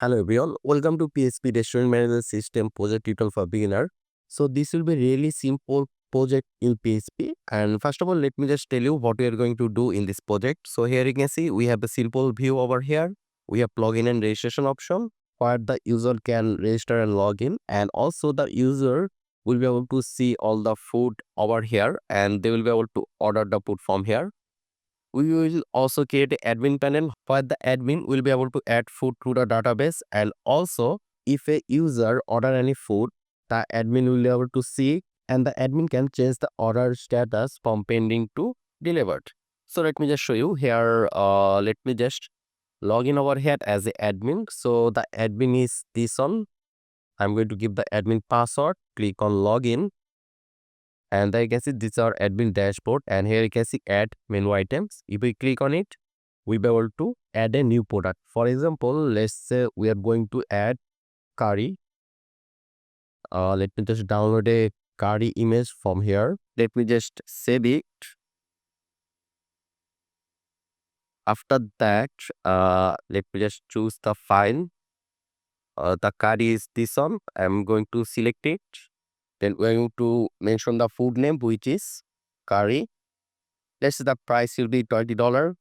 Hello everyone, welcome to PHP Restaurant Management System project tutorial for beginner. So this will be really simple project in PHP, and first of all let me just tell you what we are going to do in this project. So here you can see we have a simple view over here. We have login and registration option where the user can register and log in, and also the user will be able to see all the food over here and they will be able to order the food from here. We will also create an admin panel where the admin will be able to add food to the database, and also if a user order any food, the admin will be able to see and the admin can change the order status from pending to delivered. So let me just show you here. Let me just log in over here as a admin. So the admin is this one. I'm going to give the admin password. Click on login, and then you can see this is our admin dashboard, and here you can see add menu items. If we click on it, we'll be able to add a new product. For example, let's say we are going to add curry. Let me just download a curry image from here. Let me just save it. After that, let me just choose the file. The curry is this one. I'm going to select it. Then we're going to mention the food name, which is curry. Let's say the price will be $20.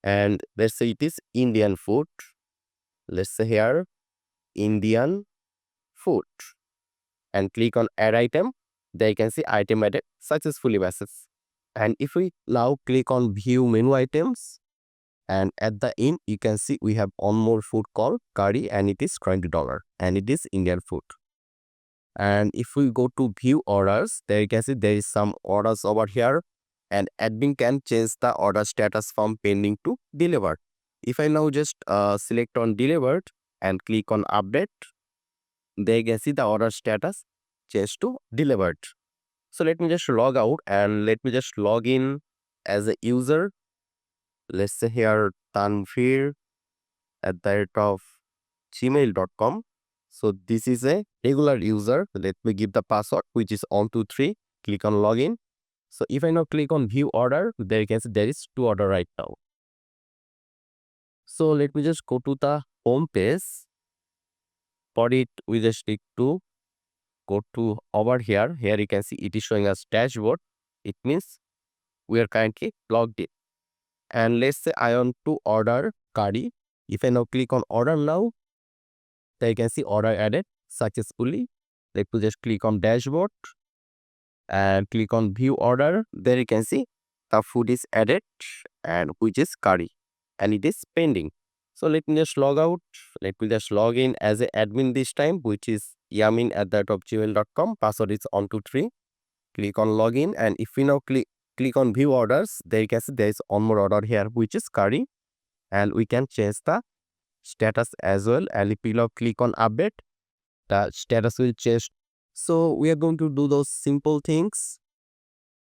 And let's say it is Indian food. Let's say here Indian food, and click on add item. There you can see item added successfully message. And if we now click on view menu items, and at the end you can see we have one more food called curry, and it is $20 and it is Indian food. And if we go to view orders, there you can see there is some orders over here, and admin can change the order status from pending to delivered. If I now just select on delivered and click on update, there you can see the order status changed to delivered. So let me just log out and let me just log in as a user. Let's say here Tanvir at the rate of gmail.com. So this is a regular user. Let me give the password, which is 123. Click on login. So if I now click on view order, there you can see there is 2 order right now. So let me just go to the home page. For it, we just need to go to over here. Here you can see it is showing us dashboard. It means we are currently logged in. And let's say I want to order curry. If I now click on order now, there you can see order added successfully. Let me just click on dashboard and click on view order. There you can see the food is added, and which is curry, and it is pending. So let me just log out. Let me just log in as an admin this time, which is yamin@gmail.com. Password is 123. Click on login, and if we now click on view orders, there you can see there is one more order here, which is curry, and we can change the status as well. And if we now click on update, the status will change. So we are going to do those simple things,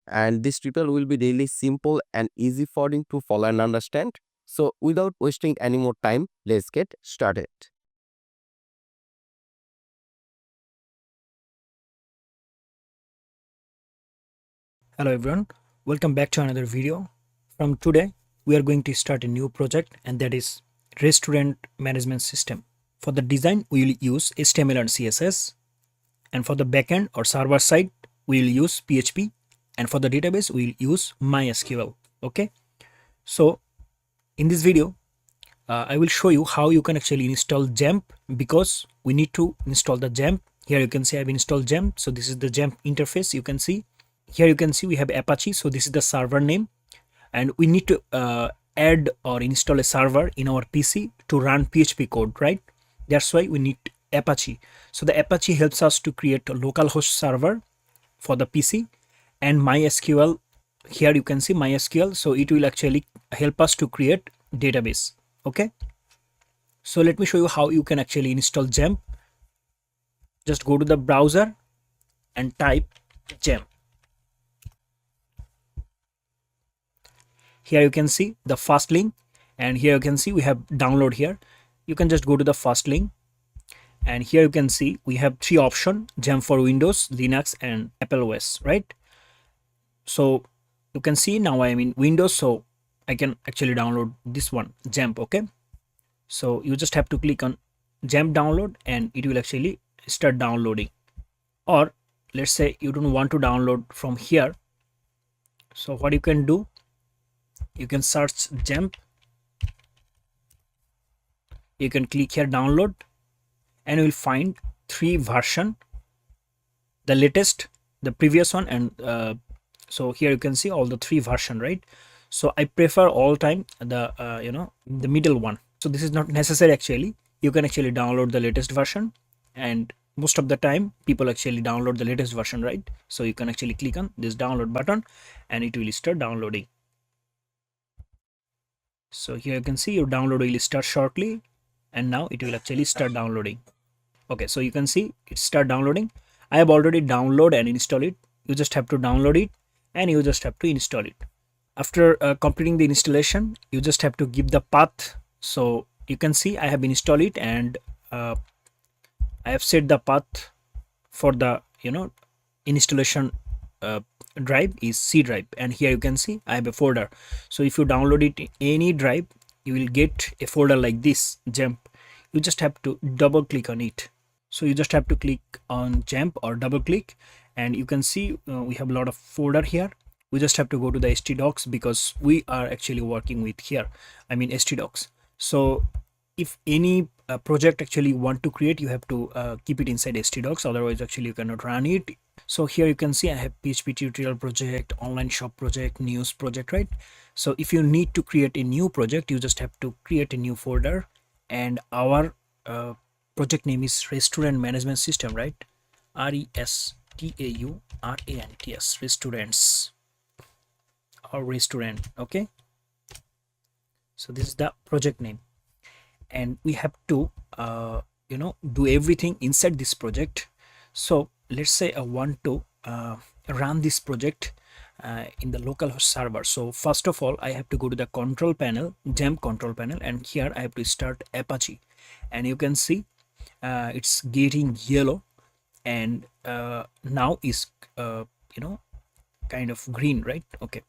and this tutorial will be really simple and easy for you to follow and understand. So without wasting any more time, let's get started. Hello everyone, welcome back to another video. From today, we are going to start a new project, and that is restaurant management system. For the design, we will use HTML and CSS, and for the backend or server side, we will use PHP, and for the database, we will use MySQL. Okay, so in this video, I will show you how you can actually install XAMPP, because we need to install the XAMPP. Here you can see I've installed XAMPP. So this is the XAMPP interface. You can see here, you can see we have Apache. So this is the server name, and we need to add or install a server in our PC to run PHP code, right? That's why we need Apache. So the Apache helps us to create a localhost server for the PC, and MySQL. Here you can see MySQL. So it will actually help us to create database. Okay. So let me show you how you can actually install XAMPP. Just go to the browser and type XAMPP. Here you can see the first link, and here you can see we have download here. You can just go to the first link, and here you can see we have 3 options: XAMPP for Windows, Linux, and Apple OS, right? So you can see now I am in Windows, so I can actually download this one, XAMPP. Okay, so you just have to click on XAMPP download, and it will actually start downloading. Or let's say you don't want to download from here, so what you can do, you can search XAMPP, you can click here download, and you will find three version, the latest, the previous one, and so here you can see all the three version, right? So I prefer all time the the middle one. So this is not necessary actually, you can actually download the latest version, and most of the time people actually download the latest version, right? So you can actually click on this download button and it will start downloading. So here you can see your download will start shortly, and now it will actually start downloading. Okay, so you can see it start downloading. I have already downloaded and installed it. You just have to download it and you just have to install it. After completing the installation, you just have to give the path. So you can see I have installed it, and I have set the path for the installation uh, drive is C drive, and here you can see I have a folder. So if you download it in any drive, you will get a folder like this XAMPP. You just have to double click on it. So you just have to click on XAMPP or double click, and you can see we have a lot of folder here. We just have to go to the htdocs because we are actually working with here, I mean htdocs. So if any project actually want to create, you have to keep it inside htdocs, otherwise actually you cannot run it. So here you can see I have PHP tutorial project, online shop project, news project, right? So if you need to create a new project, you just have to create a new folder, and our project name is restaurant management system, right? restaurants, restaurants or restaurant. Okay, so this is the project name, and we have to do everything inside this project. So let's say I want to run this project in the localhost server. So first of all, I have to go to the control panel, XAMPP control panel, and here I have to start Apache, and you can see it's getting yellow, and now is kind of green, right? Okay,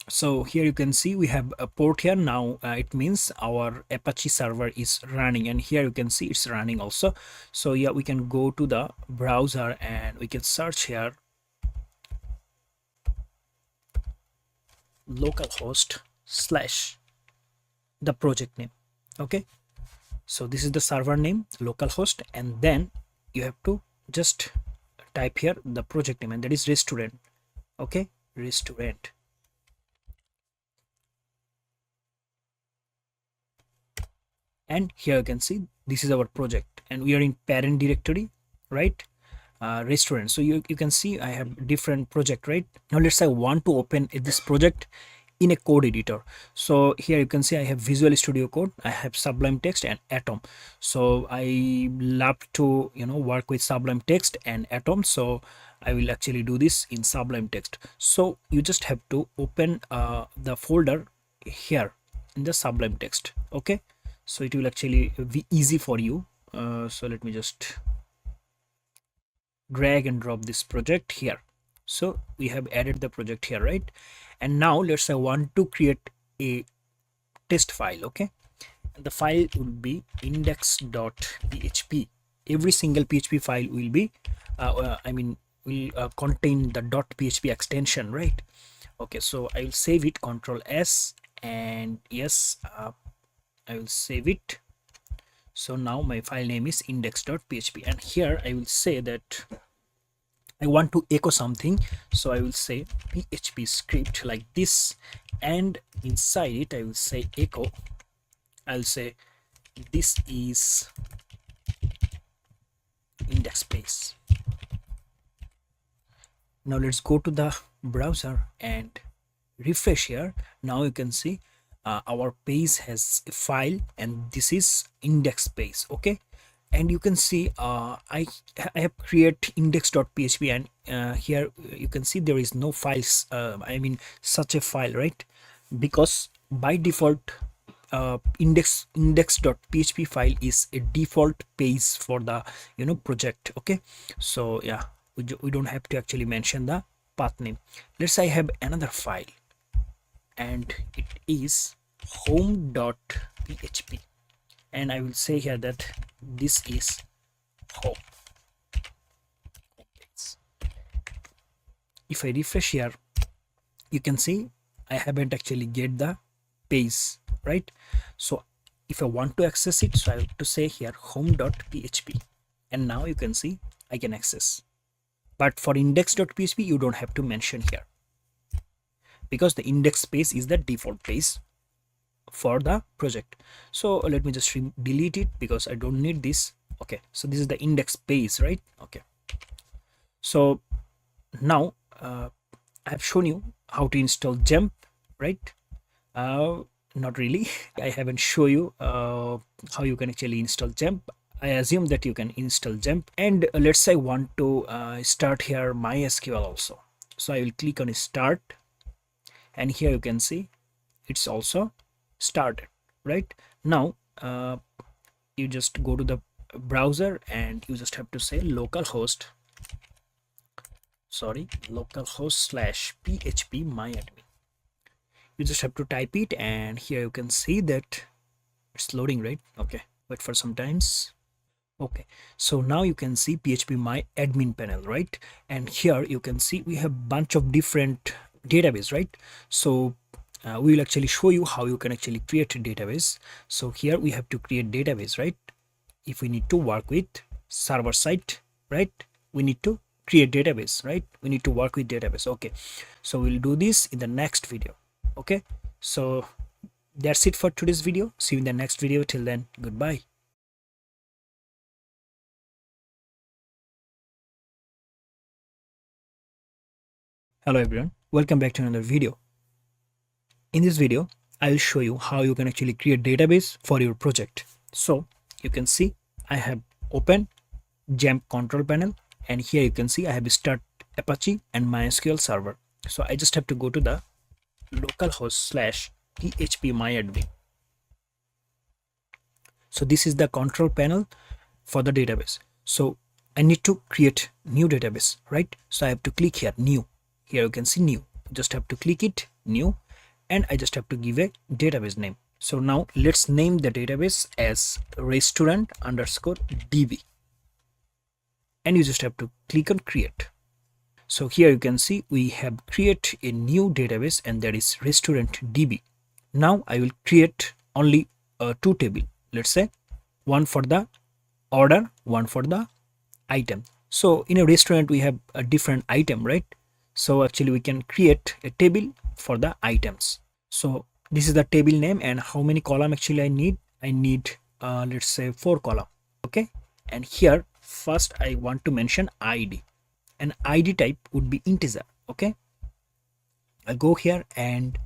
so here you can see we have a port here now. It means our Apache server is running, and here you can see it's running also. So yeah, we can go to the browser and we can search here localhost slash the project name. Okay, so this is the server name, localhost, and then you have to just type here the project name, and that is restaurant. Okay, restaurant. And here you can see this is our project, and we are in parent directory, right? Restaurant. So you can see I have different project, right? Now let's say I want to open this project in a code editor. So here you can see I have Visual Studio Code, I have Sublime Text and Atom. So I love to work with Sublime Text and Atom, so I will actually do this in Sublime Text. So you just have to open the folder here in the Sublime Text. Okay, so it will actually be easy for you. So let me just drag and drop this project here. So we have added the project here, right? And now let's say I want to create a test file. Okay, and the file will be index.php. Every single PHP file will be will contain the .php extension, right? Okay, so I will save it, Control S, and yes, I will save it. So now my file name is index.php, and here I will say that I want to echo something. So I will say PHP script like this, and inside it I will say echo. I'll say this is index page. Now let's go to the browser and refresh here. Now you can see our page has a file, and this is index page. Okay, and you can see I have created index.php, and here you can see there is no files, such a file, right? Because by default index.php file is a default page for the project. Okay, so yeah, we don't have to actually mention the path name. Let's say I have another file, and it is home.php, and I will say here that this is home page. If I refresh here, you can see I haven't actually get the page, right? So if I want to access it, so I have to say here home.php, and now you can see I can access. But for index.php you don't have to mention here, because the index page is the default page for the project. So let me just delete it because I don't need this. Okay, so this is the index page, right? Okay, so now I've shown you how to install Jump, right? Not really. I haven't shown you how you can actually install Jump. I assume that you can install Jump, and let's say I want to start here MySQL also. So I will click on start, and here you can see it's also started. Right now you just go to the browser and you just have to say localhost /php myadmin. You just have to type it, and here you can see that it's loading, right? Okay, wait for some times. Okay, so now you can see PHP my admin panel, right? And here you can see we have bunch of different database, right? So we will actually show you how you can actually create a database. So here we have to create database, right? If we need to work with server side, right, we need to create database, right? We need to work with database. Okay, so we'll do this in the next video. Okay, so that's it for today's video. See you in the next video. Till then, goodbye. Hello everyone, welcome back to another video. In this video I will show you how you can actually create database for your project. So you can see I have opened Jamp control panel, and here you can see I have start Apache and MySQL server. So I just have to go to the localhost /php myadmin. So this is the control panel for the database. So I need to create new database, right? So I have to click here new. Here you can see new. Just have to click it new, and I just have to give a database name. So now let's name the database as restaurant_db, and you just have to click on create. So here you can see we have create a new database, and that is restaurant_db. Now I will create only two table. Let's say one for the order, one for the item. So in a restaurant we have a different item, right? So actually we can create a table for the items. So this is the table name, and how many column actually I need let's say 4 column. Okay, and here first I want to mention ID, and ID type would be integer. Okay, I'll go here, and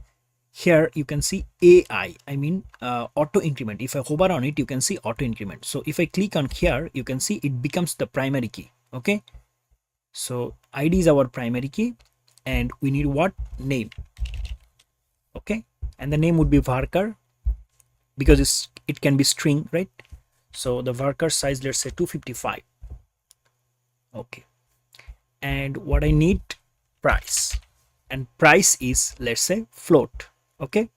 here you can see AI, I mean auto increment. If I hover on it, you can see auto increment. So if I click on here, you can see it becomes the primary key. Okay, so ID is our primary key, and we need what? Name. Okay, and the name would be varchar, because it can be string, right? So the varchar size, let's say 255. Okay, and what I need? Price, and price is, let's say, float. Okay,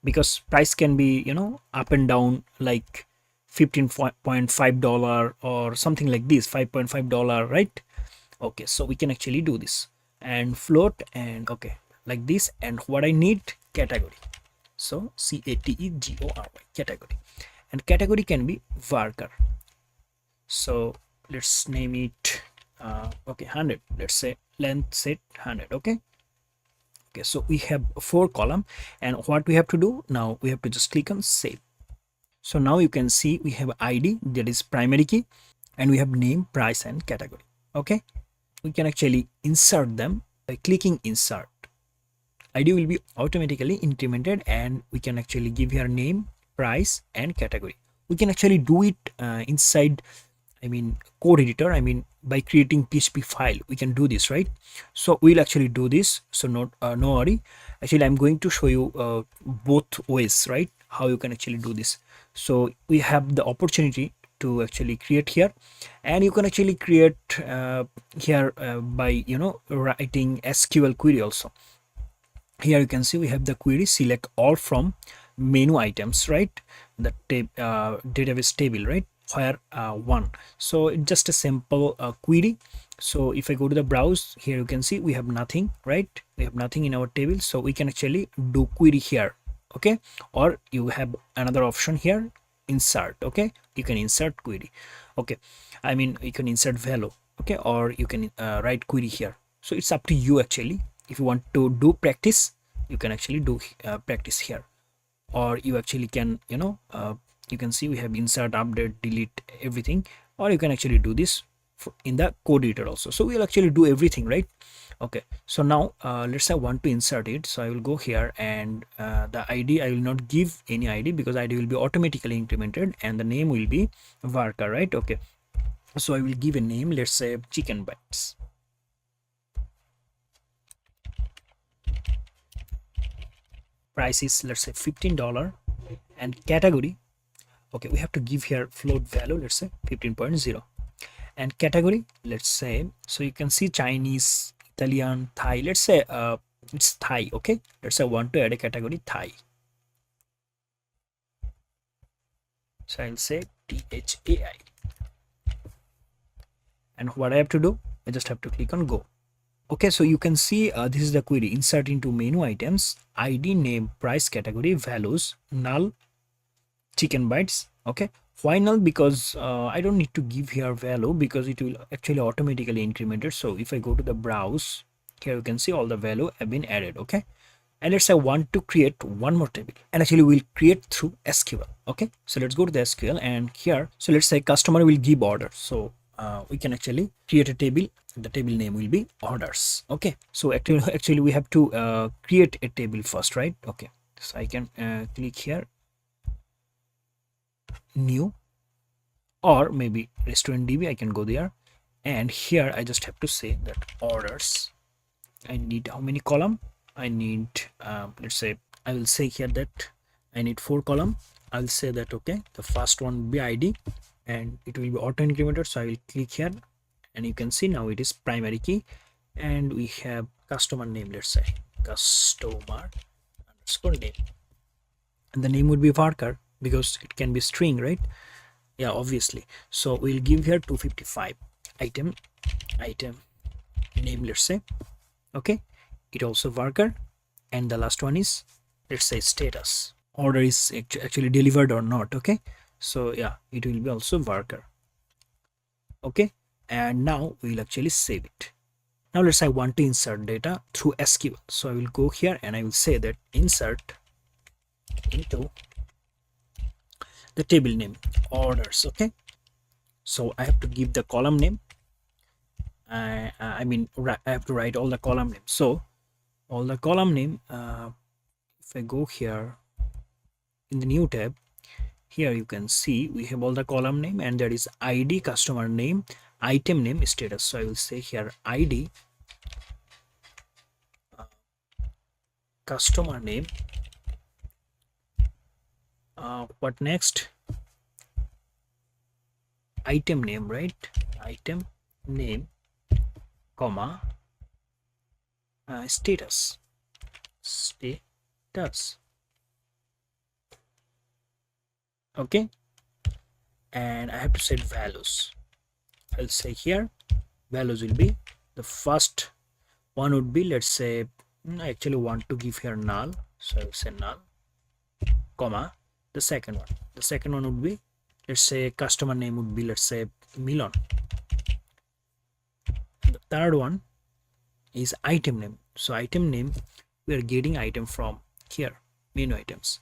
because price can be, you know, up and down, like $15.5 or something like this, $5.5, right? Okay, so we can actually do this, and float, and okay, like this. And what I need? Category. So category, category, and category can be varchar. So let's name it okay, 100. Let's say length set 100. Okay, so we have 4 column, and what we have to do now, we have to just click on save. So now you can see we have ID, that is primary key, and we have name, price, and category. Okay, we can actually insert them by clicking insert. ID will be automatically incremented, and we can actually give here name, price, and category. We can actually do it inside, I mean, code editor. I mean, by creating PHP file, we can do this, right? So we'll actually do this. So no worry. Actually, I'm going to show you both ways, right? How you can actually do this. So we have the opportunity to actually create here, and you can actually create here by, you know, writing SQL query also. Here you can see we have the query select all from menu items, right? the database table, right? Where one. So it's just a simple query. So if I go to the browse, here you can see we have nothing, right? We have nothing in our table, so we can actually do query here. Okay, or you have another option here, insert. Okay, you can insert query. Okay, I mean you can insert value. Okay, or you can write query here. So it's up to you actually. If you want to do practice, you can actually do practice here, or you actually can, you can see we have insert, update, delete, everything, or you can actually do this in the code editor also. So we'll actually do everything, right? Okay, so now let's say I want to insert it. So I will go here, and the id I will not give any id, because id will be automatically incremented, and the name will be varchar, right? Okay, so I will give a name, let's say chicken bites. Price is, let's say, $15, and category, okay, we have to give here float value, let's say 15.0, and category, let's say, so you can see Chinese, Italian, Thai, let's say it's Thai. Okay, let's say I want to add a category Thai, so I'll say THAI, and what I have to do, I just have to click on go. Okay, so you can see this is the query: insert into menu items, id, name, price, category, values, null, chicken bites. Okay, why null? Because I don't need to give here value, because it will actually automatically increment it. So if I go to the browse, here you can see all the value have been added. Okay, and let's say I want to create one more table, and actually we'll create through SQL. Okay, so let's go to the SQL, and here, so let's say customer will give order. So we can actually create a table. The table name will be orders. Okay, so actually we have to create a table first, right? Okay, so I can click here, new, or maybe restaurant db, I can go there, and here I just have to say that orders, I need how many column, I need let's say, I will say here that I need 4 column. I'll say that, okay, the first one will be id, and it will be auto incremented. So I will click here, and you can see now it is primary key, and we have customer name, let's say customer underscore name, and the name would be varchar, because it can be string, right? Yeah, obviously. So we'll give here 255 item name, let's say. Okay, it also varchar, and the last one is, let's say, status, order is actually delivered or not. Okay, so yeah, it will be also varchar. Okay, and now we'll actually save it. Now let's say I want to insert data through SQL. So I will go here, and I will say that insert into the table name orders. Okay, so I have to give the column name. I mean, I have to write all the column names. So all the column name, if I go here in the new tab, here you can see we have all the column name, and there is id, customer name, item name, status. So I will say here id, customer name, what next, item name, right? Item name, comma, status. Okay, and I have to set values. I'll say here values will be, the first one would be, let's say, I actually want to give here null, so I'll say null, comma, the second one would be, let's say, customer name would be, let's say, Milan. The third one is item name. So item name, we are getting item from here, menu items.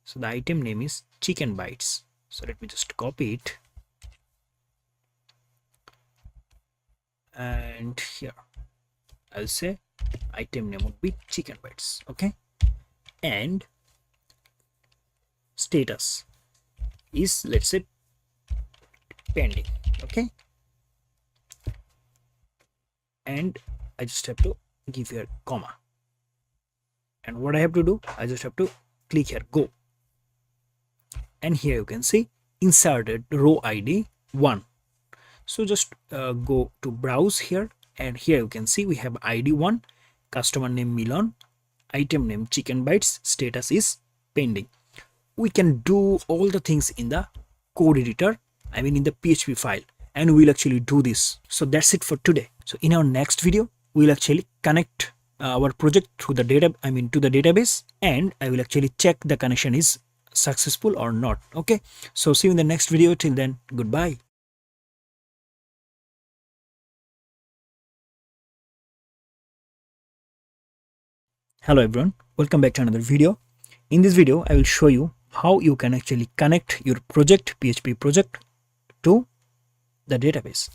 So the item name is chicken bites. So let me just copy it, and here I'll say item name would be chicken bites. Okay, and status is, let's say, pending. Okay, and I just have to give here comma, and what I have to do, I just have to click here go, and here you can see inserted row id 1. So just go to browse here, and here you can see we have id 1, customer name Milan, item name chicken bites, status is pending. we can do all the things in the code editor, I mean in the PHP file, and we'll actually do this. So that's it for today. So in our next video, we'll actually connect our project to the data, I mean to the database, and I will actually check the connection is successful or not. Okay, so see you in the next video. Till then, goodbye. Hello everyone, welcome back to another video. In this video, I will show you how you can actually connect your project, PHP project, to the database.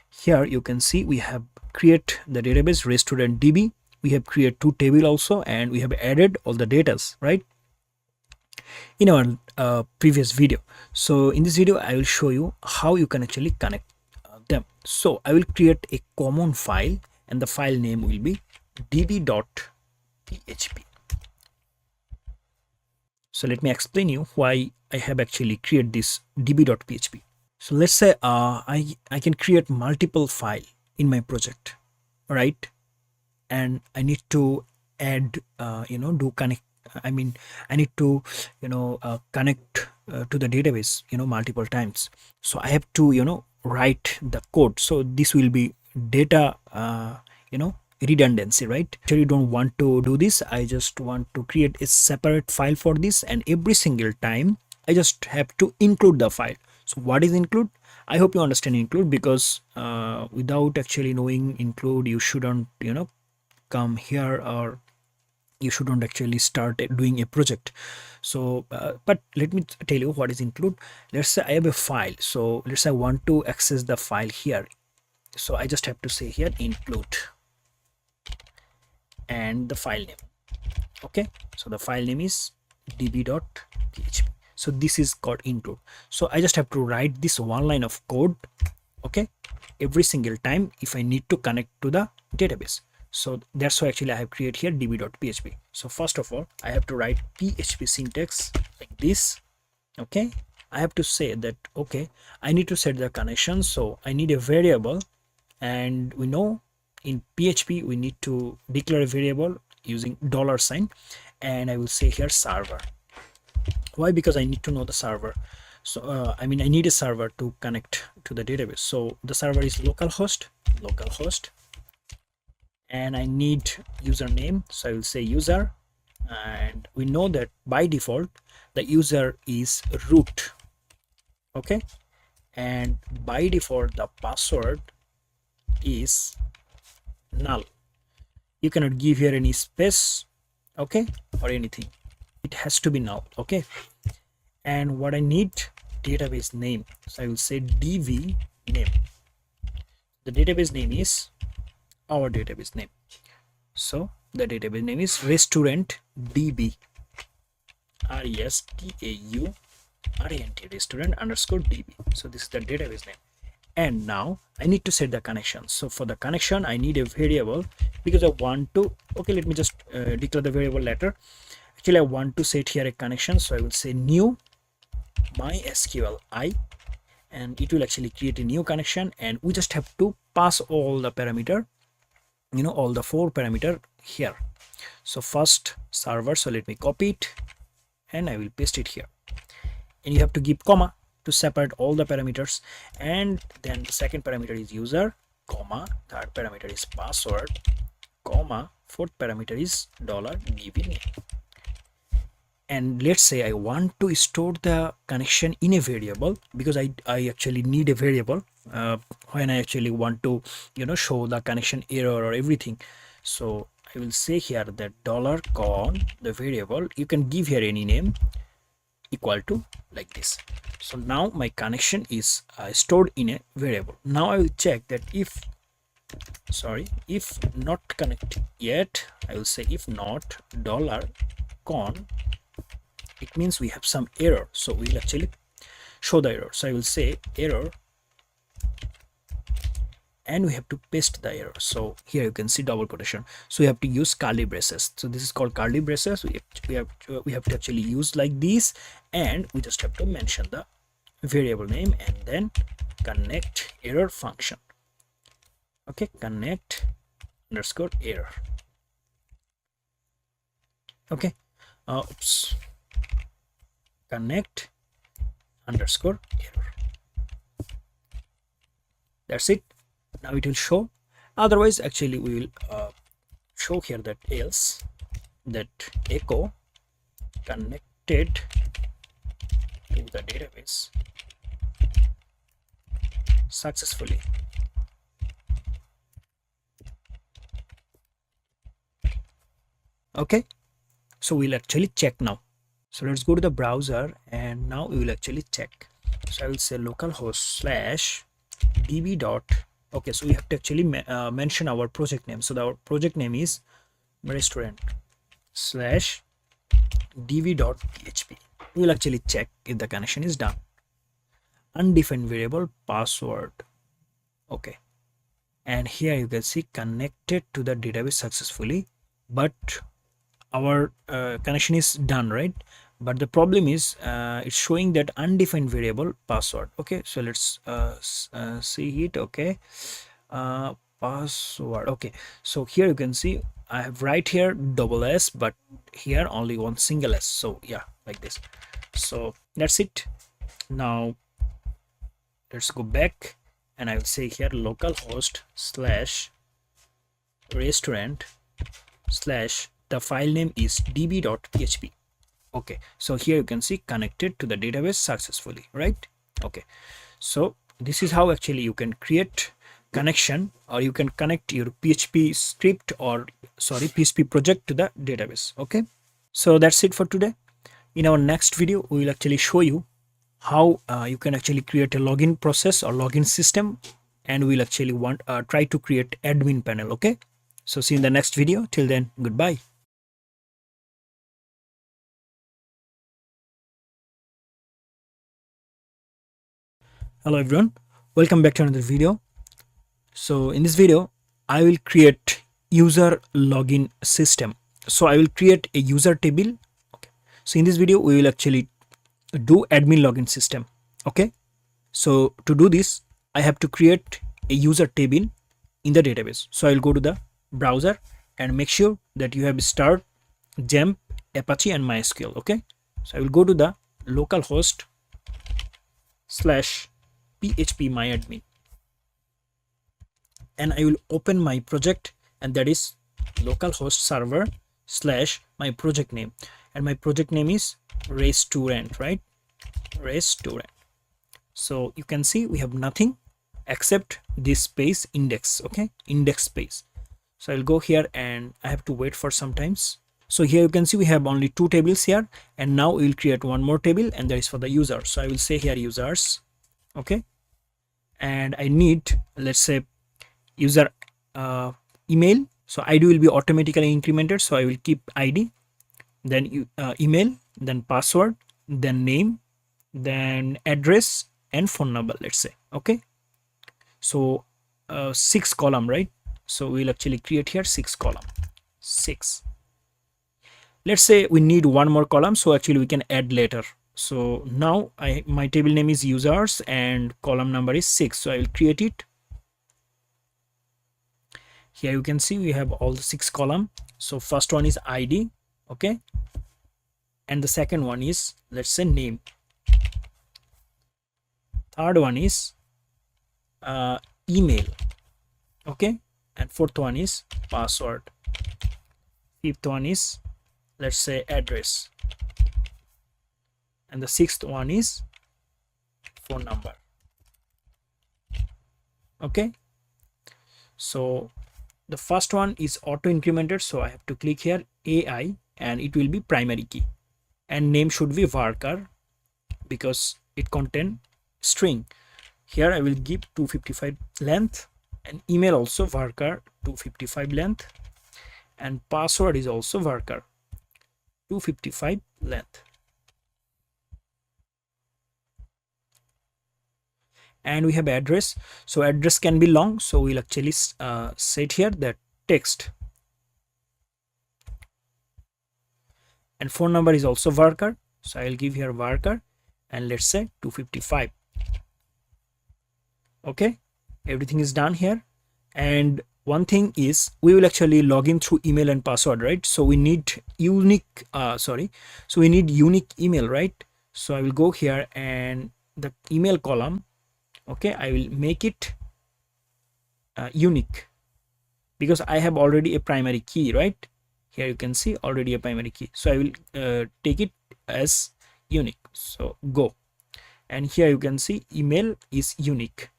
Here you can see we have create the database restaurant DB. We have created two table also, and we have added all the datas, right, in our previous video. So in this video, I will show you how you can actually connect them. So I will create a common file, and the file name will be db.php. So let me explain you why I have actually created this db.php. So let's say I can create multiple file in my project, right? And I need to add, do connect. I mean, I need to, connect to the database, multiple times. So I have to, write the code. So this will be data, redundancy, right? So you don't want to do this. I just want to create a separate file for this, and every single time I just have to include the file. So what is include? I hope you understand include, because without actually knowing include, you shouldn't, come here, or you shouldn't actually start doing a project. So but let me tell you what is include. Let's say I have a file. So let's say I want to access the file here. So I just have to say here include and the file name. Okay, so the file name is db.php. So this is called include. So I just have to write this one line of code, okay, every single time if I need to connect to the database. So that's why actually I have created here db.php. So first of all, I have to write PHP syntax like this. Okay, I have to say that, okay, I need to set the connection. So I need a variable, and we know in PHP we need to declare a variable using $sign, and I will say here server. Why? Because I need to know the server. So I mean I need a server to connect to the database. So the server is localhost, and I need username. So I will say user, and we know that by default the user is root. Okay, and by default the password is null. You cannot give here any space, okay, or anything. It has to be null. Okay, and what I need, database name. So I will say dv name. The database name is our database name. So the database name is restaurant db, restaurant underscore db. So this is the database name. And now I need to set the connection. So for the connection I need a variable, because I want to, okay, let me just declare the variable later. Actually I want to set here a connection. So I will say new mysqli, and it will actually create a new connection, and we just have to pass all the parameter, all the 4 parameter here. So first server, so let me copy it and I will paste it here, and you have to give comma to separate all the parameters. And then the second parameter is user, comma, third parameter is password, comma, fourth parameter is $db name. And let's say I want to store the connection in a variable, because I actually need a variable when I actually want to show the connection error or everything. So I will say here that $con, the variable, you can give here any name, equal to like this. So now my connection is stored in a variable. Now I will check that if not connected yet, I will say if not $con, it means we have some error. So we'll actually show the error. So I will say error, and we have to paste the error. So here you can see double quotation. So we have to use curly braces. So this is called curly braces. We have to actually use like this, and we just have to mention the variable name and then connect error function. Okay, connect underscore error. Okay, oops. connect underscore error. That's it. Now it will show. Otherwise, actually, we will show here that else that echo connected to the database successfully. Okay, so we'll actually check now. So let's go to the browser and now we will actually check. So I will say localhost slash db dot. Okay, so we have to actually mention our project name. So our project name is restaurant slash db.php. We will actually check if the connection is done. Undefined variable password. Okay, and here you can see connected to the database successfully, but our connection is done, right? But the problem is it's showing that undefined variable password. Okay, so let's see it. Okay, password. Okay, so here you can see I have right here double s, but here only one single s. So yeah, like this. So that's it. Now let's go back and I will say here localhost slash restaurant slash the file name is db.php. Okay, so here you can see connected to the database successfully, right? Okay, so this is how actually you can create connection, or you can connect your PHP script, or sorry, PHP project to the database. Okay, so that's it for today. In our next video we will actually show you how you can actually create a login process or login system, and we'll actually try to create admin panel. Okay, so see you in the next video. Till then, goodbye. Hello everyone, welcome back to another video. So in this video I will create user login system. So I will create a user table. Okay, so in this video we will actually do admin login system. Okay, so to do this I have to create a user table in the database. So I'll go to the browser and make sure that you have start, XAMPP, Apache and MySQL. Okay, so I will go to the localhost slash php myadmin and I will open my project, and that is localhost server slash my project name, and my project name is restaurant, right? Restaurant. So you can see we have nothing except this space index. Okay, index space. So I'll go here and I have to wait for some times. So here you can see we have only two tables here, and now we will create one more table, and that is for the user. So I will say here users. Okay, and I need, let's say, user email. So ID will be automatically incremented, so I will keep ID, then email, then password, then name, then address and phone number, let's say. Okay, so 6 column, right? So we'll actually create here 6 column. 6. Let's say we need one more column, so actually we can add later. So now my table name is users and column number is 6, so I will create it. Here you can see we have all the 6 column. So first one is ID. Okay, and the second one is, let's say, name. Third one is email. Okay, and fourth one is password. Fifth one is, let's say, address, and the sixth one is phone number. Okay, so the first one is auto incremented, so I have to click here AI and it will be primary key, and name should be varchar because it contain string. Here I will give 255 length, and email also varchar 255 length, and password is also varchar 255 length. And we have address, so address can be long, so we'll actually set here that text, and phone number is also varchar, so I will give here varchar and let's say 255. Okay, everything is done here. And one thing is we will actually log in through email and password, right? So we need unique so we need unique email, right? So I will go here and the email column, okay, I will make it unique, because I have already a primary key, right? Here you can see already a primary key, so I will take it as unique. So go, and here you can see email is unique.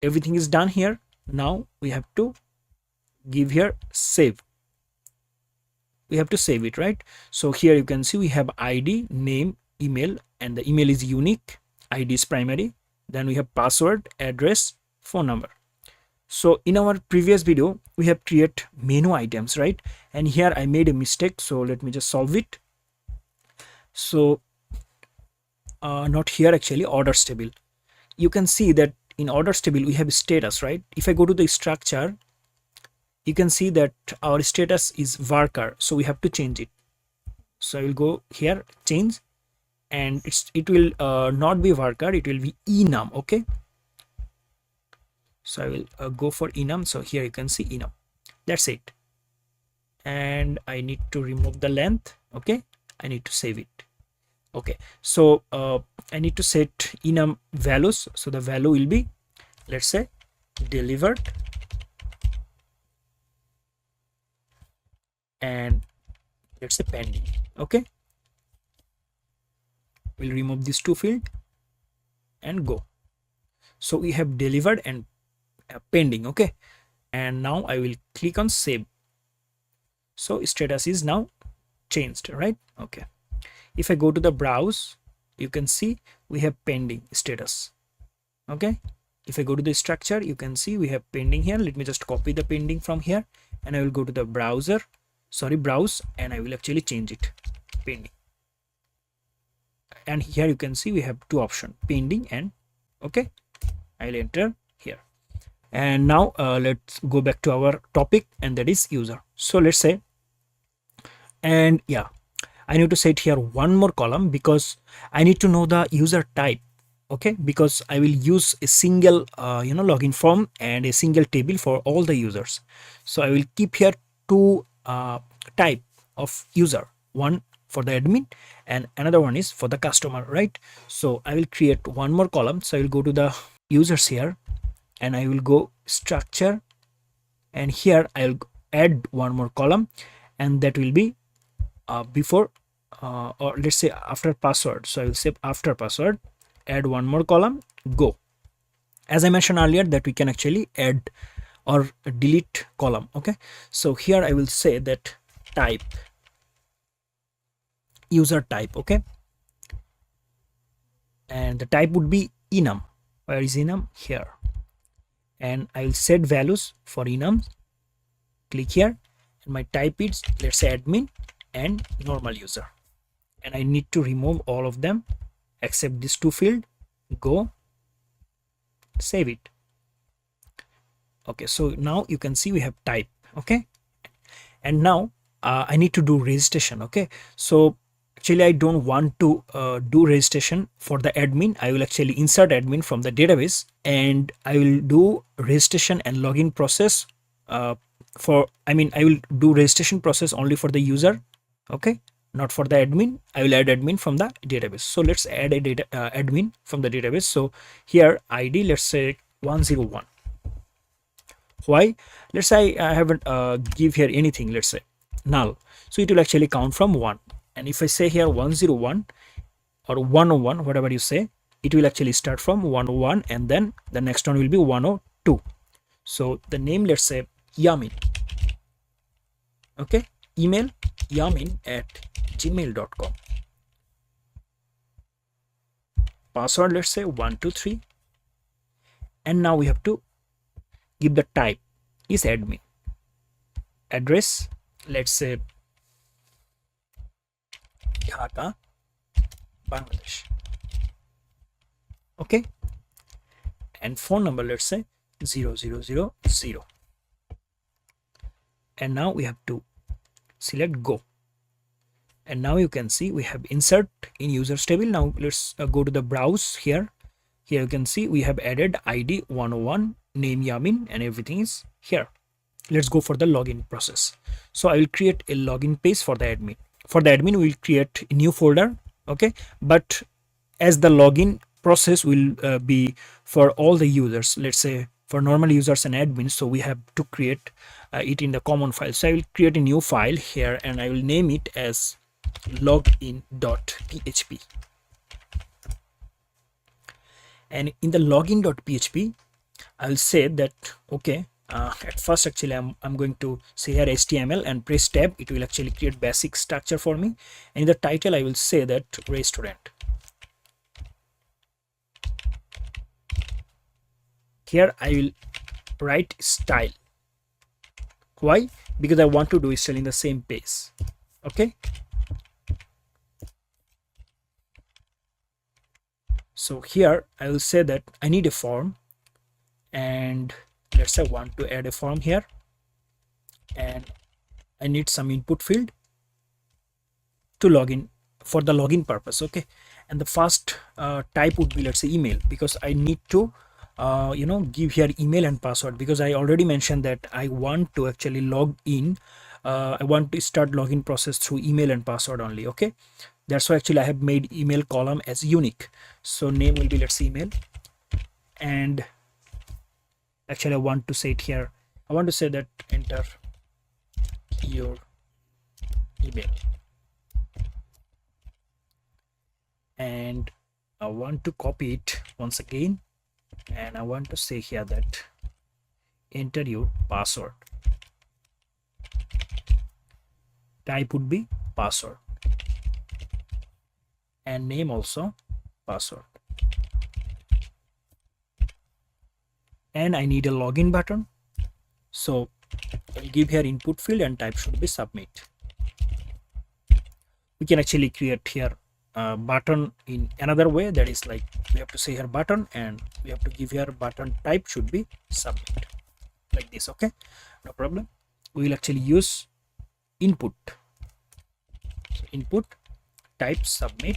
Everything is done here. Now we have to give here save. We have to save it, right? So here you can see we have ID, name, email, and the email is unique, ID is primary, then we have password, address, phone number. So in our previous video we have created menu items, right? And here I made a mistake, so let me just solve it. So not here, actually orders table. You can see that in orders table we have status, right? If I go to the structure, you can see that our status is varchar, so we have to change it. So I will go here, change, and it will not be varchar, it will be enum. Okay, so I will go for enum. So here you can see enum. That's it. And I need to remove the length. Okay, I need to save it. Okay, so I need to set enum values. So the value will be, let's say, delivered, and let's say pending. Okay, we'll remove these two fields and go. So we have delivered and pending. Okay, and now I will click on save. So status is now changed, right? Okay, if I go to the browse, you can see we have pending status. Okay, if I go to the structure, you can see we have pending here. Let me just copy the pending from here, and I will go to the browse, and I will actually change it, pending. And here you can see we have two options, pending and okay. I'll enter here, and now let's go back to our topic, and that is user. So let's say, and yeah, I need to set here one more column because I need to know the user type. Okay, because I will use a single login form and a single table for all the users. So I will keep here two type of user, one for the admin and another one is for the customer, right? So I will create one more column. So I will go to the users here, and I will go structure, and here I'll add one more column, and that will be before or let's say after password. So I will say after password, add one more column, go. As I mentioned earlier that we can actually add or delete column. Okay, so here I will say that type, user type. Okay, and the type would be enum. Where is enum? Here. And I will set values for enum. Click here, and my type is, let's say, admin and normal user. And I need to remove all of them except this two field. Go, save it. Okay, so now you can see we have type. Okay, and now I need to do registration. Okay, so actually I don't want to do registration for the admin. I will actually insert admin from the database, and I will do registration and login process I will do registration process only for the user. Okay, not for the admin. I will add admin from the database. So let's add a admin from the database. So here ID, let's say 101. Why? Let's say I haven't give here anything, let's say null, so it will actually count from 1. And if I say here 101 or 101, whatever you say, it will actually start from 101, and then the next one will be 102. So the name, let's say Yamin. Okay, email yamin@gmail.com. Password, let's say 123. And now we have to give the type is admin. Address, let's say Dhaka, Bangladesh. Okay, and phone number, let's say 0000. And now we have to select go, and now you can see we have insert in users table. Now let's go to the browse here. Here you can see we have added ID 101, name Yamin, and everything is here. Let's go for the login process. So I will create a login page for the admin. For the admin, we will create a new folder. Okay, but as the login process will be for all the users, let's say for normal users and admins, so we have to create it in the common file. So I will create a new file here and I will name it as login.php. And in the login.php I will say that okay, at first actually I'm going to say here HTML and press tab. It will actually create basic structure for me, and in the title I will say that restaurant. Here I will write style. Why? Because I want to do style in the same pace. Okay, so here I will say that I need a form, and let's say I want to add a form here, and I need some input field to login for the login purpose. Okay, and the first type would be, let's say, email, because I need to give here email and password, because I already mentioned that I want to actually log in. I want to start login process through email and password only. Okay, that's why actually I have made email column as unique. So name will be, let's say, email, and actually I want to say it here, I want to say that enter your email, and I want to copy it once again, and I want to say here that enter your password. Type would be password, and name also password. And I need a login button, so I'll give here input field and type should be submit. We can actually create here a button in another way, that is like we have to say here button, and we have to give here button type should be submit, like this. Okay, no problem. We will actually use input, so input type submit,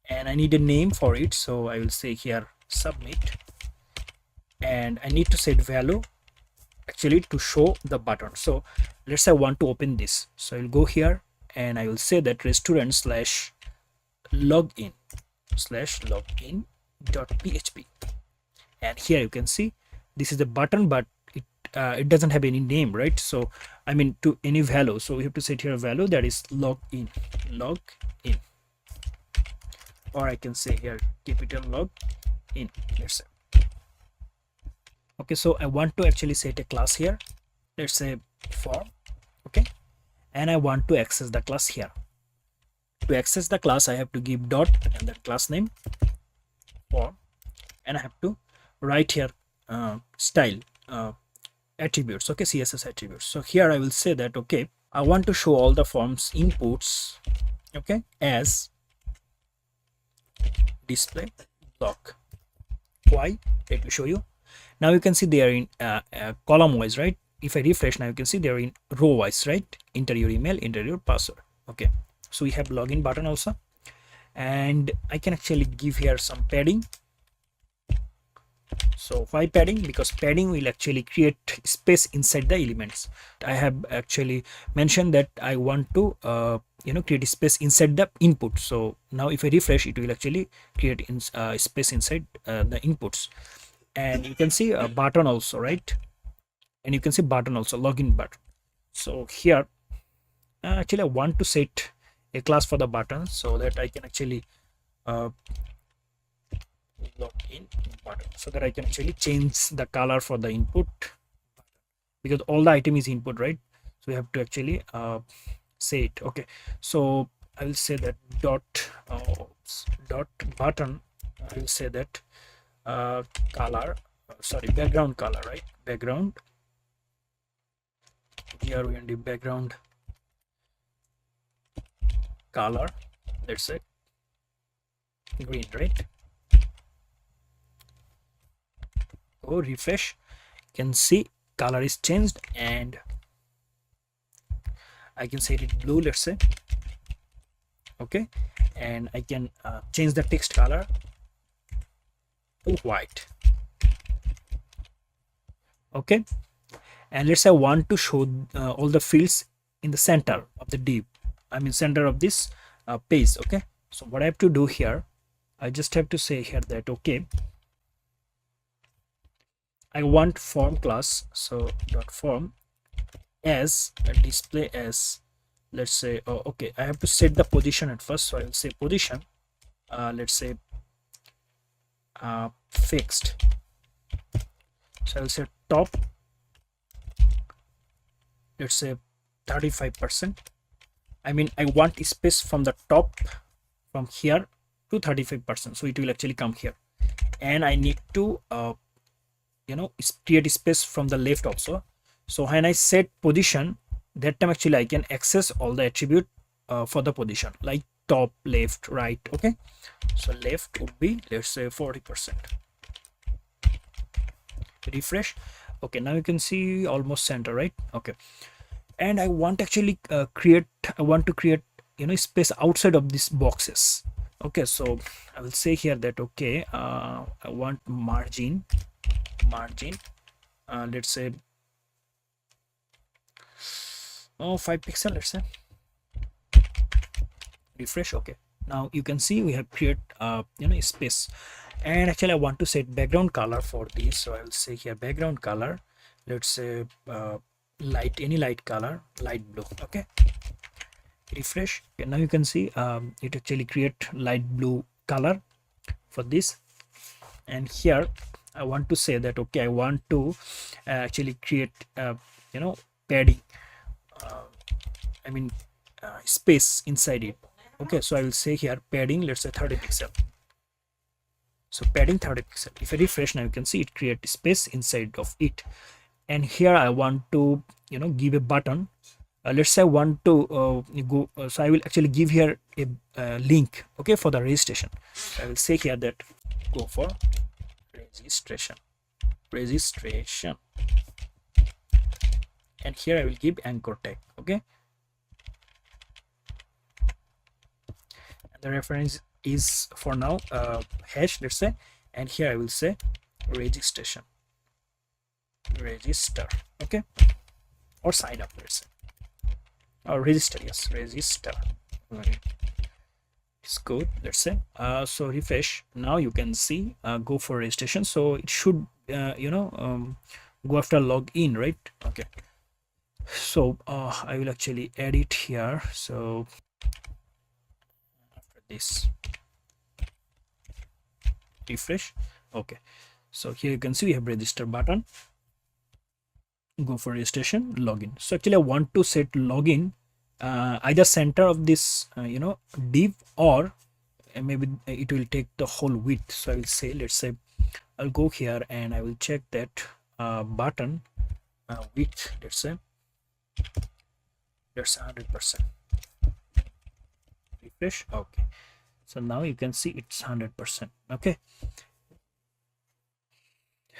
and I need a name for it, so I will say here submit, and I need to set value actually to show the button. So let's say I want to open this, so I'll go here and I will say that restaurant slash login dot php, and here you can see this is the button, but it doesn't have any name, right? So I mean to any value, so we have to set here a value that is login, or I can say here capital log in, let's say. Okay, so I want to actually set a class here, let's say form. Okay, and I want to access the class here. To access the class I have to give dot and the class name form, and I have to write here style attributes. Okay, CSS attributes. So here I will say that okay, I want to show all the forms inputs, okay, as display block. Why? Let me show you. Now you can see they are in column wise, right? If I refresh, now you can see they are in row wise, right? Enter your email, enter your password. Okay, so we have login button also, and I can actually give here some padding. So why padding? Because padding will actually create space inside the elements. I have actually mentioned that I want to create space inside the input. So now if I refresh, it will actually create space inside the inputs. And you can see a button also, right? And you can see button also, login button. So here actually I want to set a class for the button so that I can actually login button, so that I can actually change the color for the input, because all the item is input, right? So we have to actually say it. Okay, so I will say that dot button, I will say that color, sorry, background color, right? Background, here we do background color, let's say green, right? Go refresh, you can see color is changed, and I can set it blue, let's say. Okay, and I can change the text color to white. Okay, and let's say I want to show all the fields in the center of the div, I mean center of this page. Okay, So what I have to do here, I just have to say here that okay, I want form class, so dot form as a display as, let's say, oh, okay, I have to set the position at first, so I will say position, let's say fixed, so I will say top, let's say 35%. I mean, I want space from the top, from here to 35%, so it will actually come here, and I need to create space from the left also. So when I set position, that time actually I can access all the attribute for the position, like top, left, right. Okay, so left would be, let's say, 40%. Refresh. Okay, now you can see almost center, right? Okay, and I want actually I want to create space outside of these boxes. Okay, so I will say here that okay, I want margin, let's say 5 pixel, let's say. Refresh. Okay, now you can see we have created space, and actually I want to set background color for this, so I will say here background color, let's say light, any light color, light blue. Okay, refresh. Okay, now you can see it actually create light blue color for this. And here I want to say that okay, I want to actually create padding, I mean space inside it. Okay, so I will say here padding, let's say 30 pixel. So padding 30 pixel. If I refresh, now you can see it create space inside of it. And here I want to give a button. Let's say I want to go, so I will actually give here a link, okay, for the registration. I will say here that go for registration, and here I will give anchor tag. Okay, and the reference is for now hash, let's say, and here I will say registration, register. Okay, or sign up, let's say, or register. Yes, register. It's good, let's say. So refresh. Now you can see go for registration, so it should go after login, right? Okay, so I will actually add it here. So after this, refresh. Okay, so here you can see we have register button. Go for registration, login. So actually I want to set login either center of this div, or maybe it will take the whole width. So I will say, let's say I'll go here and I will check that button width, let's say that's 100%. Refresh. Okay, so now you can see it's 100%. Okay,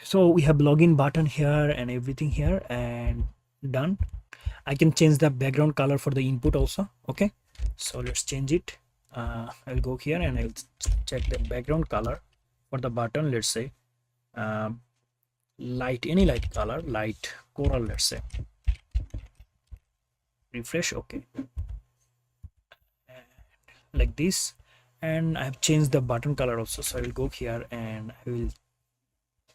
so we have login button here and everything here, and done. I can change the background color for the input also. Okay, so let's change it. I'll go here and I'll check the background color for the button. Let's say light, any light color, light coral, let's say. Refresh. Okay, like this. And I have changed the button color also, so I will go here and I will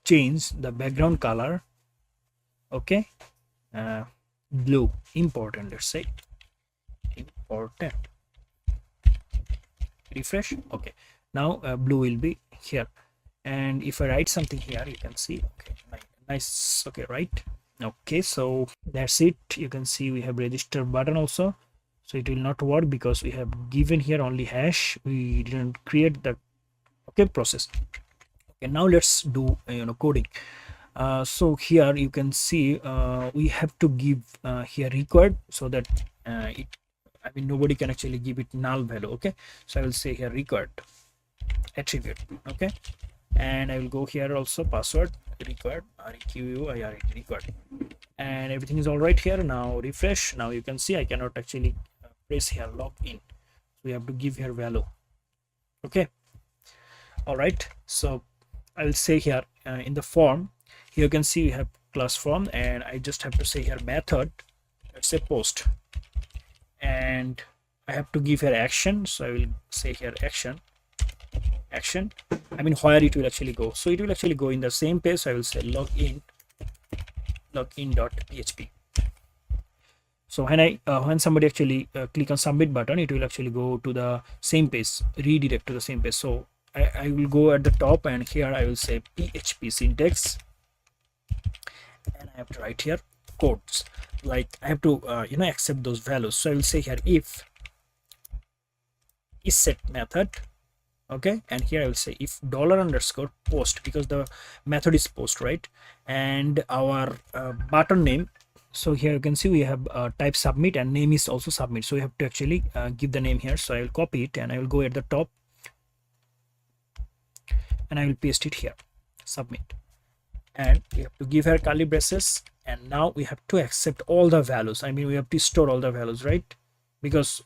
change the background color. Okay, blue, important, let's say, important. Refresh. Okay, now blue will be here, and if I write something here, you can see, okay, nice. Okay, right. Okay, so that's it. You can see we have register button also, so it will not work because we have given here only hash, we didn't create the process. Okay, now let's do coding. So here you can see we have to give here required, so that nobody can actually give it null value. Okay, so I will say here required attribute. Okay, and I will go here also password required, required, and everything is all right here. Now refresh. Now you can see I cannot actually press here login, so we have to give here value. Okay, all right. So I will say here in the form, here you can see we have class form, and I just have to say here method, let's say post, and I have to give here action, so I will say here action. I mean where it will actually go. So it will actually go in the same page. So I will say login.php. So when somebody actually click on submit button, it will actually go to the same page, redirect to the same page. So I will go at the top, and here I will say PHP syntax, and I have to write here codes. Like I have to accept those values. So I will say here if is set method, okay, and here I will say if $_post, because the method is post, right, and our button name. So here you can see we have type submit, and name is also submit, so we have to actually give the name here. So I will copy it, and I will go at the top, and I will paste it here, submit, and we have to give her curly braces, and now we have to accept all the values. I mean we have to store all the values, right, because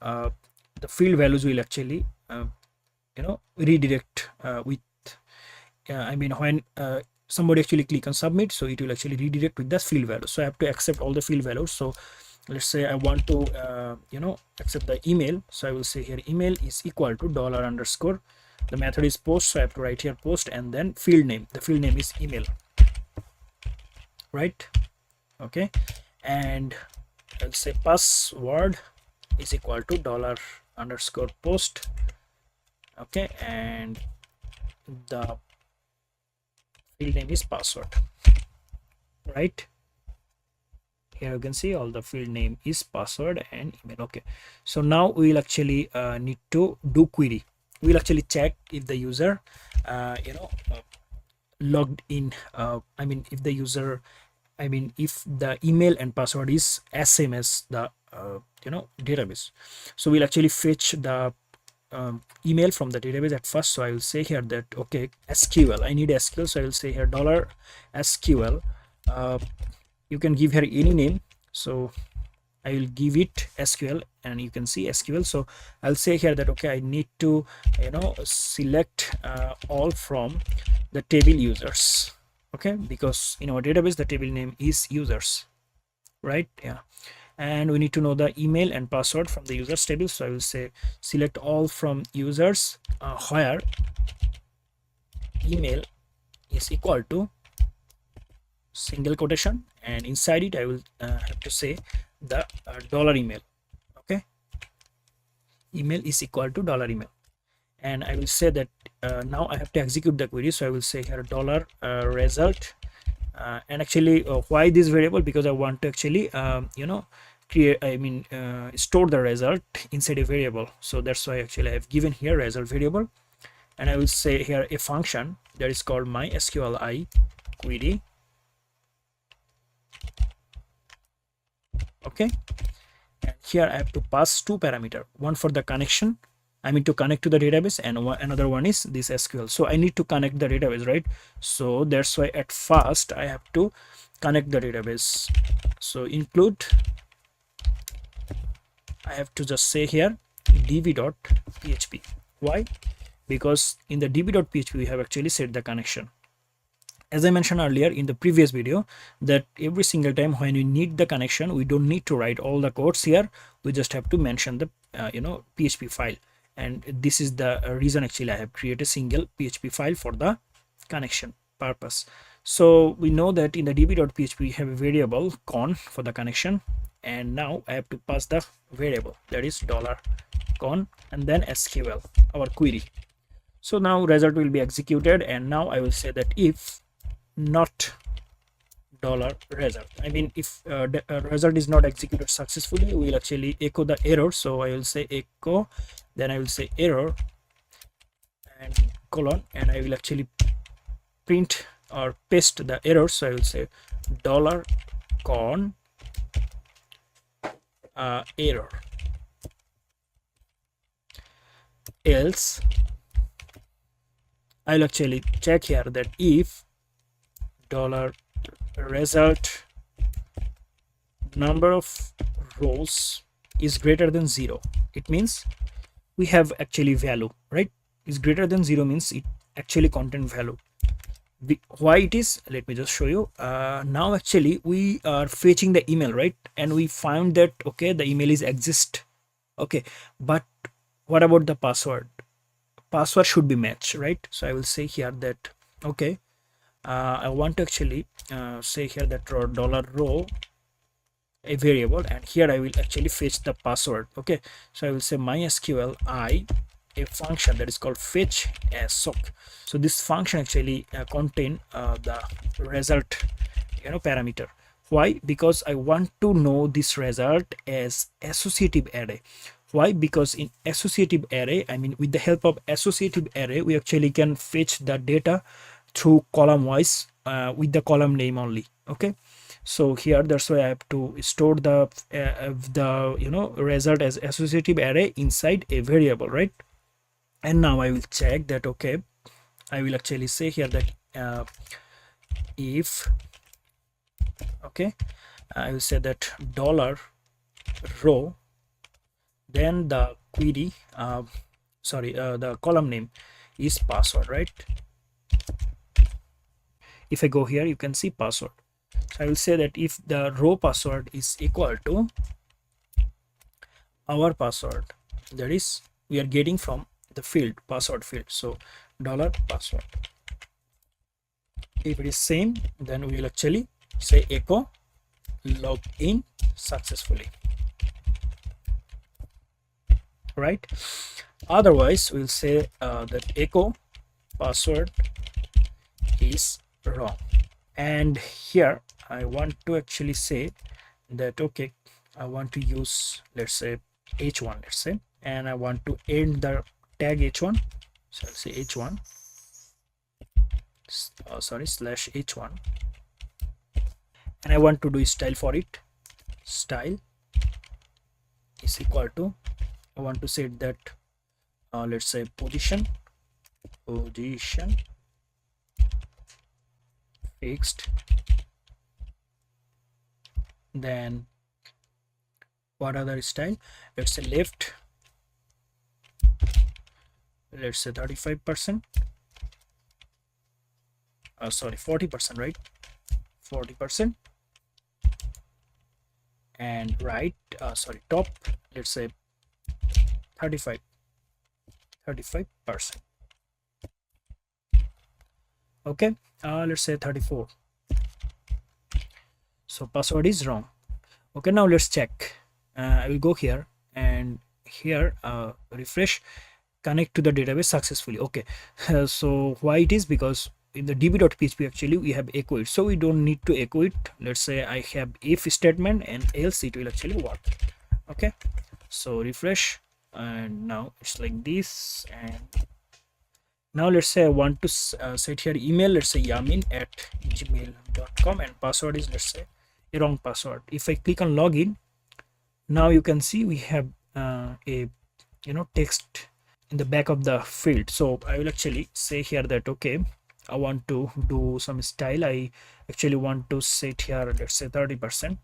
the field values will actually redirect with I mean when somebody actually click on submit, so it will actually redirect with the field value. So I have to accept all the field values. So let's say I want to accept the email, so I will say here email is equal to $_. The method is post, so I have to write here post, and then field name, the field name is email, right? Okay, and I'll say password is equal to $_post, okay, and the field name is password, right? Here you can see all the field name is password and email. Okay, so now we will actually need to do query. We'll actually check if the user logged in. I mean if the user, I mean if the email and password is same as the database. So we'll actually fetch the email from the database at first. So I will say here that okay, SQL, I need SQL, so I will say here $SQL. You can give here any name, so I will give it SQL, and you can see SQL. So I'll say here that okay, I need to select all from the table users, okay, because in our database the table name is users, right? Yeah, and we need to know the email and password from the users table. So I will say select all from users where email is equal to single quotation, and inside it I will have to say the $email, okay, email is equal to $email, and I will say that now I have to execute the query. So I will say here $result, and actually why this variable, because I want to actually create, I mean store the result inside a variable. So that's why actually I have given here result variable, and I will say here a function that is called MySQLi query, okay, and here I have to pass two parameter, one for the connection, I mean to connect to the database, and another one is this SQL. So I need to connect the database, right? So that's why at first I have to connect the database. So include, I have to just say here db.php. Why? Because in the db.php we have actually set the connection. As I mentioned earlier in the previous video, that every single time when we need the connection, we don't need to write all the codes here, we just have to mention the PHP file, and this is the reason actually I have created a single PHP file for the connection purpose. So we know that in the db.php we have a variable con for the connection, and now I have to pass the variable that is $con and then SQL, our query. So now result will be executed, and now I will say that if not $result, I mean if the result is not executed successfully, we will actually echo the error. So I will say echo, then I will say error and colon, and I will actually print or paste the error. So I will say $con error, else I'll actually check here that if $result number of rows is greater than 0, it means we have actually value, right? Is greater than 0 means it actually contain value. Why it is, let me just show you. Now actually we are fetching the email, right, and we found that okay, the email is exist Okay, but what about the password? Password should be matched, right? So I will say here that okay, I want to actually say here that dollar row a variable, and here I will actually fetch the password. Okay, so I will say mysql I a function that is called fetch as sock. So this function actually contain the result parameter. Why? Because I want to know this result as associative array. Why? Because in associative array, I mean with the help of associative array, we actually can fetch the data through column wise with the column name only. Okay, so here that's why I have to store the result as associative array inside a variable, right? And now I will check that. Okay, I will actually say here that if okay, I will say that dollar row, then the query the column name is password, right? If I go here, you can see password. So I will say that if the row password is equal to our password, that is we are getting from the field password field, so dollar password. If it is same, then we will actually say echo log in successfully, right? Otherwise we'll say that echo password is wrong. And here I want to actually say that okay, I want to use, let's say, h1, let's say, and I want to end the tag h1, so I'll say h1 slash h1, and I want to do style for it. Style is equal to, I want to set that let's say position fixed, then what other style, let's say left, let's say 35%, sorry 40%, right? 40%, and right sorry top, let's say 35%. Okay, let's say 34. So password is wrong. Okay, now let's check. I will go here, and here refresh, connect to the database successfully. Okay, so why it is? Because in the db.php actually we have echo it, so we don't need to echo it. Let's say I have if statement and else it will actually work. Okay, so refresh, and now it's like this. And now let's say I want to set here email, let's say yamin@gmail.com, and password is, let's say, a wrong password. If I click on login, now you can see we have a text in the back of the field. So I will actually say here that okay, I want to do some style. I actually want to set here, let's say 30%.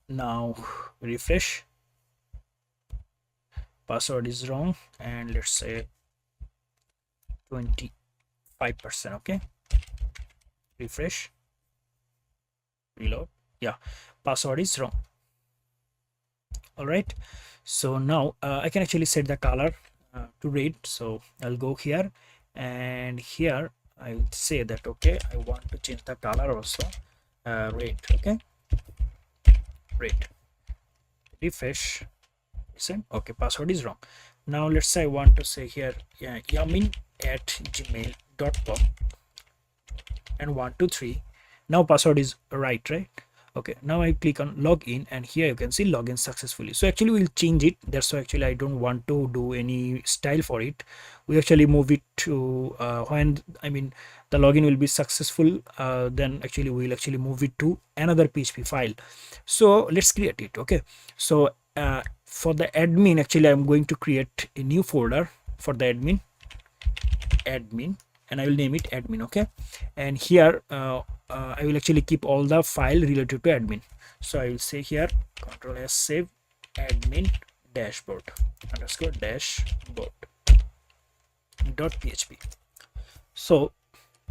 Now refresh, password is wrong, and let's say 25%. Okay, refresh, reload. Yeah, password is wrong. All right, so now I can actually set the color to red. So I'll go here, and here I would say that okay, I want to change the color also red. Okay, red. Refresh, listen. Okay, password is wrong. Now let's say I want to say here yamin@gmail.com and 123. Now password is right? Okay, now I click on login, and here you can see login successfully. So actually we'll change it. That's why actually I don't want to do any style for it. We actually move it to when I mean the login will be successful, then actually we'll actually move it to another PHP file. So let's create it. Okay, so for the admin, actually I'm going to create a new folder for the admin, and I will name it admin. Okay, and here I will actually keep all the file related to admin. So I will say here Ctrl S, save admin dashboard underscore dashboard dot php. So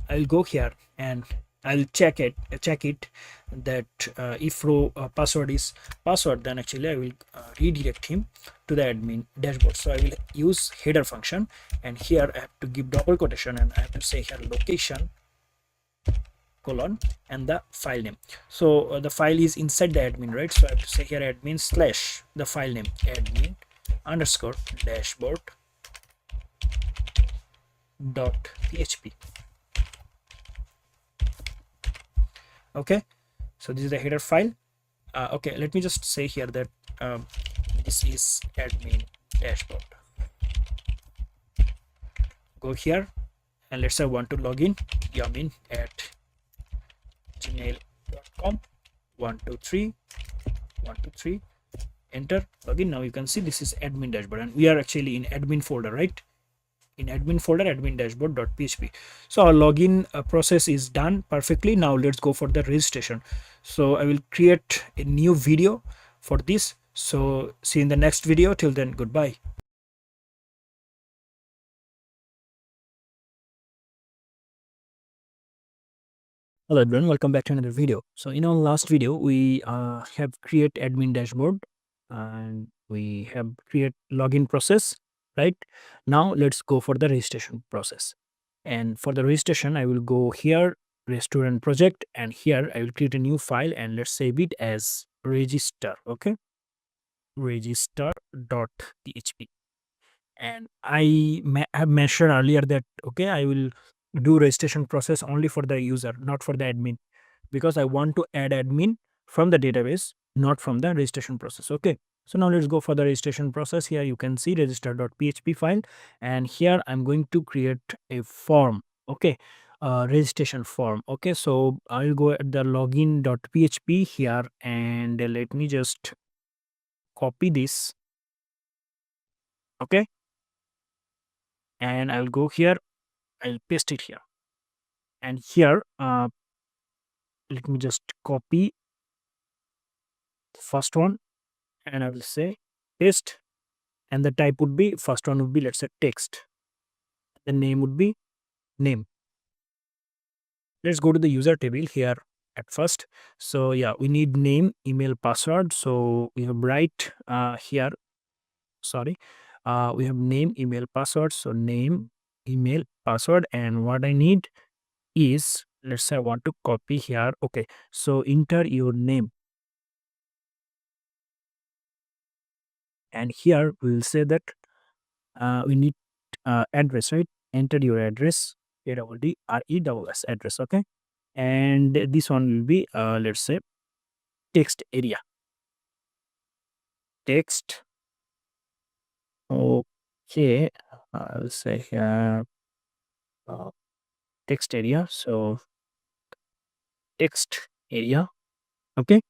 I will go here and I'll check it that if row password is password, then actually I will redirect him to the admin dashboard. So I will use header function, and here I have to give double quotation, and I have to say here location colon and the file name. So the file is inside the admin, right? So I have to say here admin slash the file name admin underscore dashboard dot php. Okay, so this is the header file. Okay, let me just say here that this is admin dashboard. Go here, and let's say I want to log in yamin at gmail.com 123 123, enter, login. Now you can see this is admin dashboard, and we are actually in admin folder, right? In admin folder admin dashboard.php. So our login process is done perfectly. Now let's go for the registration. So I will create a new video for this. So see you in the next video. Till then, goodbye. Hello everyone, welcome back to another video. So in our last video we have create admin dashboard, and we have create login process, right? Now let's go for the registration process. And for the registration I will go here, restaurant project, and here I will create a new file, and let's save it as register. Okay, register.php. And I have mentioned earlier that okay, I will do registration process only for the user, not for the admin, because I want to add admin from the database, not from the registration process. Okay, so now let's go for the registration process. Here you can see register.php file, and here I'm going to create a form. Okay, registration form. Okay, so I'll go at the login.php here, and let me just copy this. Okay, and I'll go here, I'll paste it here, and here let me just copy the first one, and I will say paste, and the type would be, first one would be, let's say, text. The name would be name. Let's go to the user table here at first. So yeah, we need name, email, password. So we have write here, sorry, we have name, email, password. So name, email, password, and what I need is, let's say I want to copy here. Okay, so enter your name, and here we'll say that we need address, right? Enter your address, ADDRESS address. Okay, and this one will be let's say text area, text. Okay, I'll say here uh, text area. So text area. Okay,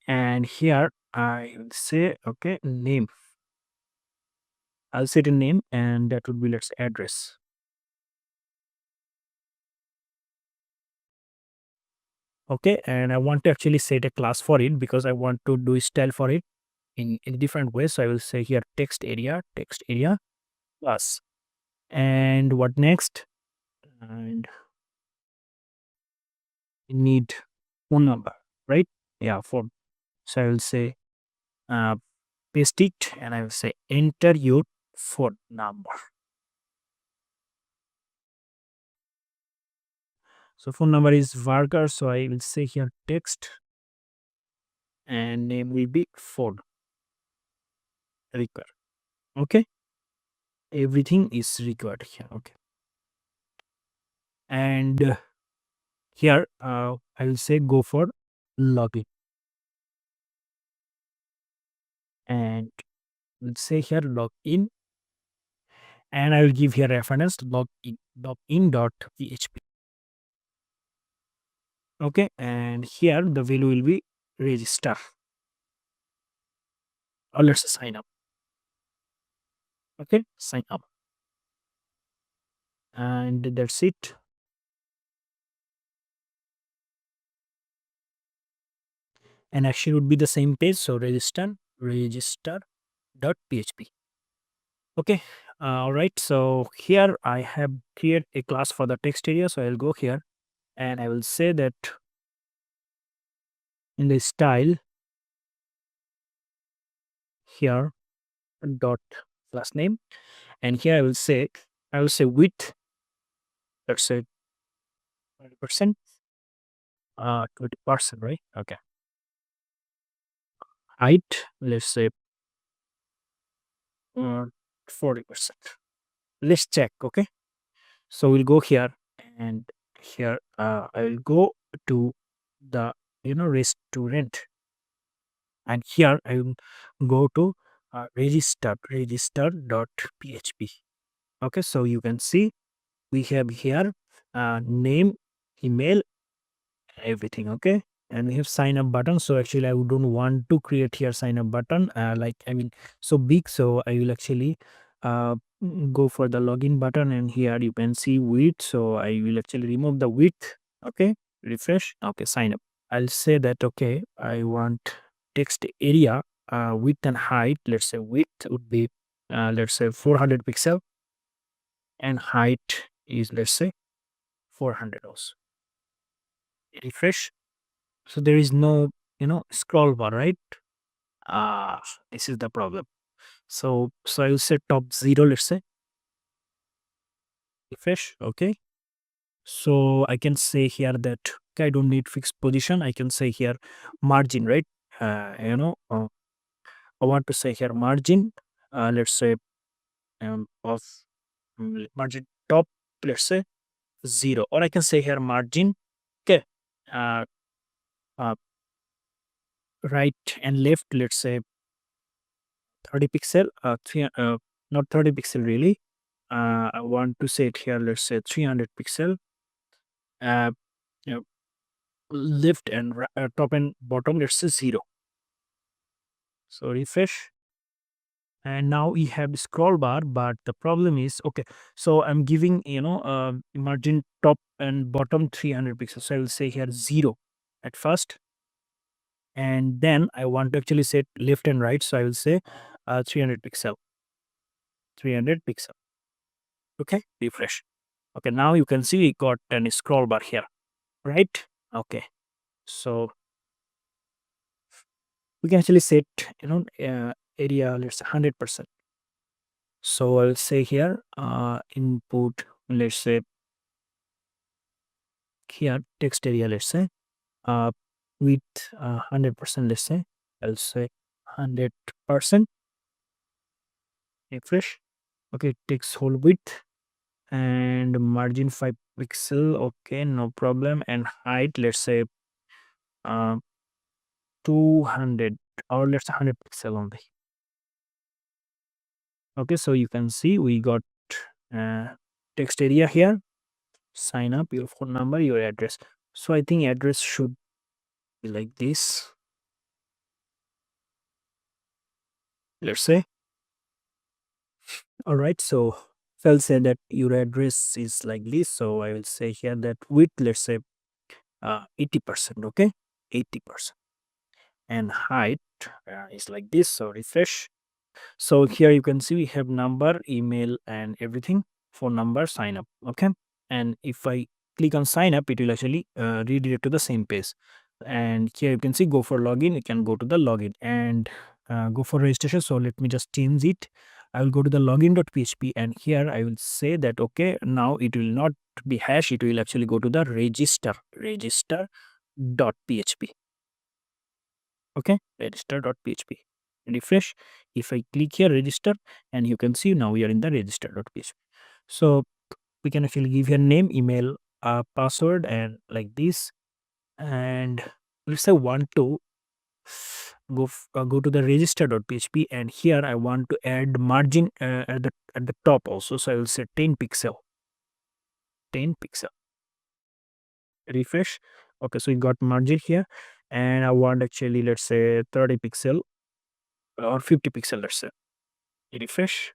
and here I will say okay name. I'll set a name, and that would be, let's say, address. Okay, and I want to actually set a class for it because I want to do style for it in different ways. So I will say here text area class. And what next? And we need phone number, right? Yeah, phone. So I will say uh, paste it, and I will say enter your phone number. So phone number is Vargar, so I will say here text, and name will be phone required. Okay, everything is required here. Okay, and here I will say go for login, and we'll say here login, and I will give here reference login.php. Okay, and here the value will be register, or let's say sign up. Okay, sign up, and that's it. And actually would be the same page. So register.php. Okay, All right, so here I have created a class for the text area. So I'll go here and I will say that in the style here dot class name, and here I will say width, let's say 20%, 20%, right? Okay. Height, let's say 40%. Let's check. Okay. So we'll go here and here I will go to the restaurant, and here I will go to register.php. Okay, so you can see we have here name, email, everything. Okay, and we have sign up button. So actually I don't want to create here sign up button like I mean so big, so I will actually go for the login button, and here you can see width, so I will actually remove the width. Okay, refresh. Okay, sign up. I'll say that okay, I want text area width and height. Let's say width would be let's say 400 pixel, and height is let's say 400 also. Refresh. So there is no scroll bar, right? Ah, this is the problem. So I will say top 0, let's say. Refresh. Okay, so I can say here that okay, I don't need fixed position. I can say here margin, right? uh, you know uh, I want to say here margin, let's say of margin top, let's say 0, or I can say here margin. Okay, uh, uh, right and left, let's say 30 pixel, not 30 pixel really. I want to say it here, let's say 300 pixel, uh, you know, left and top and bottom, let's say 0. So refresh, and now we have the scroll bar, but the problem is okay. So I'm giving margin top and bottom 300 pixels. So I will say here 0 at first, and then I want to actually set left and right. So I will say 300 pixel, 300 pixel. Okay, refresh. Okay, now you can see we got an scroll bar here, right? Okay, so we can actually set area, let's say 100%. So I'll say here input, let's say here text area, let's say uh with 100%, let's say I'll say 100%. Refresh. Okay, text whole width and margin 5 pixel. Okay, no problem. And height, let's say uh 200, or let's say 100 pixel only. Okay, so you can see we got uh, text area here, sign up, your phone number, your address. So I think address should be like this, let's say. All right, so if I'll say that your address is like this, so I will say here that width, let's say 80%. Okay, 80%, and height is like this. So refresh. So here you can see we have number, email, and everything. Phone number, sign up. Okay, and if I click on sign up, it will actually redirect to the same page. And here you can see go for login. You can go to the login and go for registration. So let me just change it. I will go to the login.php, and here I will say that okay, now it will not be hash. It will actually go to the register.php. Okay, register.php. Refresh. If I click here register, and you can see now we are in the register.php. So we can actually give here name, email, password, and like this. And let's say want to go to the register.php, and here I want to add margin at the top also. So I will say 10 pixel, 10 pixel. Refresh. Okay, so we got margin here, and I want actually let's say 30 pixel or 50 pixel, let's say. Refresh.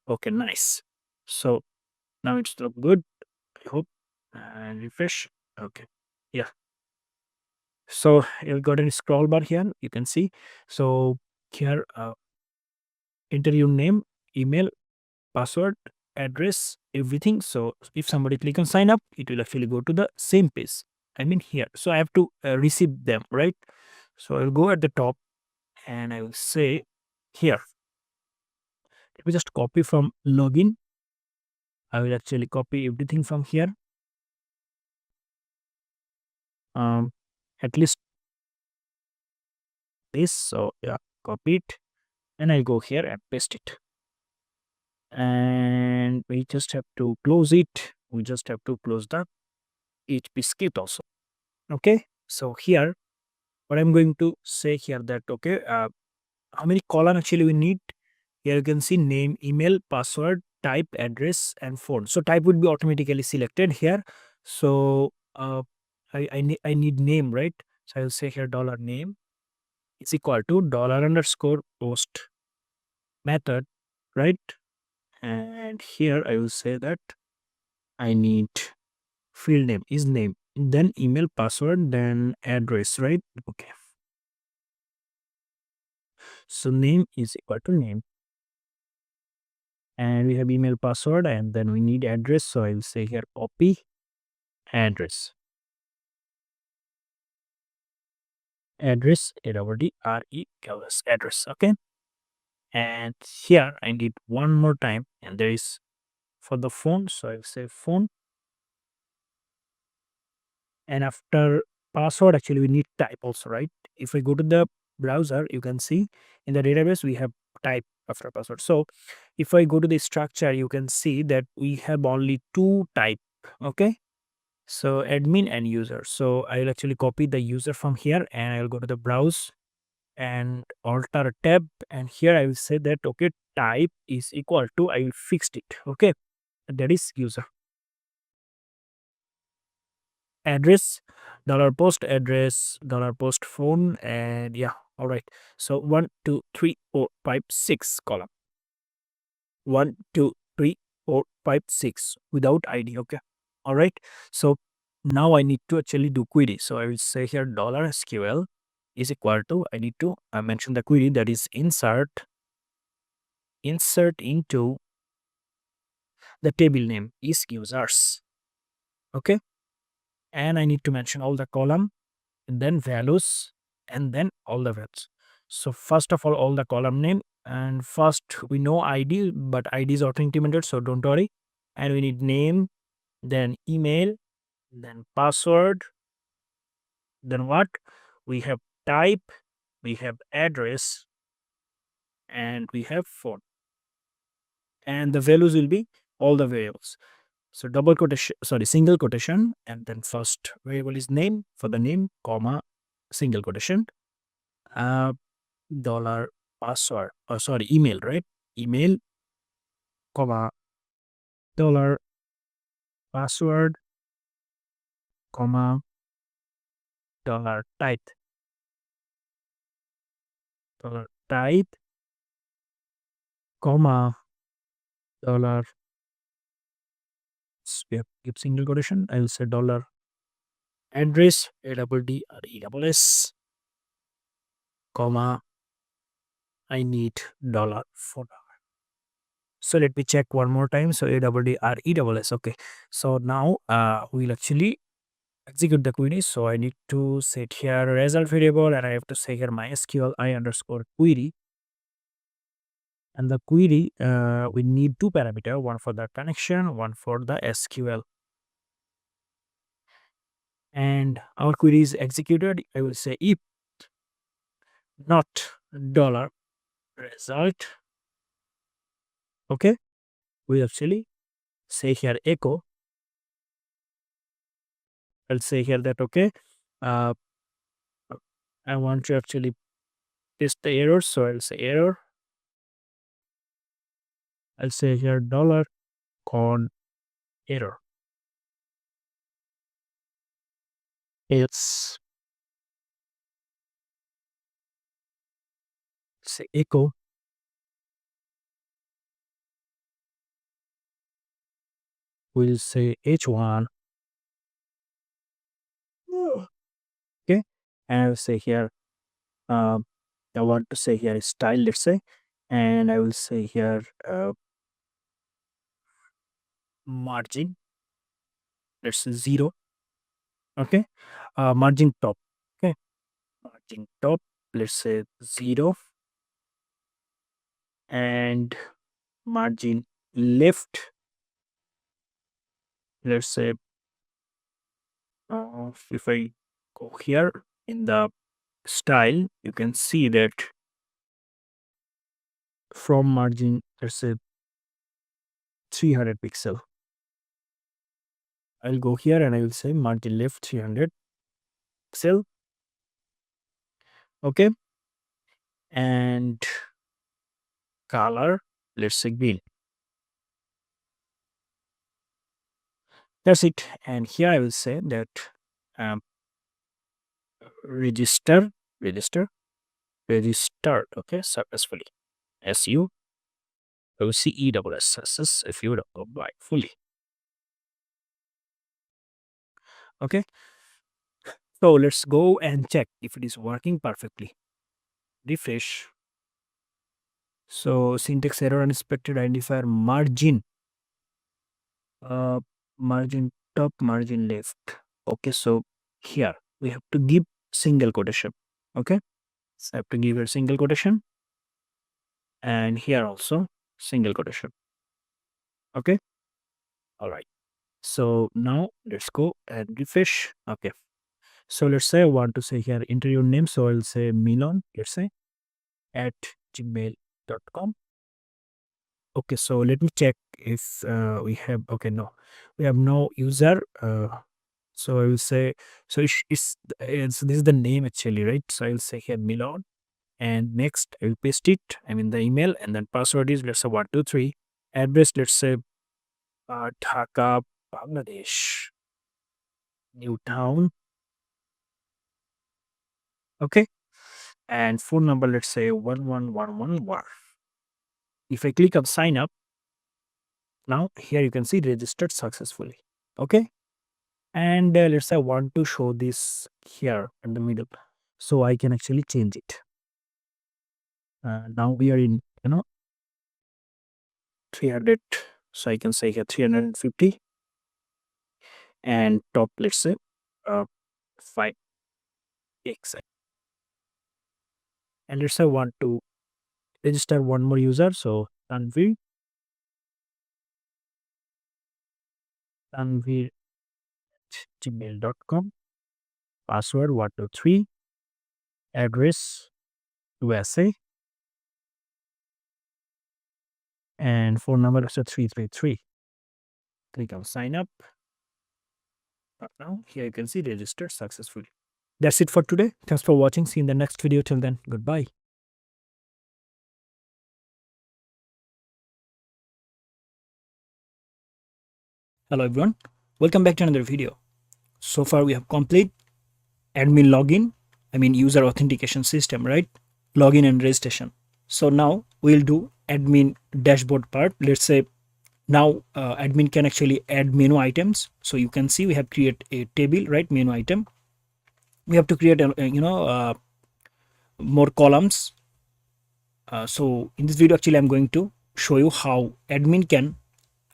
Okay, nice. So now it's look good, I hope. And refresh. Okay, yeah. So you got a scroll bar here, you can see. So here enter your name, email, password, address, everything. So if somebody click on sign up, it will actually go to the same page. I mean here. So I have to receive them, right? So I'll go at the top and I will say here. Let me just copy from login. I will actually copy everything from here. Um, at least this. So yeah, copy it and I'll go here and paste it. And we just have to close it. We just have to close the PHP script also. Okay. So here, what I'm going to say here that okay, how many column actually we need. Here you can see name, email, password, type, address, and phone. So type would be automatically selected here. So I need name, right? So I'll say here dollar name is equal to dollar underscore post method, right? And here I will say that I need field name is name, then email, password, then address, right? Okay. So name is equal to name, and we have email, password, and then we need address. So I will say here copy address. Address AWDRELS address. Okay. And here I need one more time, and there is for the phone. So I will say phone. And after password, actually we need type also, right? If I go to the browser, you can see in the database we have type after password. So if I go to the structure, you can see that we have only two type. Okay. So admin and user. So I'll actually copy the user from here and I'll go to the browse and alter tab. And here I will say that okay, type is equal to, I will fixed it. Okay. That is user. Address, dollar post address, dollar post phone, and yeah, all right. So 1 2 3 4 5 6 column. 1 2 3 4 5 6 without ID. Okay, all right. So now I need to actually do query. So I will say here dollar SQL is equal to, I need to mention the query, that is insert into the table name is users. Okay, and I need to mention all the column and then values and then all the values. So first of all the column name, and first we know ID, but ID is auto implemented, so don't worry. And we need name, then email, then password, then what? We have type, we have address, and we have phone. And the values will be all the variables. So double quotation, sorry, single quotation, and then first variable is name for the name, comma, single quotation. Uh, dollar password, or sorry, email, right? Email, comma, dollar password, comma, dollar type, comma, dollar, we have to give single quotation. I will say dollar address, ADDRESS, comma, I need dollar phone. So let me check one more time. So ADDRESS. Okay. So now we'll actually execute the query. So I need to set here result variable, and I have to say here MySQL I underscore query. And the query, we need two parameter, one for the connection, one for the SQL. And our query is executed. I will say if not dollar result. Okay. We actually say here echo. I'll say here that okay, uh, I want to actually test the error. So I'll say error. I'll say here dollar con error. It's say echo. We'll say H1. Okay. And I'll say here, I want to say here style, let's say, and I will say here margin, let's say 0. Okay, margin top. Okay, margin top, let's say 0, and margin left, let's say if I go here in the style, you can see that from margin, let's say 300 pixel. I'll go here and I will say margin left 300 pixel. Okay, and color, let's say green. That's it. And here I will say that um, register, register, registered. Okay, successfully. SUOCESS if you don't go by fully. Okay, so let's go and check if it is working perfectly. Refresh. So syntax error unexpected identifier margin, uh, margin top, margin left. Okay, so here we have to give single quotation. Okay, so I have to give a single quotation, and here also single quotation. Okay, all right. So now let's go and refresh. Okay, so let's say I want to say here enter your name. So I'll say Milon, let's say at gmail.com. Okay, so let me check if we have, okay, no, we have no user. So I will say, so this is the name actually, right? So I'll say here Milon, and next I will paste it. I mean the email, and then password is, let's say 123. Address, let's say Dhaka, Bangladesh, New Town. Okay, and phone number, let's say 11111. If I click on sign up, now here you can see registered successfully. Okay, and let's say I want to show this here in the middle, so I can actually change it. Now we are in 300, so I can say here 350, and top, let's say 5x, and let's say I want to register one more user, so Tanvir gmail.com, password 123, address USA, and phone number is 333. Click on sign up. Now here you can see registered successfully. That's it for today. Thanks for watching. See you in the next video. Till then, goodbye. Hello everyone. Welcome back to another video. So far we have complete admin login, I mean user authentication system, right? Login and registration. So now we'll do admin dashboard part. Let's say now admin can actually add menu items. So you can see we have created a table, right? Menu item. We have to create more columns. So in this video actually I'm going to show you how admin can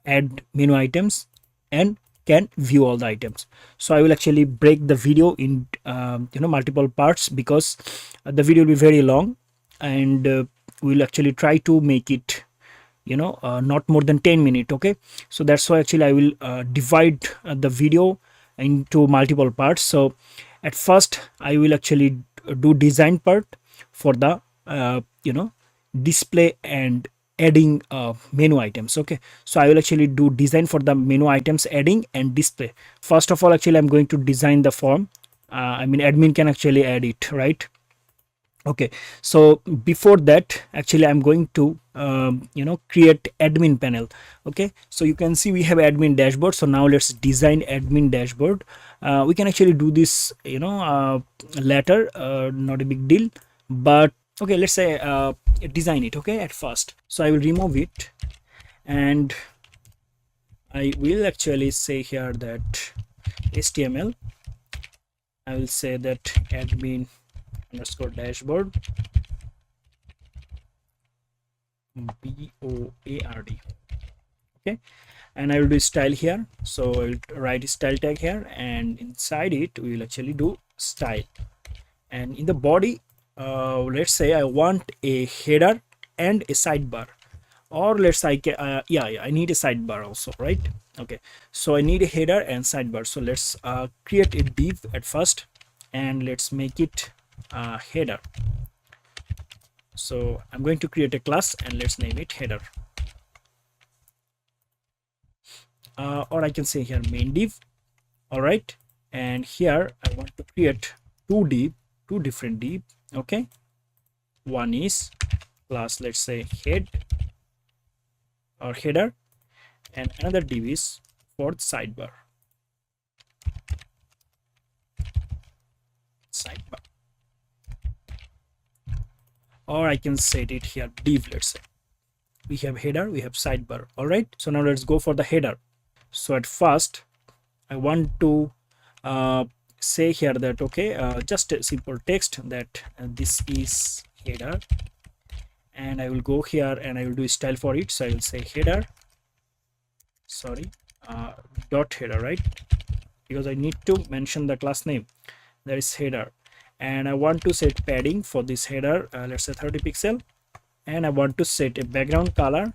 add menu items and can view all the items. So I will actually break the video in multiple parts, because the video will be very long, and we'll actually try to make it not more than 10 minutes. Okay, so that's why actually I will divide the video into multiple parts. So at first I will actually do design part for the display and adding menu items. Okay, so I will actually do design for the menu items, adding and display. First of all, actually I'm going to design the form. I mean admin can actually add it, right? Okay, so before that actually I'm going to create admin panel. Okay, so you can see we have admin dashboard. So now let's design admin dashboard. We can actually do this later, not a big deal, but okay, let's say design it. Okay, at first, so I will remove it, and I will actually say here that HTML, I will say that admin underscore dashboard, BOARD. okay. And I will do style here, so I will write style tag here, and inside it we will actually do style. And in the body, let's say I want a header and a sidebar, or let's say yeah, I need a sidebar also, right? Okay, so I need a header and sidebar. So let's create a div at first, and let's make it header. So I'm going to create a class and let's name it header, or I can say here main div. All right, and here I want to create two different div. Okay, one is class, let's say head or header, and another div is for sidebar. Or I can set it here div. Let's say we have header, we have sidebar. All right, so now let's go for the header. So at first I want to say here that okay, just a simple text that this is header, and I will go here and I will do style for it. So I will say header, sorry, dot header, right? Because I need to mention the class name, that is header. And I want to set padding for this header, let's say 30 pixel, and I want to set a background color,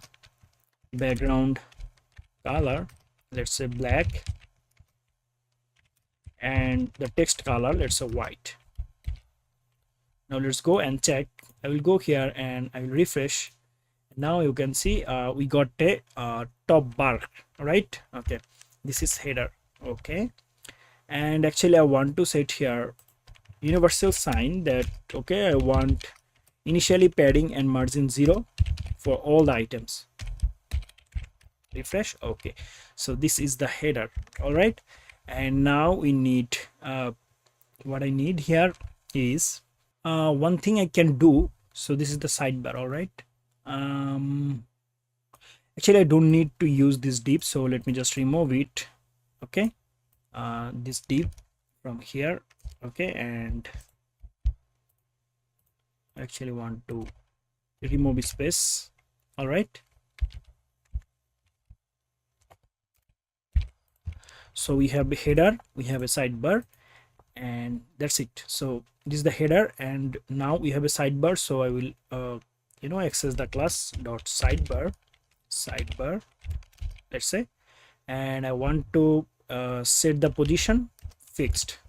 let's say black, and the text color, let's say white. Now let's go and check. I will go here and I will refresh. Now you can see we got a top bar, right? Okay, this is header. Okay, and actually I want to set here universal sign that okay, I want initially padding and margin 0 for all the items. Refresh. Okay, so this is the header. All right, and now we need what I need here is one thing I can do. So this is the sidebar. All right, actually I don't need to use this div, so let me just remove it. Okay, this div from here. Okay, and I actually want to remove space. All right, so we have a header, we have a sidebar, and that's it. So this is the header, and now we have a sidebar. So I will access the class dot sidebar, let's say, and I want to set the position fixed,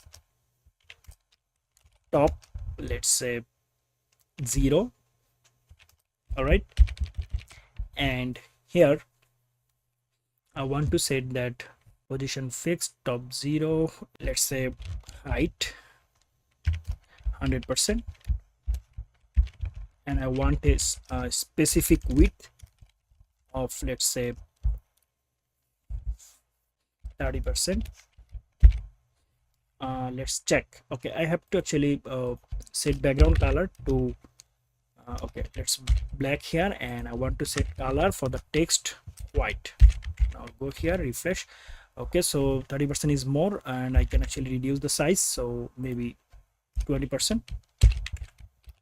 top, let's say 0. All right, and here I want to set that position fixed, top 0, let's say height 100%, and I want a specific width of, let's say 30%. Let's check. Okay, I have to actually set background color to okay, let's black here, and I want to set color for the text white. Now go here, refresh. Okay, so 30% is more, and I can actually reduce the size, so maybe 20%.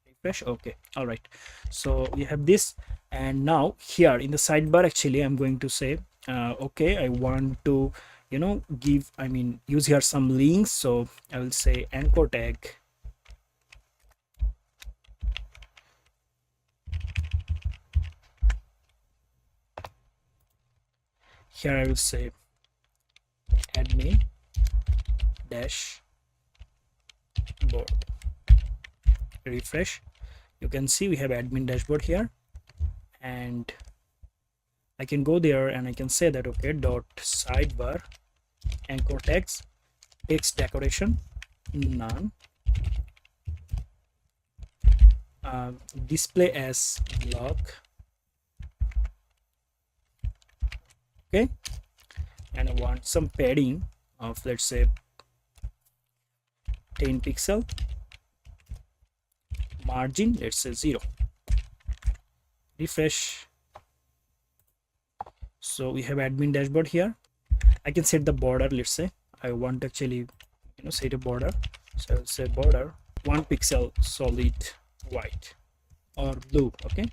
Refresh. Okay, all right, so we have this. And now here in the sidebar, actually I'm going to say okay, I want to use here some links. So I will say anchor tag, here I will say admin dashboard. Refresh. You can see we have admin dashboard here, and I can go there and I can say that okay, dot sidebar anchor tags, text decoration none, display as block. Okay, and I want some padding of, let's say 10 pixel, margin, let's say 0. Refresh. So we have admin dashboard here. I can set the border. Let's say I want to actually set a border, so I'll say border 1 pixel solid white or blue. Okay,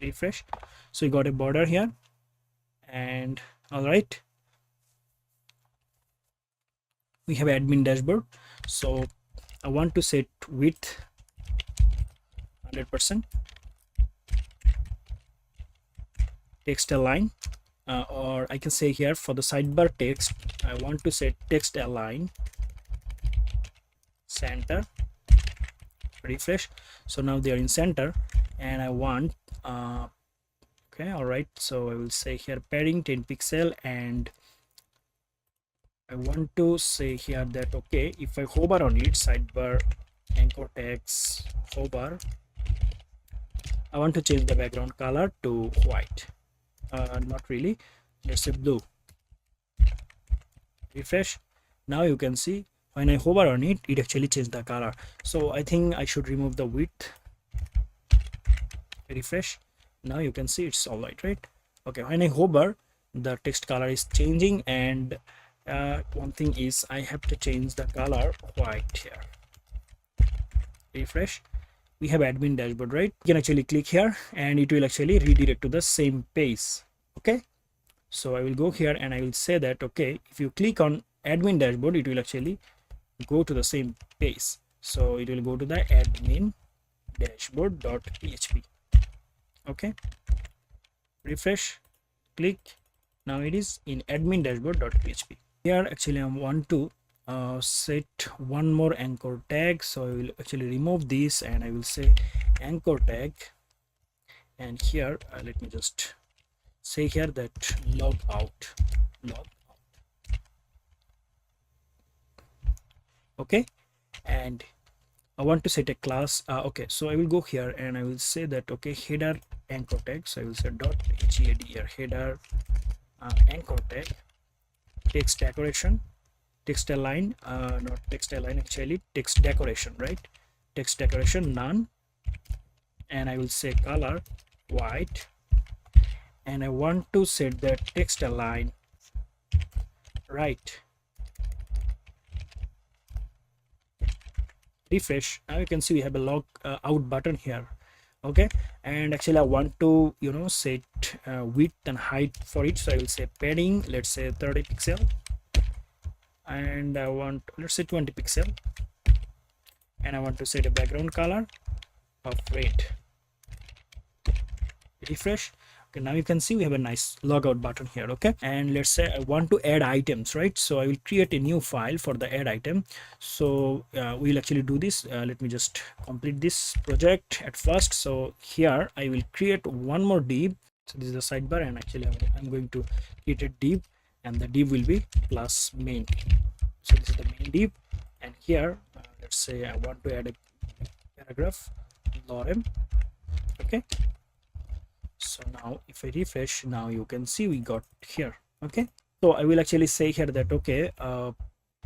refresh. So you got a border here, And all right, we have admin dashboard. So I want to set width 100%, text align, or I can say here for the sidebar text, I want to set text align center. Refresh. So now they are in center, and I want okay, all right, so I will say here padding 10 pixel, and I want to say here that okay, if I hover on it, sidebar anchor text hover, I want to change the background color to white. Not really, let's say blue. Refresh. Now you can see when I hover on it, it actually changed the color. So I think I should remove the width. Refresh. Now you can see it's all right. Okay, when I hover, the text color is changing, and one thing is I have to change the color white here. Refresh. We have admin dashboard, right? You can actually click here and it will actually redirect to the same page. Okay, so I will go here and I will say that okay, if you click on admin dashboard, it will actually go to the same page. So it will go to the admin dashboard.php. okay, refresh, click. Now it is in admin dashboard.php. Here actually I want to set one more anchor tag, so I will actually remove this and I will say anchor tag, and here let me just say here that log out. Okay, and I want to set a class. Okay, so I will go here and I will say that okay, header anchor tag, so I will say dot head here, header anchor tag, text decoration, text align, not text align, actually text decoration, right? Text decoration none, and I will say color white, and I want to set the text align right. Refresh. Now you can see we have a log out button here. Okay, and actually I want to set width and height for it, so I will say padding, let's say 30 pixel, and I want, let's say 20 pixel, and I want to set a background color of red. Refresh. Okay, now you can see we have a nice logout button here. Okay, and let's say I want to add items, right? So I will create a new file for the add item. So we'll actually do this. Let me just complete this project at first. So here I will create one more div. So this is the sidebar, and actually I'm going to create a div, and the div will be plus main. So this is the main div, and here let's say I want to add a paragraph lorem. Okay, so now if I refresh, now you can see we got here. Okay, so I will actually say here that okay,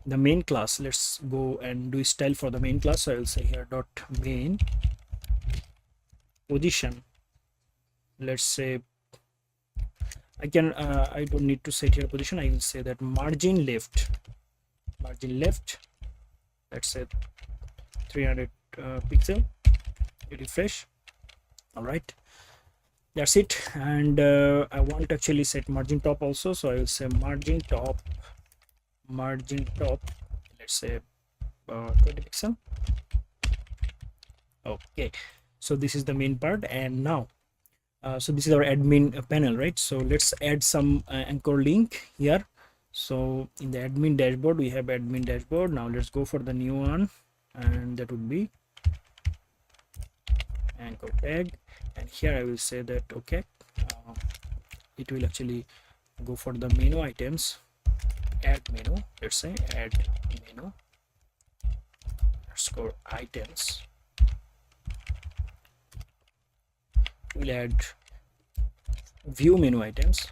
the main class, let's go and do style for the main class. So I will say here dot main position, let's say I can I don't need to set here position, I will say that margin left, let's say 300 pixel. Refresh. All right, that's it. And I want to actually set margin top also, so I will say margin top, let's say 20 pixel. Okay, so this is the main part, and now so this is our admin panel, right? So let's add some anchor link here. So in the admin dashboard, we have admin dashboard. Now let's go for the new one, and that would be anchor tag, and here I will say that okay, it will actually go for the menu items, add menu, let's say add menu underscore items. We'll add view menu items.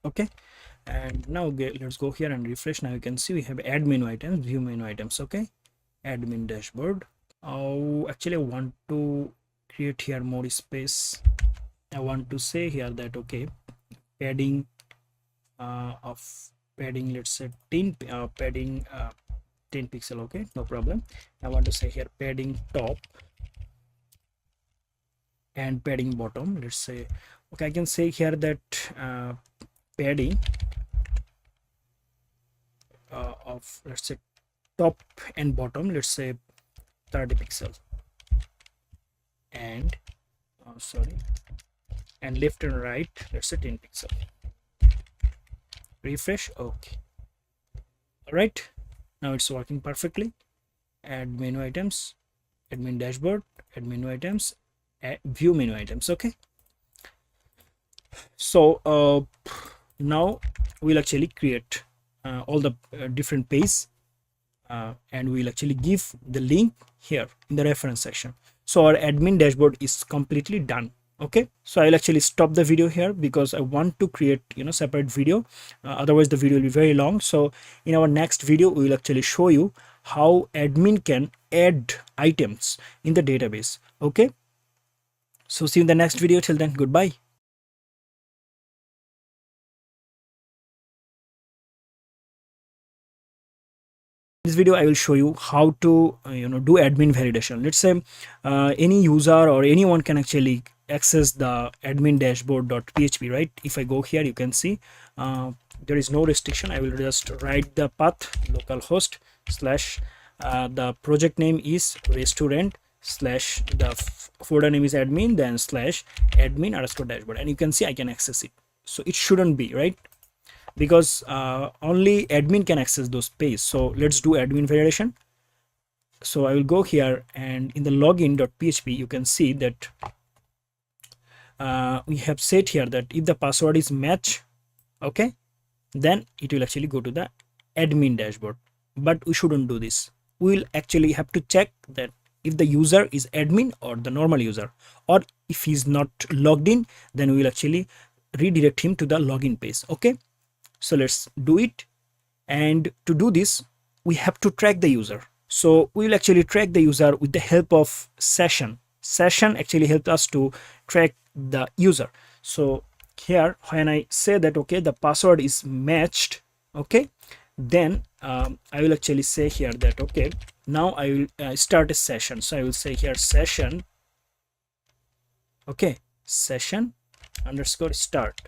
Okay, and now let's go here and refresh. Now you can see we have add menu items, view menu items. Okay, admin dashboard. Oh, actually I want to create here more space. I want to say here that okay, padding of padding, let's say 10 padding 10 pixel. Okay, no problem. I want to say here padding top and padding bottom, let's say, okay, I can say here that padding of, let's say, top and bottom, let's say 30 pixel, and sorry, and left and right, let's say 10 pixel. Refresh. Okay, all right, now it's working perfectly. Add menu items, admin dashboard, add menu items, view menu items. Okay, so now we'll actually create all the different pages, and we'll actually give the link here in the reference section. So our admin dashboard is completely done. Okay, so I'll actually stop the video here because I want to create, you know, separate video, otherwise the video will be very long. So in our next video we will actually show you how admin can add items in the database. Okay, so see you in the next video. Till then, goodbye. This video I will show you how to do admin validation. Let's say any user or anyone can actually access the admin dashboard.php, right? If I go here, you can see there is no restriction. I will just write the path localhost slash the project name is restaurant slash the folder name is admin, then slash admin underscore dashboard, and you can see I can access it. So it shouldn't be, right? Because only admin can access those pages. So let's do admin validation. So I will go here, and in the login.php you can see that we have said here that if the password is match, okay, then it will actually go to the admin dashboard. But we shouldn't do this. We will actually have to check that if the user is admin or the normal user, or if he's not logged in, then we will actually redirect him to the login page. Okay, so let's do it. And to do this, we have to track the user. So we will actually track the user with the help of session. Session actually helps us to track the user. So here, when I say that, okay, the password is matched, okay, then I will actually say here that, okay, now I will start a session. So I will say here session, okay, session underscore start.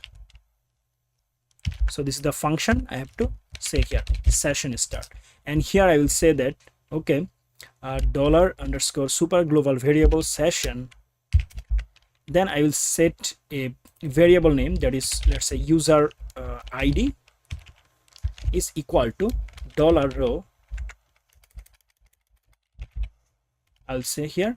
So this is the function I have to say here, session start. And here I will say that, okay, dollar underscore super global variable session. Then I will set a variable name that is, let's say, user ID is equal to dollar row. I'll say here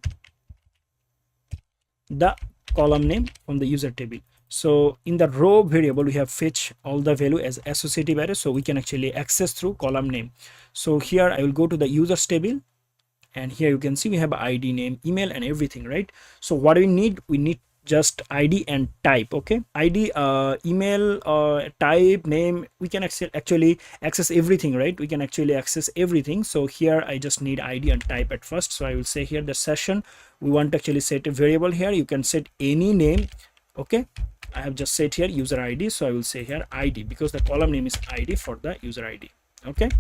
the column name from the user table. So in the row variable, we have fetch all the value as associative array, so we can actually access through column name. So here I will go to the users table, and here you can see we have ID, name, email, and everything, right? So what we need just ID and type. Okay, ID, email, type, name, we can actually access everything, right? We can actually access everything. So here I just need ID and type at first. So I will say here the session, we want to actually set a variable here. You can set any name. Okay, I have just set here user ID, so I will say here ID because the column name is ID for the user ID. Okay,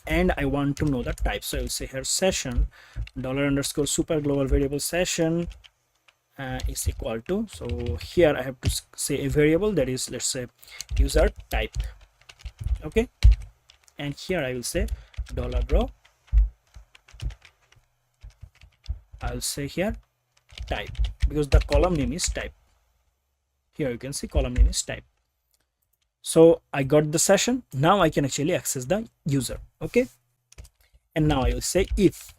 and I want to know the type, so I will say here session dollar underscore super global variable session is equal to, so here I have to say a variable that is, let's say, user type. Okay, and here I will say dollar row, I'll say here type because the column name is type. Here you can see column name is type. So I got the session. Now I can actually access the user. Okay, and now I will say if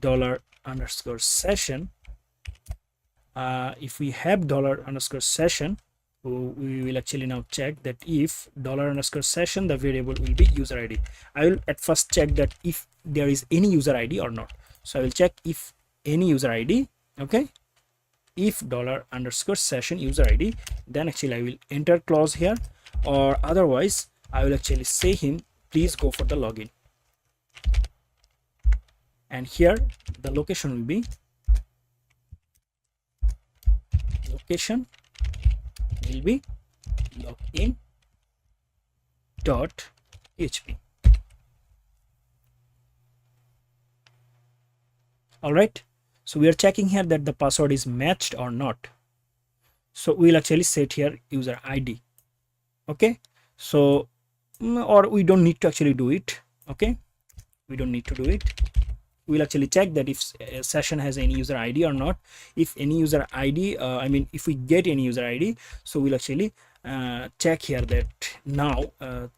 dollar underscore session, if we have dollar underscore session, we will actually now check that if dollar underscore session, the variable will be user ID. I will at first check that if there is any user ID or not. So I will check if any user ID. Okay, if dollar underscore session user ID, then actually I will enter clause here, or otherwise I will actually say him please go for the login, and here the location will be login dot php. All right, So we are checking here that the password is matched or not. So we'll actually set here user ID. Okay, so or we don't need to actually do it. Okay, we don't need to do it. We'll actually check that if a session has any user ID or not. If any user ID, I mean if we get any user ID, so we'll actually check here that now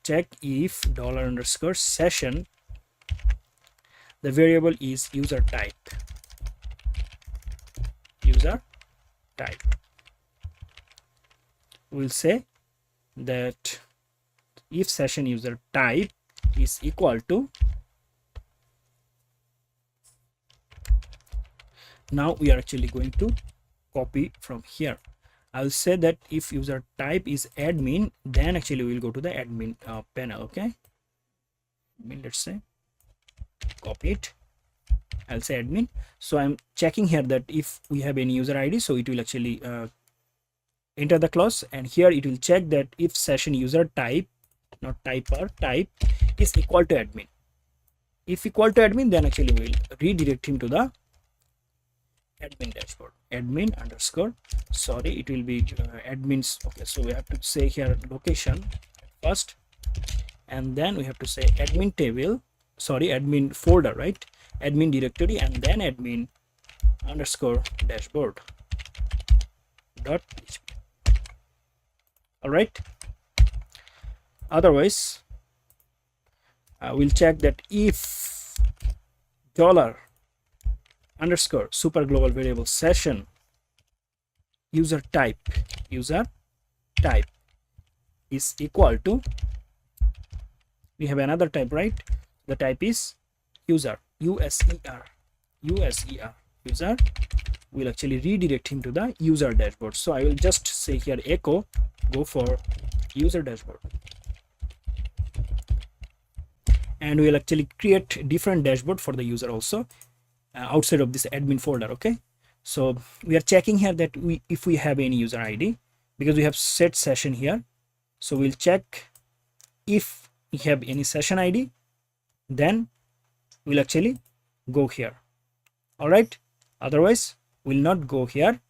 check if $_session, the variable is user type. We'll say that if session user type is equal to, now we are actually going to copy from here. I'll say that if user type is admin, then actually we'll go to the admin panel. Okay, let's say copy it. I'll say admin. So I'm checking here that if we have any user ID, so it will actually enter the clause, and here it will check that if session user type, not typer, type is equal to admin. If equal to admin, then actually we'll redirect him to the admin dashboard. Admin underscore, sorry, it will be admins. Okay, so we have to say here location first, and then we have to say admin table, sorry, admin folder, right? Admin directory, and then admin underscore dashboard dot php. All right, otherwise we'll check that if $_ super global variable session user type is equal to, we have another type, right? The type is user, user. Will actually redirect him to the user dashboard. So I will just say here echo go for user dashboard, and we'll actually create different dashboard for the user also outside of this admin folder. Okay, so we are checking here that if we have any user ID, because we have set session here, so we'll check if we have any session ID, then we'll actually go here. All right, otherwise we'll not go here.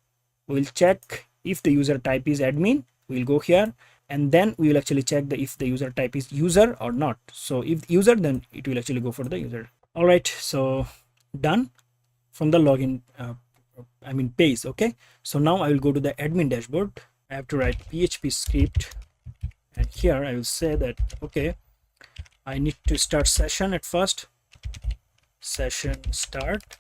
We'll check if the user type is admin, we'll go here, and then we will actually check if the user type is user or not. So if user, then it will actually go for the user. All right, so done from the login page. Okay, so now I will go to the admin dashboard. I have to write PHP script, and here I will say that okay, I need to start session at first, session start,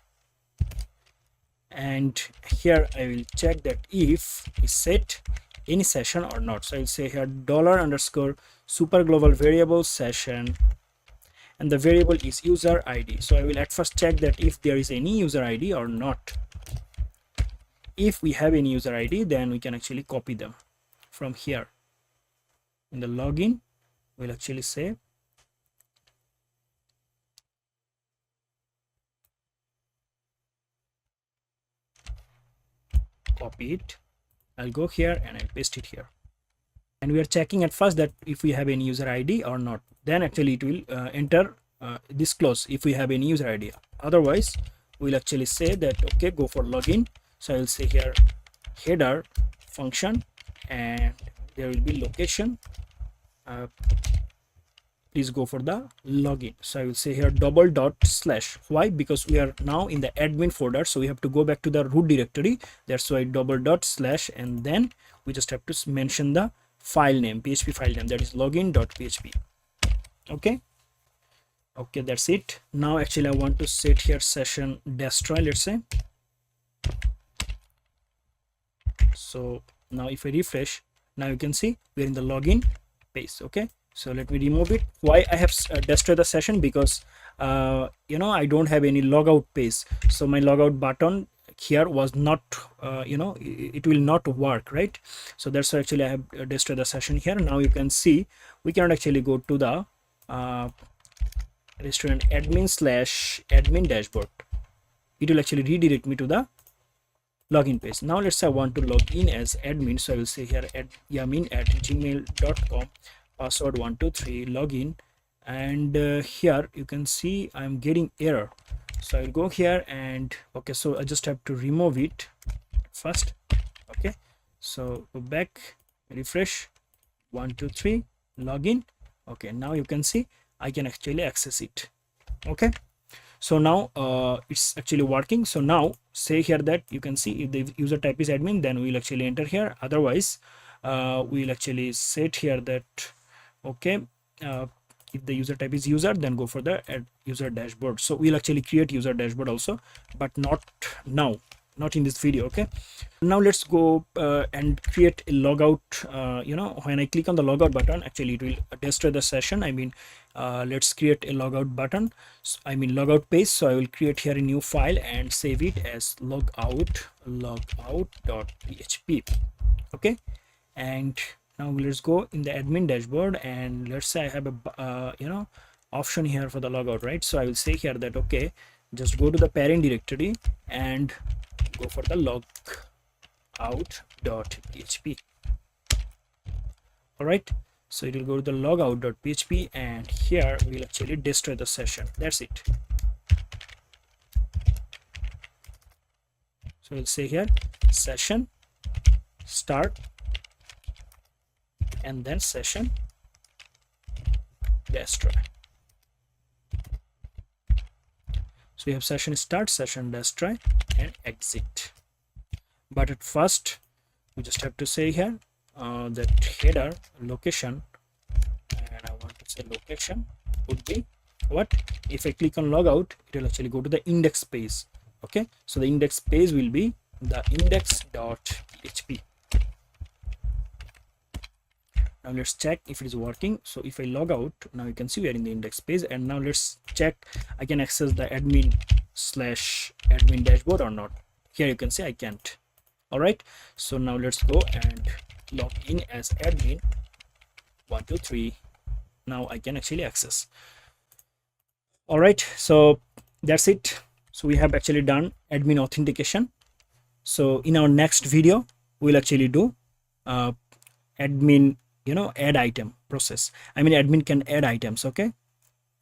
and here I will check that if is set any session or not. So I'll say here $_ super global variable session, and the variable is user ID. So I will at first check that if there is any user ID or not. If we have any user ID, then we can actually copy them from here. In the login, we'll actually say copy it. I'll go here and I'll paste it here, and we are checking at first that if we have any user ID or not, then actually it will enter this clause if we have any user ID. Otherwise we'll actually say that okay, go for login. So I will say here header function, and there will be location, please go for the login. So I will say here $/. Why? Because we are now in the admin folder, so we have to go back to the root directory. That's why $/, and then we just have to mention the file name, PHP file name, that is login.php. Okay, that's it. Now actually I want to set here session destroy, let's say. So now if I refresh, now you can see we're in the login page. Okay, so let me remove it. Why I have destroyed the session? Because I don't have any logout page, so my logout button here was not it will not work, right? So that's why actually I have destroyed the session here. Now you can see we cannot actually go to the restaurant admin/admin dashboard. It will actually redirect me to the login page. Now let's say I want to log in as admin, so I will say here yamin@gmail.com, password 123, login, and here you can see I'm getting error. So I'll go here and okay, so I just have to remove it first. Okay, so go back, refresh, 123, login. Okay, now you can see I can actually access it. Okay, so now it's actually working. So now say here that you can see if the user type is admin, then we'll actually enter here. Otherwise we'll actually set here that okay, uh, if the user type is user, then go for the add user dashboard. So we'll actually create user dashboard also, but not now, not in this video. Okay, now let's go and create a logout. When I click on the logout button, actually it will destroy the session. I mean, let's create a logout button. So, I mean logout page. So I will create here a new file and save it as logout.php. Okay, and now let's go in the admin dashboard, and let's say I have a option here for the logout, right? So I will say here that okay, just go to the parent directory and go for the logout.php. All right, so it will go to the logout.php, and here we'll actually destroy the session. That's it. So we'll say here session start and then session destroy. So we have session start, session destroy, and exit. But at first we just have to say here that header location, and I want to say location would be what? If I click on logout, it will actually go to the index page. Okay, so the index page will be the index.php. Now let's check if it is working. So if I log out, now you can see we are in the index page, and now let's check I can access the admin/admin dashboard or not. Here you can see I can't. All right, so now let's go and log in as admin 123. Now I can actually access. All right, so that's it. So we have actually done admin authentication. So in our next video we'll actually do admin add item process. I mean admin can add items. Okay,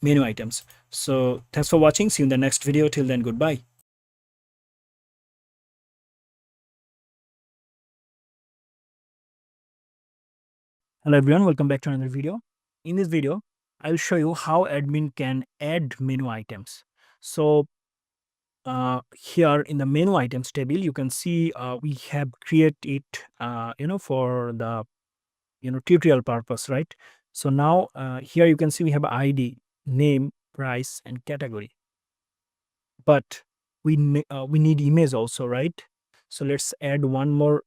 menu items. So thanks for watching. See you in the next video. Till then, goodbye. Hello everyone, welcome back to another video. In this video I'll show you how admin can add menu items. So here in the menu items table you can see we have created it for the tutorial purpose, right? So now here you can see we have ID, name, price, and category, but we need image also, right? So let's add one more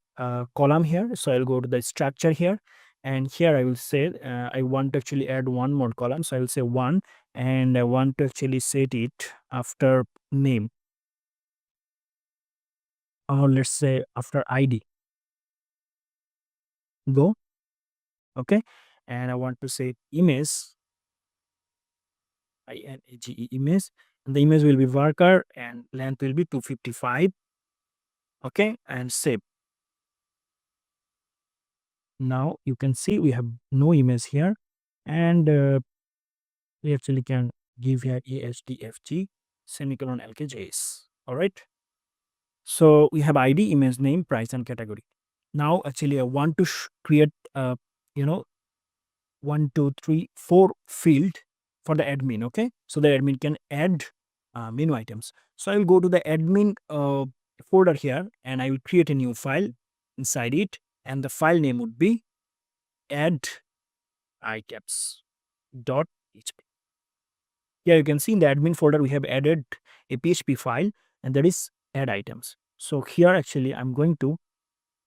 column here. So I'll go to the structure here, and here I will say I want to actually add one more column. So I will say one, and I want to actually set it after name, or let's say after ID. Go. Okay, and I want to say image, INAGE image, and the image will be worker and length will be 255. Okay, and save. Now you can see we have no image here, and we actually can give here ASDFG semicolon LKJS. All right, so we have ID, image, name, price, and category. Now actually I want to create you know 1, 2, 3, 4 field for the admin. Okay, so the admin can add menu items. So I will go to the admin folder here, and I will create a new file inside it, and the file name would be add items.php. Here you can see in the admin folder we have added a PHP file, and that is add items. So here actually I'm going to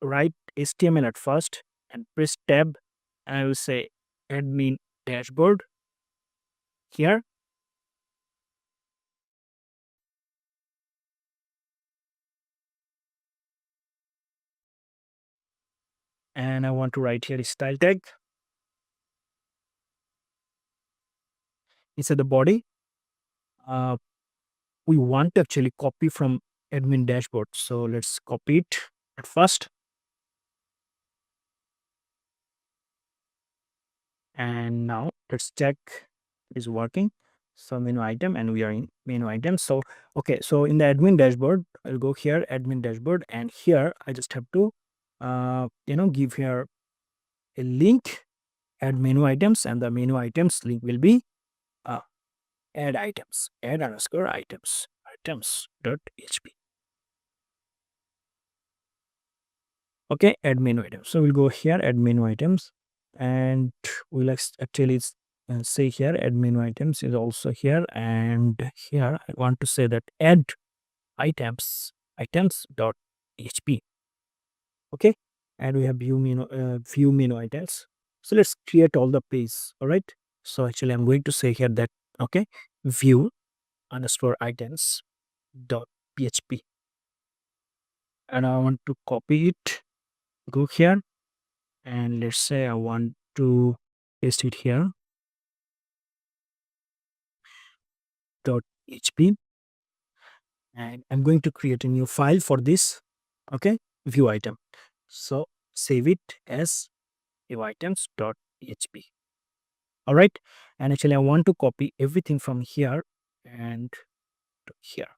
write HTML at first and press tab, and I will say admin dashboard here, and I want to write here style tag inside the body. Uh, we want to actually copy from admin dashboard, so let's copy it at first, and now let's check it is working. So menu item, and we are in menu item. So okay, so in the admin dashboard, I'll go here, admin dashboard, and here I just have to give here a link, add menu items, and the menu items link will be uh, add items, add underscore items.php. Okay, add menu items. So we'll go here, add menu items, and we'll actually say here add menu items is also here, and here I want to say that add items.php. Okay, and we have view menu items. So let's create all the page. All right. So actually, I'm going to say here that okay, view underscore items dot php, and I want to copy it. Go here, and let's say I want to paste it here dot php, and I'm going to create a new file for this. Okay, view item. So save it as view items.php. All right, and actually I want to copy everything from here and to here.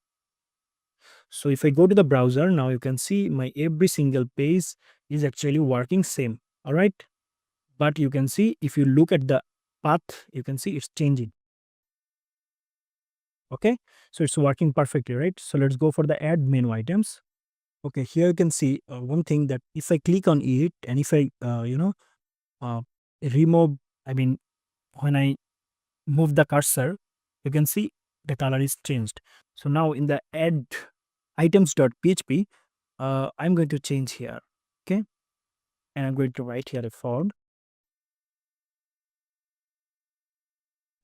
So if I go to the browser, now you can see my every single page is actually working same. All right, but you can see if you look at the path, you can see it's changing. Okay, so it's working perfectly, right? So let's go for the add menu items. Okay, here you can see one thing, that if I click on it and if I uh, remove, I mean when I move the cursor, you can see the color is changed. So now in the add items.php, I'm going to change here. Okay, and I'm going to write here a form,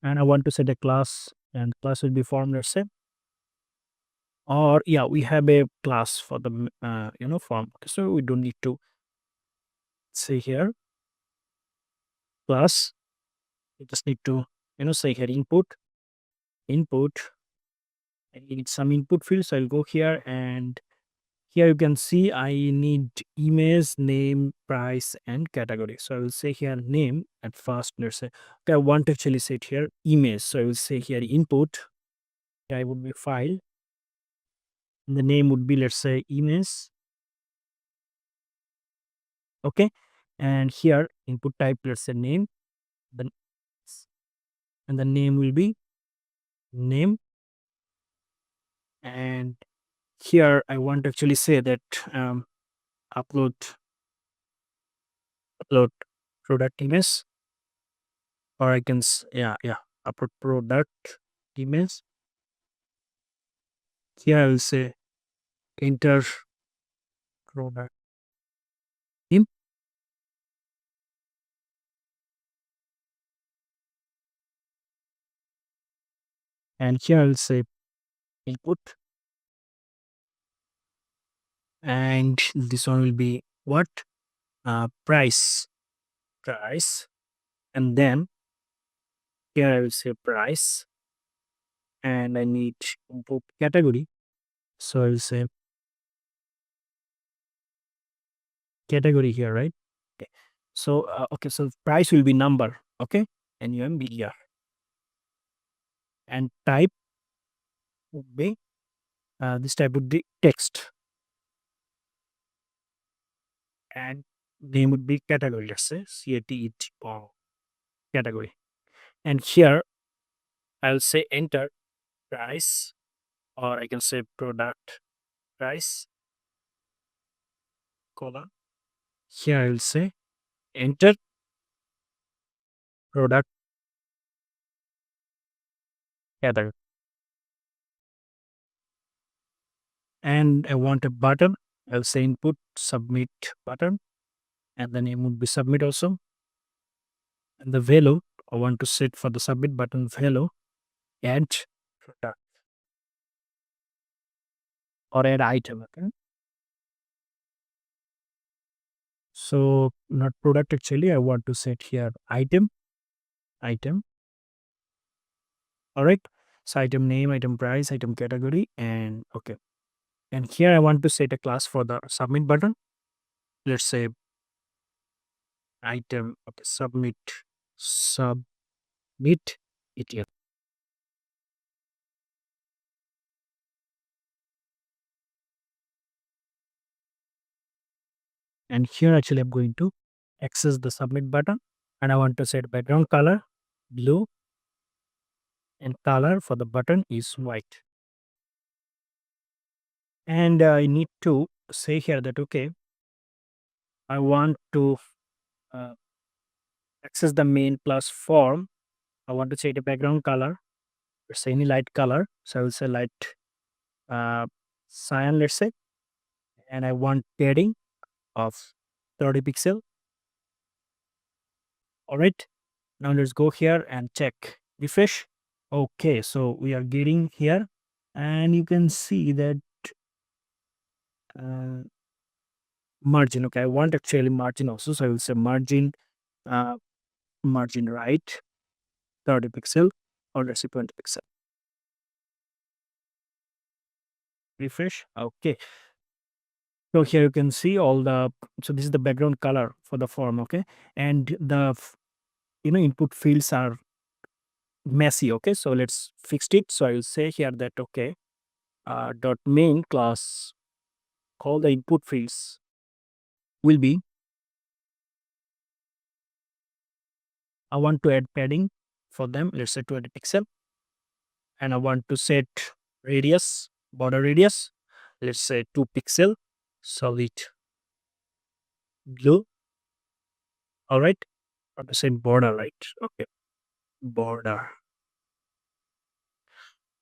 and I want to set a class, and class will be form, let's say. Or yeah, we have a class for the form. Okay, so we don't need to say here class. We just need to say here input. I need some input fields. So I'll go here, and here you can see I need image, name, price, and category. So I will say here name at first. Let's say okay, I want to actually set here image. So I will say here input. I would be file. And the name would be, let's say, image. Okay, and here input type, let's say name. Then and the name will be name. And here I want to actually say that um, upload upload product image, or I can yeah, upload product image. Here I will say enter product name, and here I will say input, and this one will be what price, and then here I will say price, and I need input category. So I will say category here, right? Okay. So okay, so price will be number. Okay, NUMBER, and type would be this type would be text, and name would be category. Let's say CATEG or category, and here I'll say enter price, or I can say product price colon. Here I will say enter product category, and I want a button. I'll say input submit button, and the name would be submit also, and the value I want to set for the submit button value add product or add item. Okay, so not product, actually I want to set here item. All right, so item name, item price, item category, and okay, and here I want to set a class for the submit button. Let's say item, okay, submit it here. And here actually I'm going to access the submit button, and I want to set background color blue and color for the button is white. And I need to say here that okay, I want to uh, access the main plus form. I want to set a background color. Let's say any light color. So I will say light uh, cyan, let's say, and I want padding of 30 pixel. All right. Now let's go here and check refresh. Okay, so we are getting here, and you can see that uh, margin. Okay, I want actually margin also, so I will say margin, uh, margin right, 30 pixel, or let's say 20 pixel. Refresh. Okay, so here you can see all the. So this is the background color for the form. Okay, and the input fields are messy. Okay, so let's fix it. So I will say here that okay, dot main class call the input fields will be, I want to add padding for them, let's say 20 pixel, and I want to set radius, border radius, let's say 2 pixel, solid blue. All right, or the same border, right? Okay, border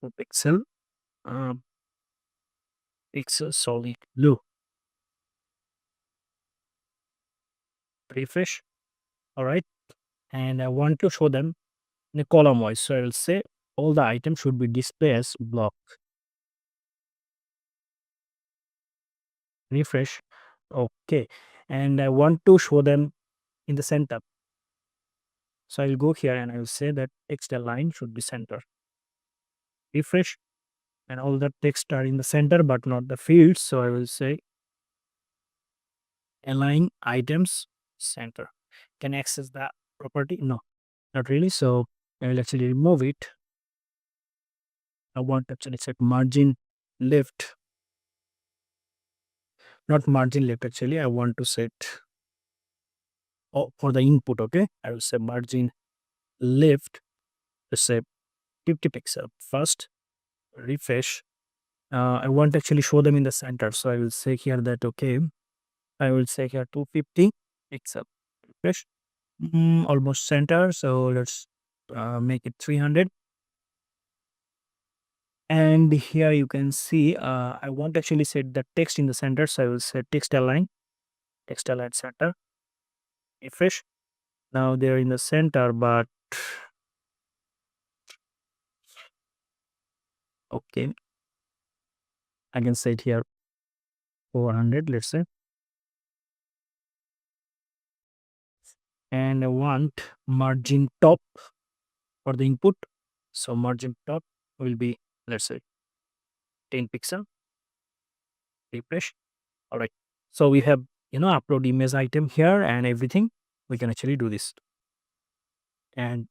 2 pixel, um, pixel solid blue. Refresh. All right, and I want to show them in a column wise. So I will say all the items should be displayed as block. Refresh. Okay, and I want to show them in the center. So I will go here and I will say that text align should be center. Refresh, and all the text are in the center but not the fields. So I will say align items center. Can I access the property? No, not really. So I will actually remove it. I want to actually set margin left, not margin left actually. I want to set for the input. Okay, I will say margin left, let's say 50 pixel first. Refresh. I want to actually show them in the center. So I will say here that okay, I will say here 250 pixel. Refresh. Almost center. So let's make it 300. And here you can see I want to actually set the text in the center. So I will say text align center. Refresh. Now they're in the center, but okay, I can set here 400, let's say. And I want margin top for the input. So margin top will be, let's say, 10 pixel. Refresh. All right. So we have, upload image item here and everything. We can actually do this and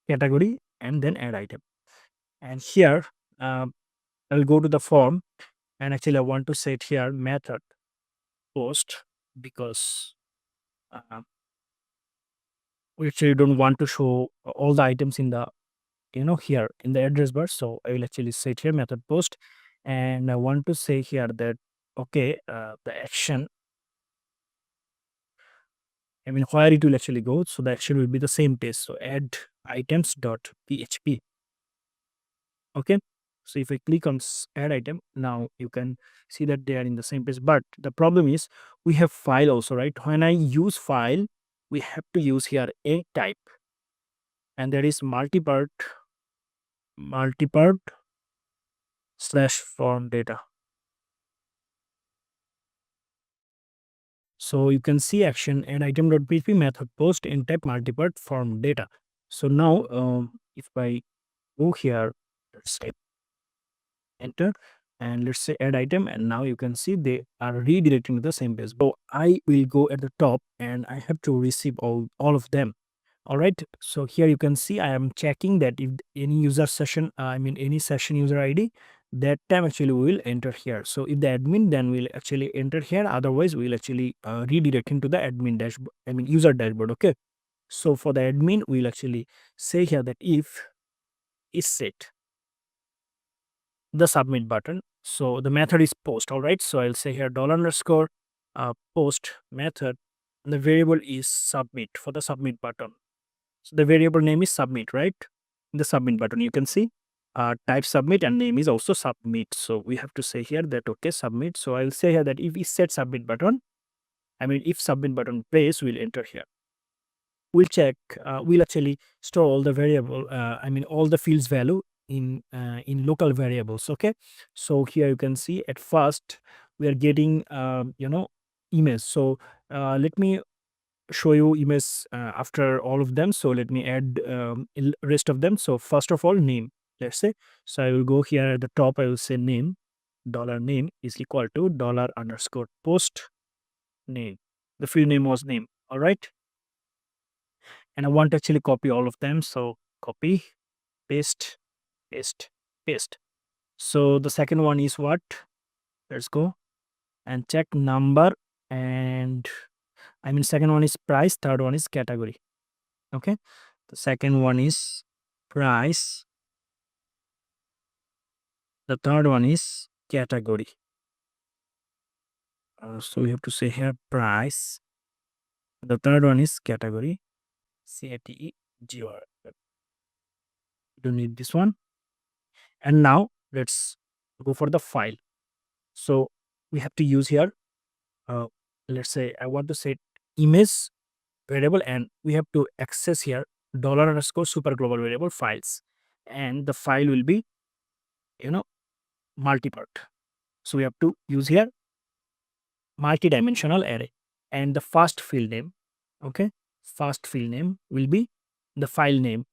category and then add item. And here, I'll go to the form, and actually I want to set here method post because uh, we actually don't want to show all the items in the, here in the address bar. So I will actually set here method post, and I want to say here that, okay, the action, I mean, where it will actually go. So the action will be the same page. So add items dot php. Okay. So if I click on add item, now you can see that they are in the same page. But the problem is we have file also, right? When I use file, we have to use here a type, and there is multipart slash form data. So you can see action add item.php method post in type multipart form data. So now if I go here, let's say enter, and let's say add item, and now you can see they are redirecting to the same page. So I will go at the top and I have to receive all of them. All right. So here you can see I am checking that if any user session, I mean any session user ID, that time actually we will enter here. So if the admin, then we'll actually enter here, otherwise we'll actually redirect into the admin dashboard, I mean user dashboard. Okay, so for the admin we'll actually say here that if is set the submit button, so the method is post. All right, so I'll say here dollar underscore post method, and the variable is submit for the submit button. So the variable name is submit, right? The submit button, you can see type submit and name is also submit. So we have to say here that okay, submit. So I'll say here that if we set submit button, I mean if submit button place, we'll enter here. We'll check. We'll actually store all the variable. I mean all the fields value in local variables. Okay. So here you can see at first we are getting image. So let me show you image after all of them. So let me add rest of them. So first of all, name, let's say. So I will go here at the top, I will say name, dollar name is equal to dollar underscore post name. The field name was name. All right, and I want to actually copy all of them. So copy, paste, paste, paste. So the second one is what? Let's go and check number, and I mean second one is price, third one is category. Okay, the second one is price, the third one is category. So we have to say here price, the third one is category, categor. You don't need this one. And now let's go for the file. So we have to use here uh, let's say I want to set image variable, and we have to access here dollar underscore super global variable files, and the file will be you know multi-part. So we have to use here multi-dimensional array, and the first field name, okay, first field name will be the file name,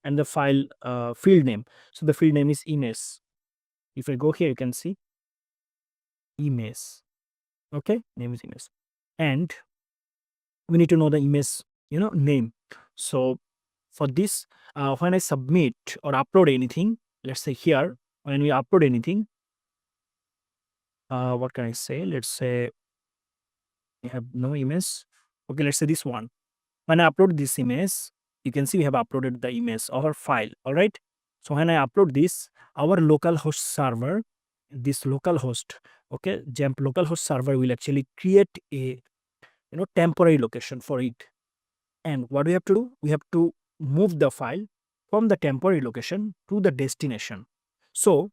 and the file field name. So the field name is image. If I go here, you can see image. Okay, name is image, and we need to know the image name. So for this, when I submit or upload anything, let's say here when we upload anything, what can I say? Let's say we have no image. Okay, let's say this one. When I upload this image, you can see we have uploaded the image of our file. All right, so when I upload this, our local host server, this local host, okay, Jamp local host server will actually create a temporary location for it. And what we have to do, we have to move the file from the temporary location to the destination. So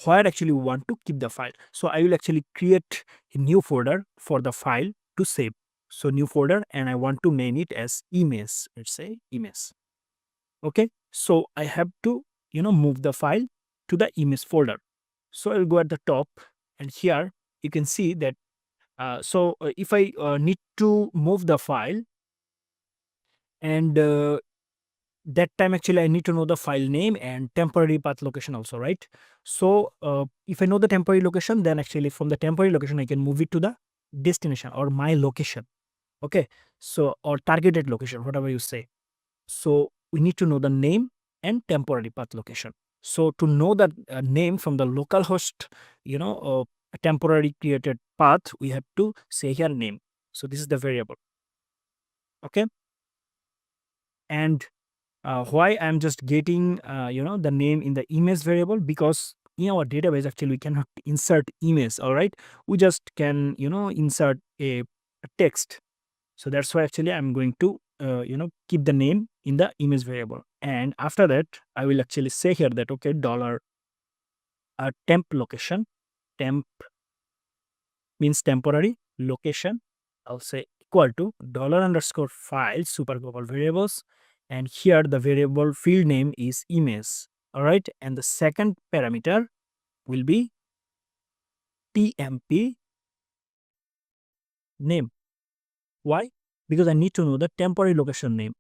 where actually we want to keep the file, so I will actually create a new folder for the file to save. So new folder, and I want to name it as image, let's say image. Okay, so I have to move the file to the image folder. So I'll go at the top, and here you can see that if I need to move the file, and that time actually I need to know the file name and temporary path location also, right? So if I know the temporary location, then actually from the temporary location I can move it to the destination or my location. Okay, so or targeted location, whatever you say. So we need to know the name and temporary path location. So to know the name from the local host, a temporary created path, we have to say here name. So this is the variable. Okay, and why I'm just getting the name in the image variable, because in our database actually we cannot insert image. All right, we just can insert a text. So that's why actually I'm going to keep the name in the image variable, and after that I will actually say here that okay, dollar temp location, temp means temporary location, I'll say equal to dollar underscore file super global variables, and here the variable field name is image. All right, and the second parameter will be tmp name. Why? Because I need to know the temporary location name.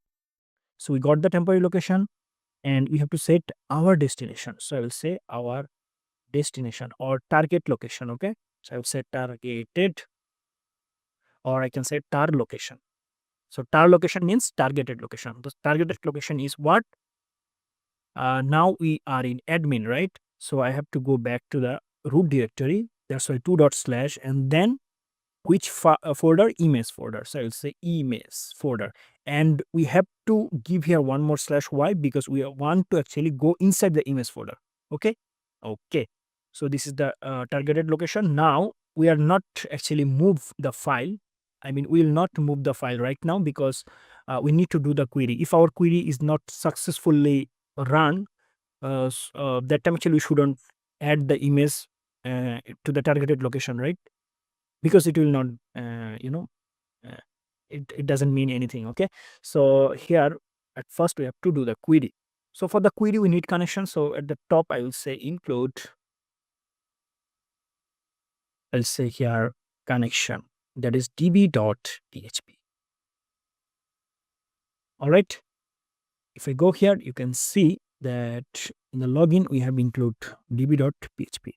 So we got the temporary location, and we have to set our destination. So I will say our destination or target location. Okay, so I will say targeted, or I can say tar location. So tar location means targeted location. The targeted location is what? Now we are in admin, right? So I have to go back to the root directory. That's why 2 and then which folder? Image folder. So I'll say image folder. And we have to give here one more slash. Why? Because we want to actually go inside the image folder. Okay. Okay. So this is the targeted location. Now we are not actually move the file. I mean, we will not move the file right now because we need to do the query. If our query is not successfully run, that time actually we shouldn't add the image to the targeted location, right? Because it will not, uh, it doesn't mean anything. Okay. So here at first we have to do the query. So for the query we need connection. So at the top I will say include, I'll say here connection, that is db.php. All right. If I go here, you can see that in the login we have include db.php.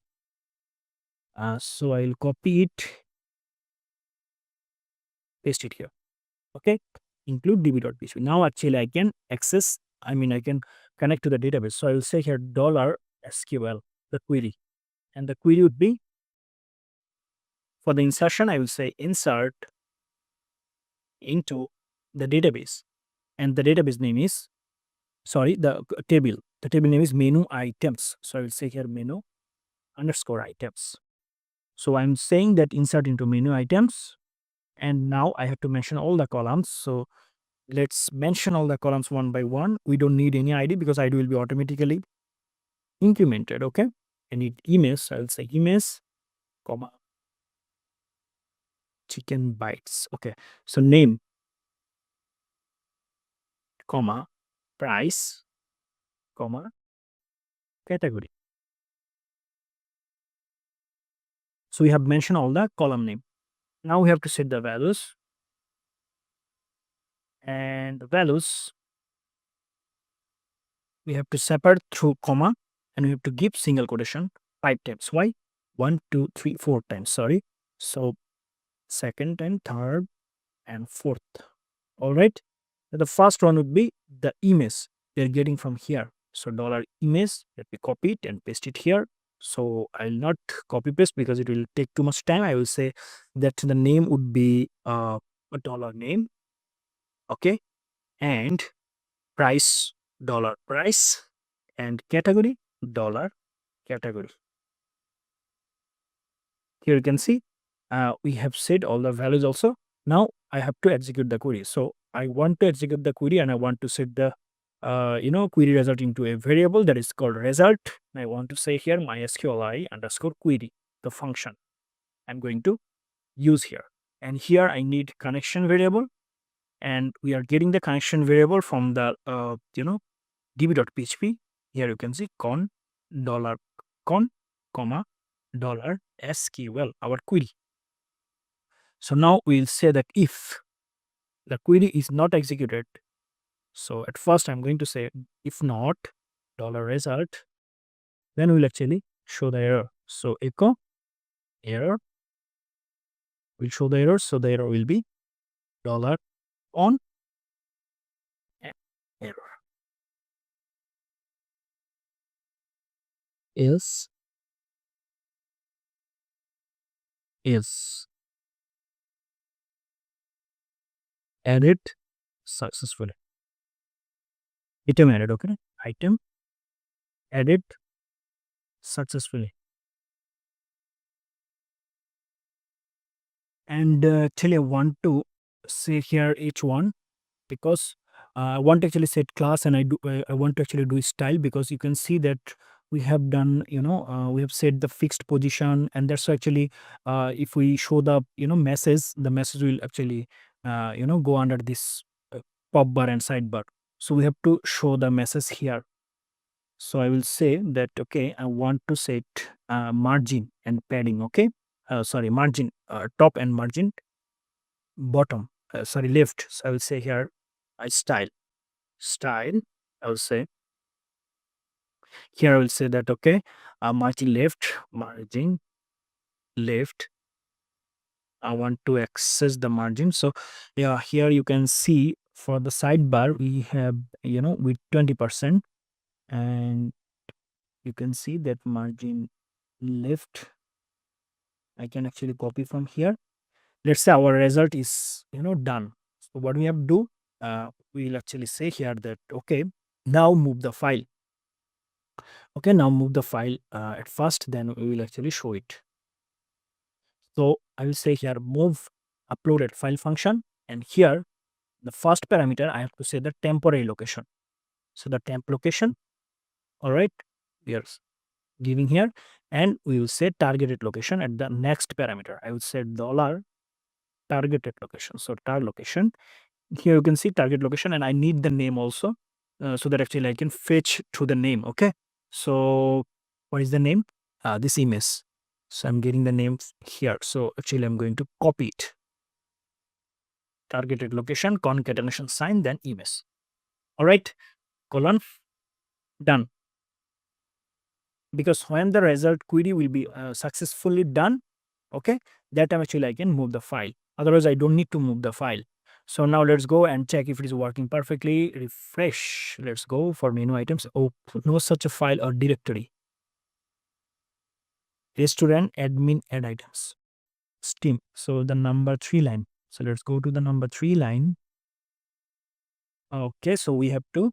So I'll copy it, paste it here. Okay. Include db.php. Now actually I can access, I mean I can connect to the database. So I will say here $SQL, the query. And the query would be, for the insertion, I will say insert into the database. And the database name is, sorry, the table. The table name is menu items. So I will say here menu underscore items. So I'm saying that insert into menu items. And now I have to mention all the columns. So let's mention all the columns one by one. We don't need any ID because ID will be automatically incremented. Okay. I need image. I'll say image, comma, chicken bites. Okay. So name, comma, price, comma, category. So we have mentioned all the column name. Now we have to set the values, and the values we have to separate through comma, and we have to give single quotation 5 times. Why? 1, 2, 3, 4 times. Sorry. So second and third and fourth. All right. The first one would be the image we are getting from here. So $image, let me copy it and paste it here. So I'll not copy paste because it will take too much time. I will say that the name would be a dollar name. Okay. And price, dollar price, and category, dollar category. Here you can see we have set all the values also. Now I have to execute the query. So I want to execute the query and I want to set the query result into a variable that is called result. I want to say here mysqli underscore query, the function I'm going to use here. And here I need connection variable, and we are getting the connection variable from the db.php. Here you can see con dollar con comma dollar SQL, our query. So now we'll say that if the query is not executed, so at first I'm going to say if not dollar result, then we'll actually show the error. So echo error will show the error. So the error will be dollar on error is added successfully. Item added. Okay. Item added successfully. And actually I want to say here each one because I want to actually set class, and I want to actually do style, because you can see that we have done, we have set the fixed position, and that's actually if we show the message, the message will actually go under this pop bar and sidebar. So we have to show the message here. So I will say that okay, I want to set margin and padding. Okay. Sorry, margin top and margin bottom, sorry, left. So I will say here style. I will say here, I will say that okay, margin left, I want to access the margin. So yeah, here you can see for the sidebar we have with 20%, and You can see that margin left. I can actually copy from here. Let's say our result is done. So what we have to do, we'll actually say here that okay, now move the file. Okay, now move the file at first, then we will actually show it. So I will say here move uploaded file function, and here the first parameter I have to say the temporary location. So the temp location, all right, we are giving here, and we will say targeted location at the next parameter. I would say dollar targeted location. So tar location. Here you can see target location, and I need the name also, so that actually I can fetch to the name. Okay, so what is the name? This image. So I'm getting the name here. So actually I'm going to copy it. Targeted location, concatenation sign, then image. All right, colon, done. Because when the result query will be successfully done, okay, that time actually I can move the file. Otherwise I don't need to move the file. So now let's go and check if it is working perfectly. Refresh. Let's go for menu items. Oh, no such a file or directory. Restaurant admin add items. Steam. So the number 3 line. So let's go to the number 3 line. Okay, so we have to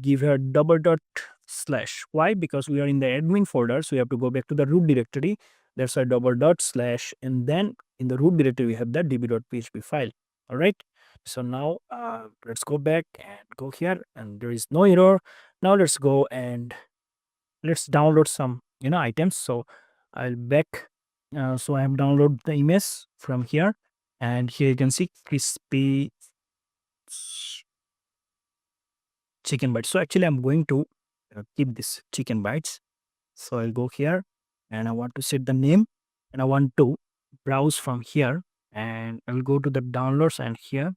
give her double dot slash. Why? Because we are in the admin folder, so we have to go back to the root directory. That's a double dot slash, and then in the root directory we have the db.php file. All right, so now let's go back and go here, and there is no error. Now let's go and let's download some items. So I'll back. So I have downloaded the image from here, and here you can see crispy chicken bites. So actually I'm going to keep this chicken bites. So I'll go here, and I want to set the name, and I want to browse from here, and I'll go to the downloads, and here,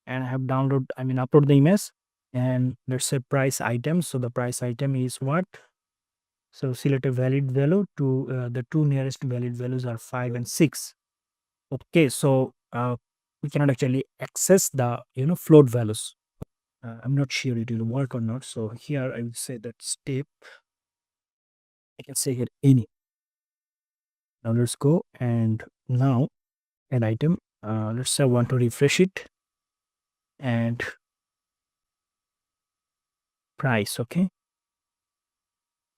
and I have upload the image, and let's say price item. So the price item is what? So select a valid value to the two nearest valid values are 5 and 6. Okay, so we cannot actually access the float values. I'm not sure it will work or not. So here I will say that step. I can say here any. Now let's go, and now an item. Let's say I want to refresh it, and price. Okay,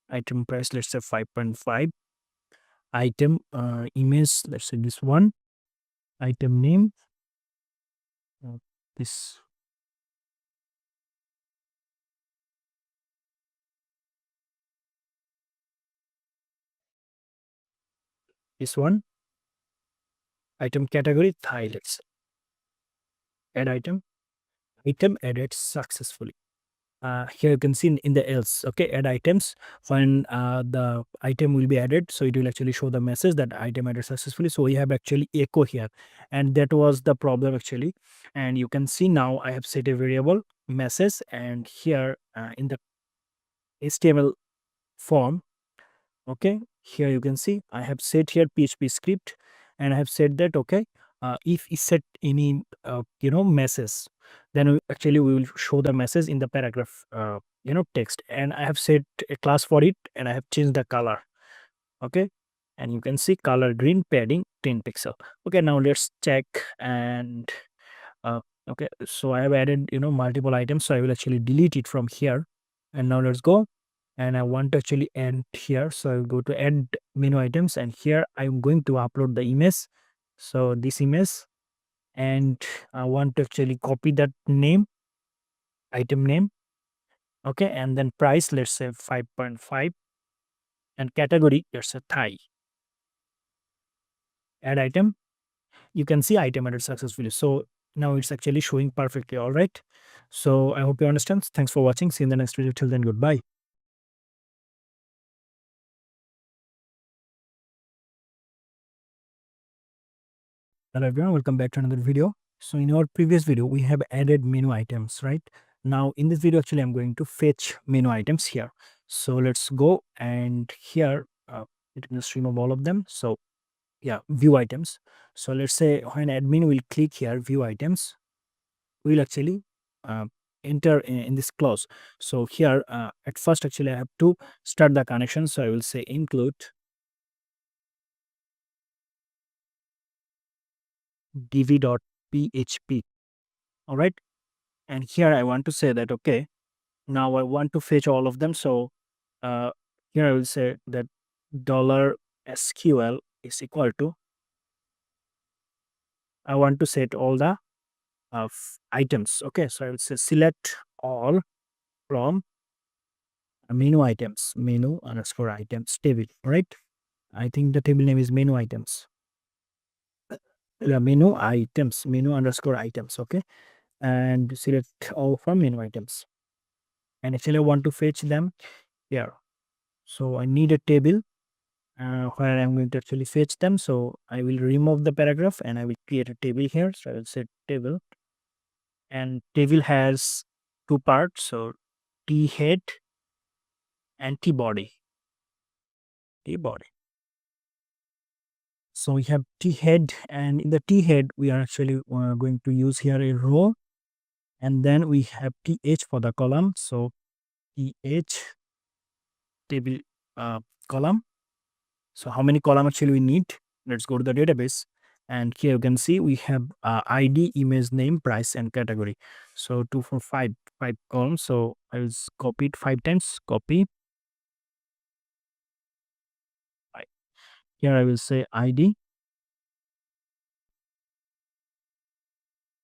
item price. Let's say 5.5. Item image. Let's say this one. Item name. uh, this this one. Item category Thai. Let's add item. Item added successfully. Here you can see in the else, okay, add items. When the item will be added, so it will actually show the message that item added successfully. So we have actually echo here, and that was the problem actually. And you can see now I have set a variable message, and here in the HTML form, okay, here you can see I have set here PHP script, and I have said that okay, if you set any message, then actually we will show the message in the paragraph text, and I have set a class for it, and I have changed the color. Okay, and you can see color green, padding 10 pixel. Okay, now let's check, and okay, so I have added multiple items, so I will actually delete it from here. And now let's go, and I want to actually add here, so I'll go to add menu items, and here I'm going to upload the image. So this image, and I want to actually copy that name, item name. Okay, and then price, let's say 5.5, and category, let's say Thai. Add item. You can see item added successfully. So now it's actually showing perfectly. All right, so I hope you understand. Thanks for watching. See you in the next video. Till then, goodbye. Hello everyone, welcome back to another video. So in our previous video, we have added menu items, right? Now in this video, actually, I'm going to fetch menu items here. So let's go, and here, it in the stream of all of them. So yeah, view items. So let's say when admin will click here, view items, we'll actually enter in this clause. So here at first actually I have to start the connection. So I will say include dv.php. All right. And here I want to say that, okay, now I want to fetch all of them. So uh, here I will say that dollar $SQL is equal to, I want to set all the items. Okay. So I will say select all from menu items, menu underscore items table. All right. I think the table name is menu items. Menu items, menu underscore items. Okay. And select all from menu items. And actually, I want to fetch them here. So I need a table where I'm going to actually fetch them. So I will remove the paragraph and I will create a table here. So I will say table, and table has two parts. So T head and T body. T body. So we have T head, and in the T head, we are actually going to use here a row, and then we have TH for the column. So TH table column. So how many column actually we need? Let's go to the database. And here you can see we have ID, image name, price, and category. So 2, 4, 5, 5 columns. So I will copy it 5 times. Copy. Here I will say ID.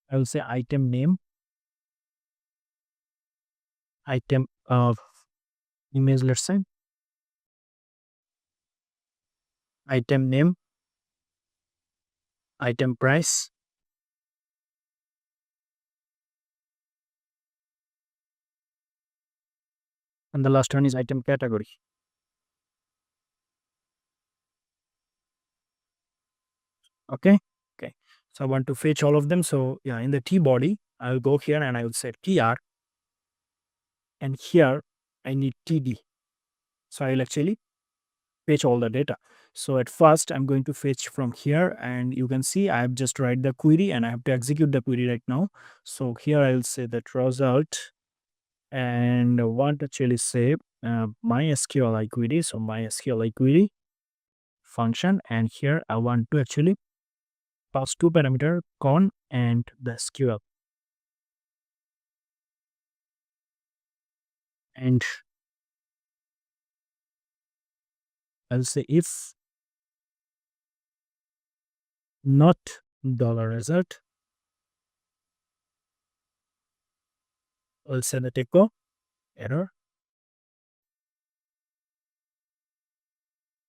I will say item name, item of image, let's say, item name, item price, and the last one is item category. Okay. Okay. So I want to fetch all of them. So yeah, in the T body, I'll go here and I will say TR, and here I need TD. So I'll actually fetch all the data. So at first I'm going to fetch from here, and you can see I have just write the query and I have to execute the query right now. So here I'll say that result, and I want to actually say MySQL query. So MySQL query function, and here I want to actually pass two parameter con and the SQL, and I'll say if not dollar result, I'll send the echo error.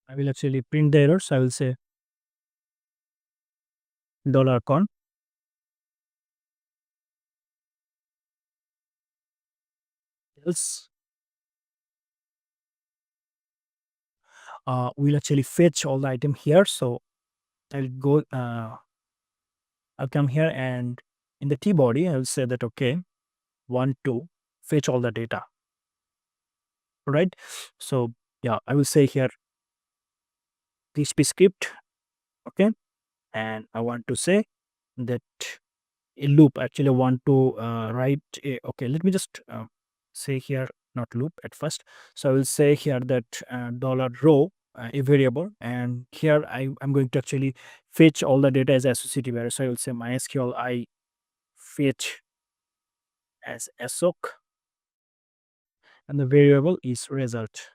I will actually print the error. So I will say dollar $con, else we'll actually fetch all the item here. So I'll go, I'll come here, and in the T body, I'll say that, okay, want to fetch all the data, right? So yeah, I will say here PHP script, okay, and I want to say that a loop. Actually, I want to write a, okay, let me just say here not loop at first. So I will say here that dollar row, a variable, and here I'm going to actually fetch all the data as associative array. So I will say MySQL I fetch as assoc, and the variable is result.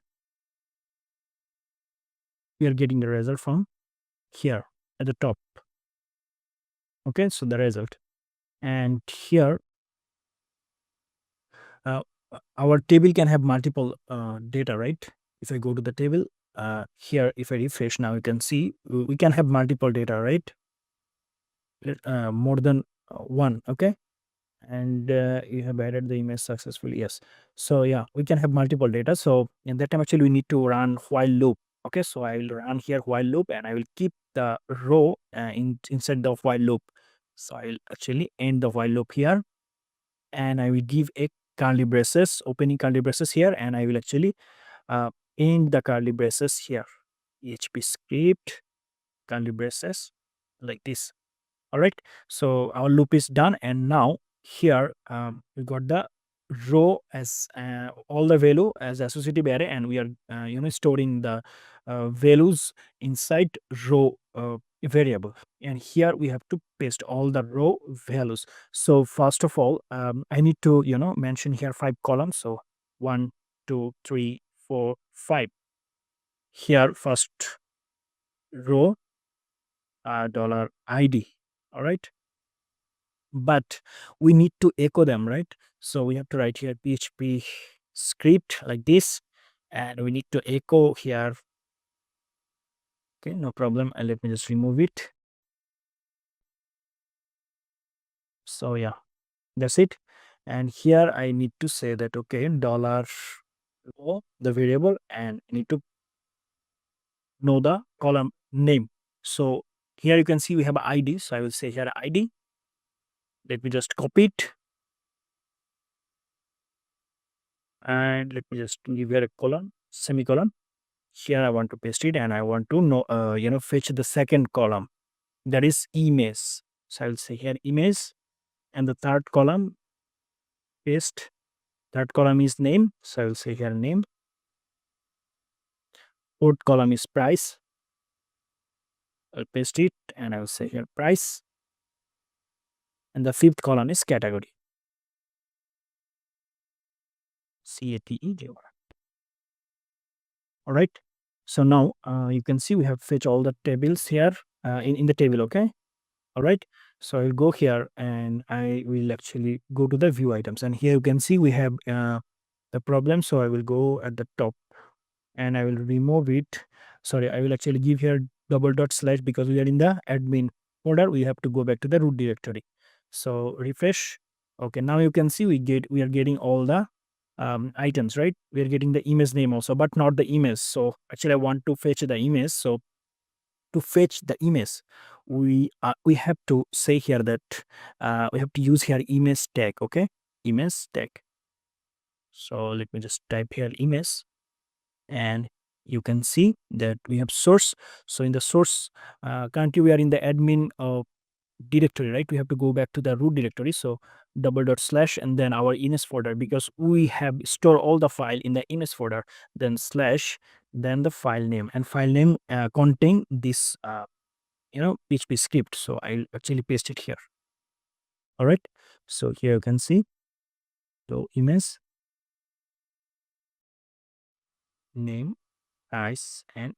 We are getting the result from here at the top. Okay, so the result, and here uh, our table can have multiple data, right? If I go to the table here, if I refresh, now you can see we can have multiple data, right? More than one. Okay, and you have added the image successfully. Yes. So yeah, we can have multiple data. So in that time actually we need to run while loop. Okay, so I will run here while loop, and I will keep the row inside the while loop. So I will actually end the while loop here, and I will give a curly braces, opening curly braces here, and I will actually uh, end the curly braces here. PHP script curly braces like this. All right. So our loop is done, and now here we got the row as all the value as associative array, and we are storing the values inside row variable, and here we have to paste all the row values. So first of all, I need to mention here 5 columns. So 1 2 3 4 5. Here first row dollar id. All right, but we need to echo them, right? So we have to write here PHP script like this, and we need to echo here. Okay, no problem. And let me just remove it. So yeah, that's it. And here I need to say that okay, dollar row the variable, and I need to know the column name. So here you can see we have ID. So I will say here ID. Let me just copy it, and let me just give here a colon, semicolon. Here I want to paste it, and I want to know fetch the second column, that is image. So I will say here image, and the third column paste. Third column is name, so I will say here name. Fourth column is price. I'll paste it, and I will say here price. And the fifth column is category. CATEGOR. All right. So now you can see we have fetched all the tables here in the table. Okay. All right. So I'll go here, and I will actually go to the view items, and here you can see we have the problem. So I will go at the top, and I will remove it. Sorry, I will actually give here double dot slash, because we are in the admin folder. We have to go back to the root directory. So refresh. Okay, now you can see we are getting all the items, right? We are getting the image name also, but not the image. So actually I want to fetch the image. So to fetch the image, we have to say here that we have to use here image tag. Okay, image tag. So let me just type here image, and you can see that we have source. So in the source, currently we are in the admin directory, right? We have to go back to the root directory. So double dot slash, and then our image folder, because we have stored all the file in the image folder, then slash, then the file name, and file name contain this PHP script. So I'll actually paste it here. All right, so here you can see the image name, price, and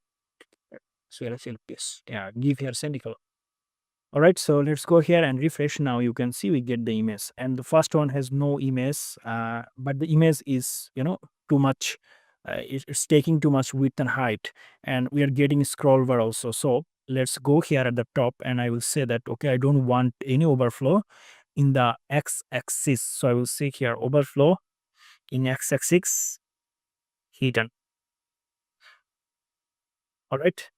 so I'll actually paste, yeah, give here semicolon. All right, so let's go here and refresh. Now you can see we get the image, and the first one has no image, but the image is too much. It's taking too much width and height, and we are getting scroll bar also. So let's go here at the top, and I will say that okay, I don't want any overflow in the x-axis. So I will say here overflow in x-axis hidden. All right,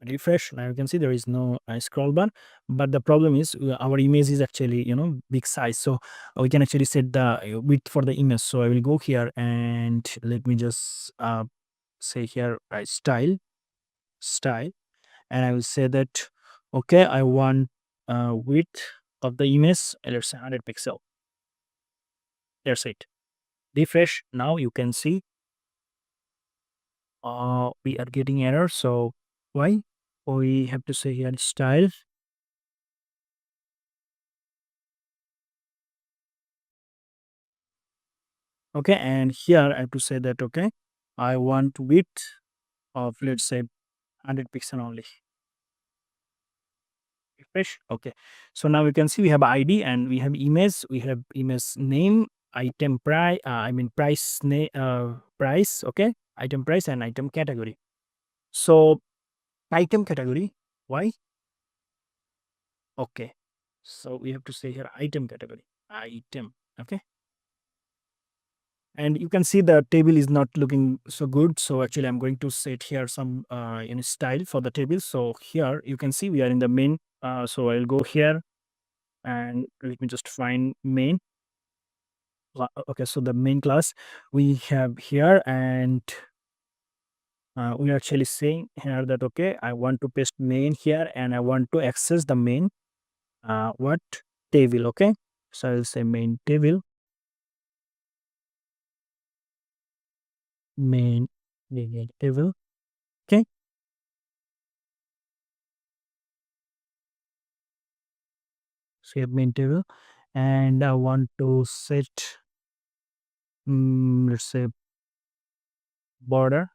refresh. Now you can see there is no scroll bar, but the problem is our image is actually big size. So we can actually set the width for the image. So I will go here, and let me just say here style, and I will say that okay, I want width of the image, let's say 100 pixel. That's it. Refresh. Now you can see we are getting error. So why? We have to say here style. Okay, and here I have to say that okay, I want width of let's say 100 pixel only. Refresh. Okay, so now we can see we have ID, and we have image. We have image name, item price. I mean price name, price. Okay, item price and item category. So item category. Why? Okay, so we have to say here item category. Item. Okay, and you can see the table is not looking so good. So actually I'm going to set here some style for the table. So here you can see we are in the main. So I'll go here, and let me just find main. Okay, so the main class we have here, and we are actually saying here that okay, I want to paste main here, and I want to access the main what table. Okay, so I'll say main table. main variable table. Okay, save main table, and I want to set let's say border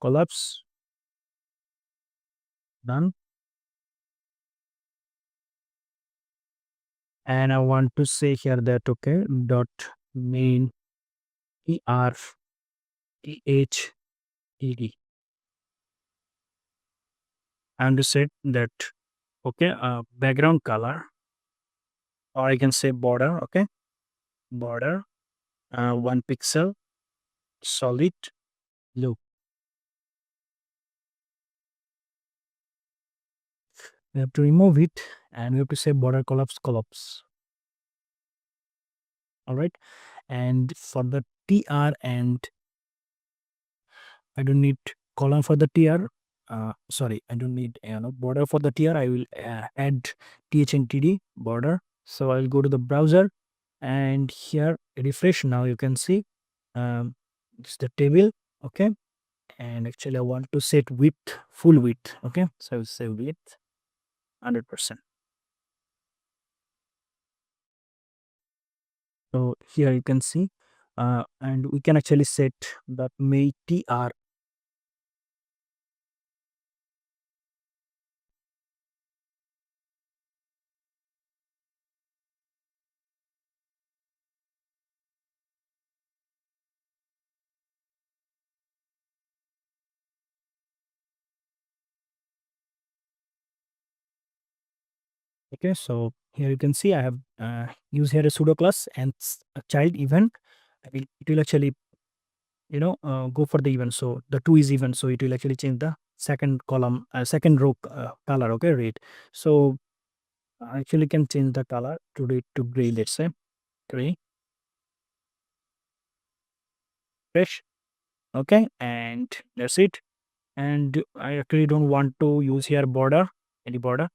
collapse. Done. And I want to say here that okay dot main er th ed. And to set that okay background color, or I can say border. Okay, border 1 pixel solid blue. We have to remove it, and we have to say border collapse. All right, and for the tr, and I don't need column for the tr. Sorry, I don't need border for the tr. I will add thnTD border. So I'll go to the browser, and here refresh. Now you can see it's the table. Okay, and actually I want to set width, full width. Okay, so I will say width 100%. So here you can see, and we can actually set that may tr. Okay, so here you can see I have used here a pseudo class and a child event. It will actually go for the event. So the two is even, so it will actually change the second column, second row color. Okay, red. So I actually can change the color to red to gray. Let's say gray, fresh. Okay, and that's it. And I actually don't want to use here border, any border.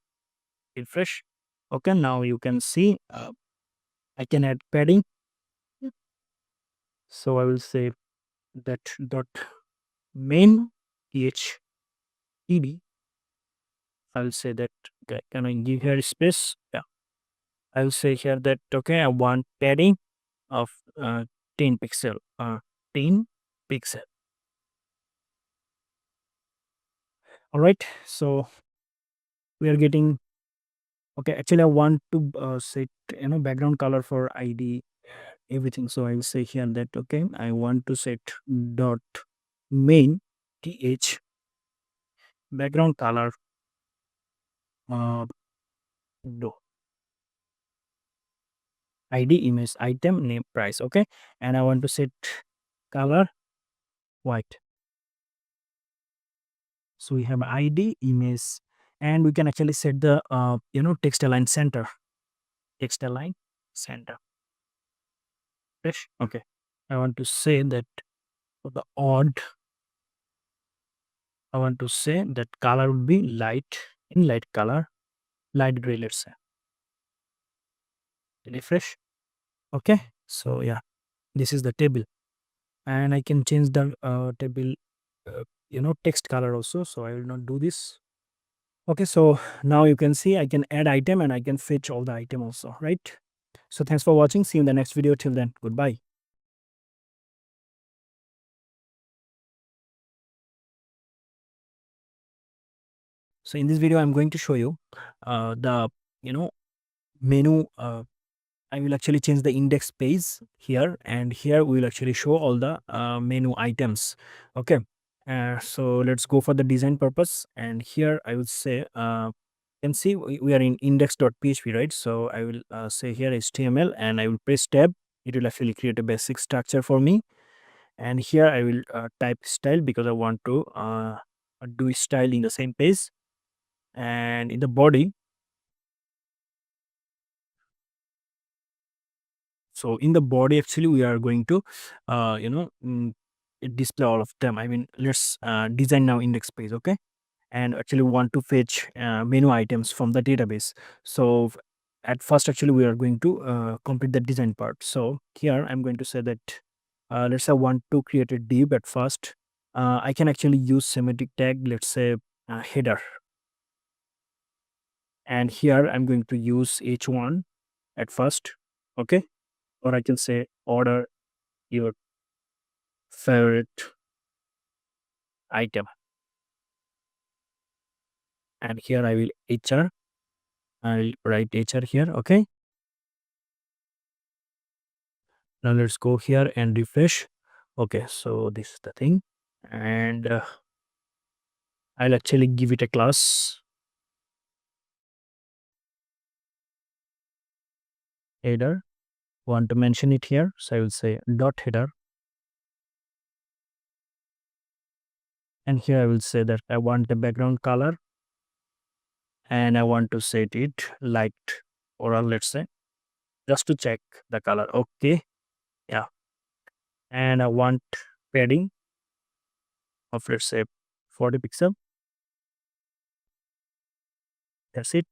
Refresh. Okay, now you can see I can add padding. So I will say that dot main th ed. I will say that okay, can I give here space? Yeah. I will say here that okay, I want padding of 10 pixel. 10 pixel. All right. So we are getting okay. Actually, I want to set background color for ID everything. So I will say here that okay, I want to set dot main th background color do id image item name price. Okay, and I want to set color white. So we have id image, and we can actually set the text align center. Text align center. Fresh. Okay, I want to say that for the odd, I want to say that color would be light, in light color, light gray. Let's say refresh. Okay, so yeah, this is the table, and I can change the table text color also, so I will not do this. Okay, so now you can see I can add item and I can fetch all the item also, right? So thanks for watching. See you in the next video. Till then, goodbye. So in this video I'm going to show you the you know menu. I will actually change the index page here, and here we will actually show all the menu items. Okay, so let's go for the design purpose, and here I would say you can see we are in index.php, right? So I will say here HTML, and I will press tab. It will actually create a basic structure for me, and here I will type style because I want to do style in the same page, and in the body. So in the body, actually, we are going to, display all of them. I mean, let's design now index page, okay? And actually want to fetch menu items from the database. So at first, actually, we are going to complete the design part. So here I'm going to say that let's say I want to create a div at first. I can actually use semantic tag, let's say header, and here I'm going to use h1 at first. Okay, or I can say order your favorite item, and here I will hr. I'll write hr here. Okay, now let's go here and refresh. Okay, so this is the thing, and I'll actually give it a class header. Want to mention it here, so I will say dot header, and here I will say that I want the background color, and I want to set it light, or let's say just to check the color. Okay, yeah, and I want padding of, let's say, 40 pixel. That's it.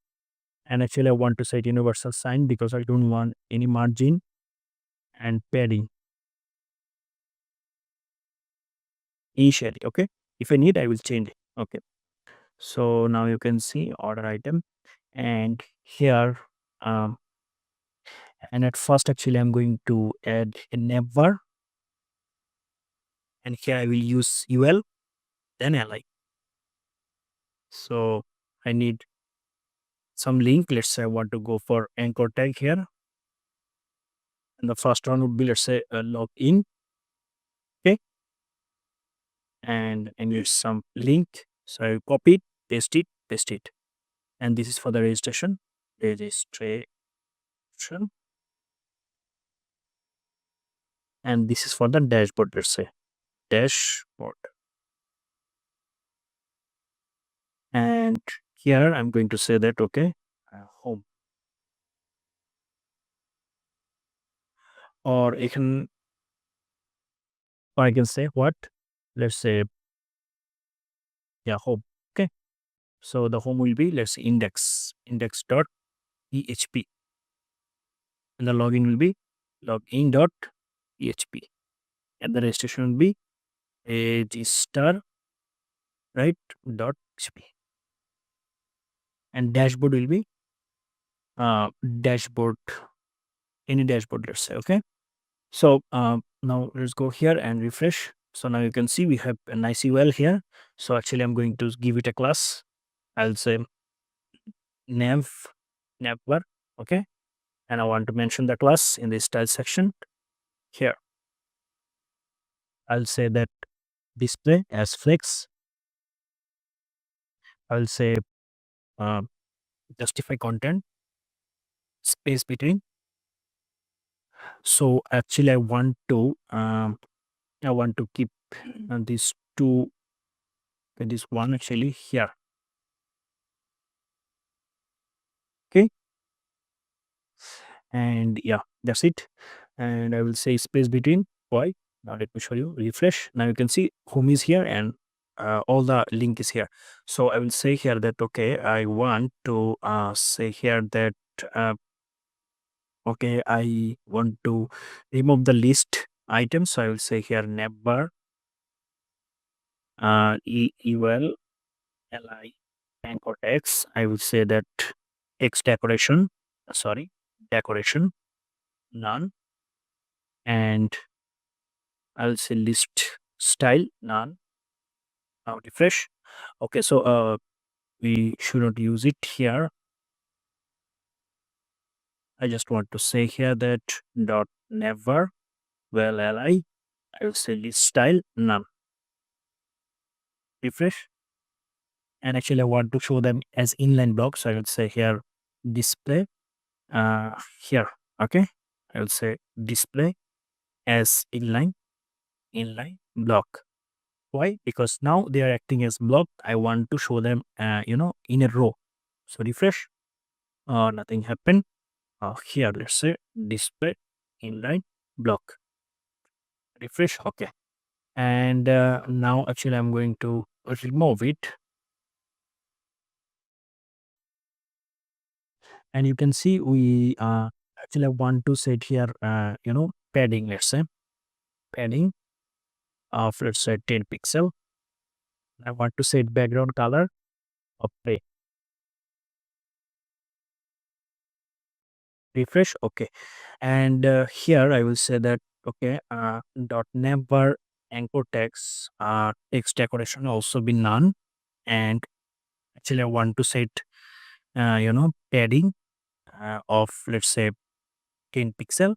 And actually I want to set universal sign because I don't want any margin, and padding initially. Okay, if I need I will change it. Okay, so now you can see order item, and here um and at first actually I'm going to add a navbar, and here I will use ul then li. So I need some link. Let's say I want to go for anchor tag here, and the first one would be, let's say, a login. Okay, and I need some link, so I copy it, paste it, and this is for the registration, and this is for the dashboard. Let's say dashboard, and here I'm going to say that okay, home, or I can say what, let's say, yeah, home. Okay, so the home will be, let's say, index dot php, and the login will be login dot php, and the registration will be register, right, dot php, and dashboard will be dashboard, any dashboard, let's say. Okay, so now let's go here and refresh. So now you can see we have a nice ul here. So actually I'm going to give it a class. I'll say nav navbar. Okay, and I want to mention the class in the style section. Here I'll say that display as flex. I'll say uh, justify content, space between. So actually I want to keep these two, this one actually here. Okay, and yeah, that's it. And I will say space between. Why? Now let me show you. Refresh. Now you can see home is here, and all the link is here. So I will say here that okay, I want to say here that okay, I want to remove the list items. So I will say here navbar eval li anchor text. I will say that x decoration, sorry, decoration none, and I will say list style none. Now refresh. Okay, so we should not use it here. I just want to say here that dot never well li. I will say list style none. Refresh. And actually I want to show them as inline blocks. So I will say here display here. Okay, I will say display as inline block. Why? Because now they are acting as block. I want to show them in a row. So refresh. Nothing happened. Here let's say display inline block. Refresh. Okay, and now actually I'm going to remove it, and you can see we actually want to set here padding, let's say. padding of, let's say, 10 pixel. I want to set background color of gray. Refresh. Okay. And here I will say that, okay, dot never anchor text, text decoration also be none. And actually I want to set padding of, let's say, 10 pixel,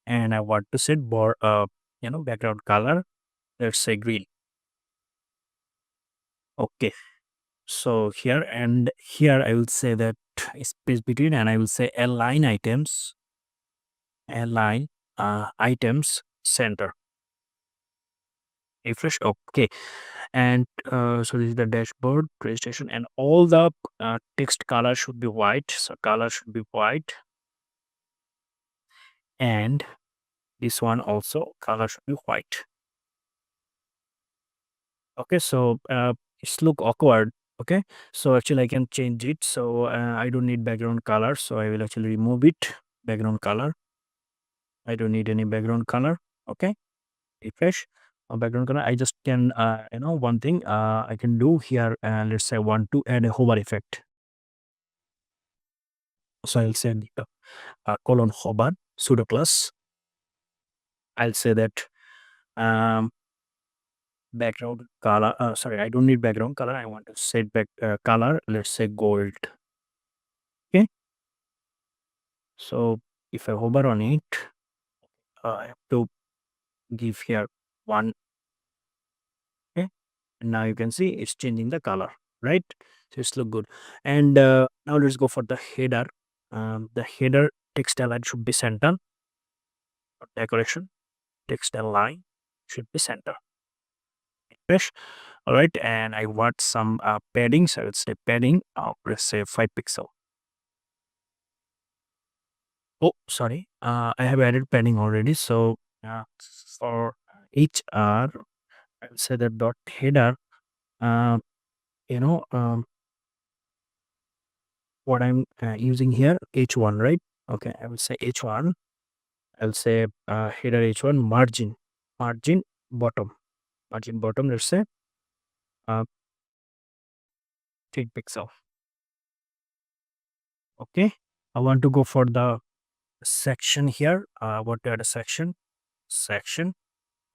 and I want to set background color, let's say, green. Okay. So here and here I will say that space between, and I will say align items, align items center. Refresh. Okay. And so this is the dashboard registration, and all the text color should be white. So color should be white, and this one also color should be white. Okay. So it's look awkward. Okay. So actually I can change it. So I don't need background color, so I will actually remove it. Background color, I don't need any background color. Okay. Refresh. Background color, I just can one thing I can do here, let's say I want to add a hover effect. So I'll say colon hover pseudo class. I'll say that um, background color. Sorry, I don't need background color. I want to set back color. Let's say gold. Okay. So if I hover on it, I have to give here one. Okay. And now you can see it's changing the color, right? So it's look good. And now let's go for the header. The header text align should be center. Decoration text align should be center. Refresh. All right, and I want some padding. So I would say padding. Let's say 5 pixel. Oh, sorry. I have added padding already. So for HR, I will say that dot header. Uh, you know, what I'm using here, H1, right? Okay, I will say H1. I'll say header H1 margin bottom, margin bottom. Let's say uh, 10 pixel. Okay, I want to go for the section here. I want to add a section.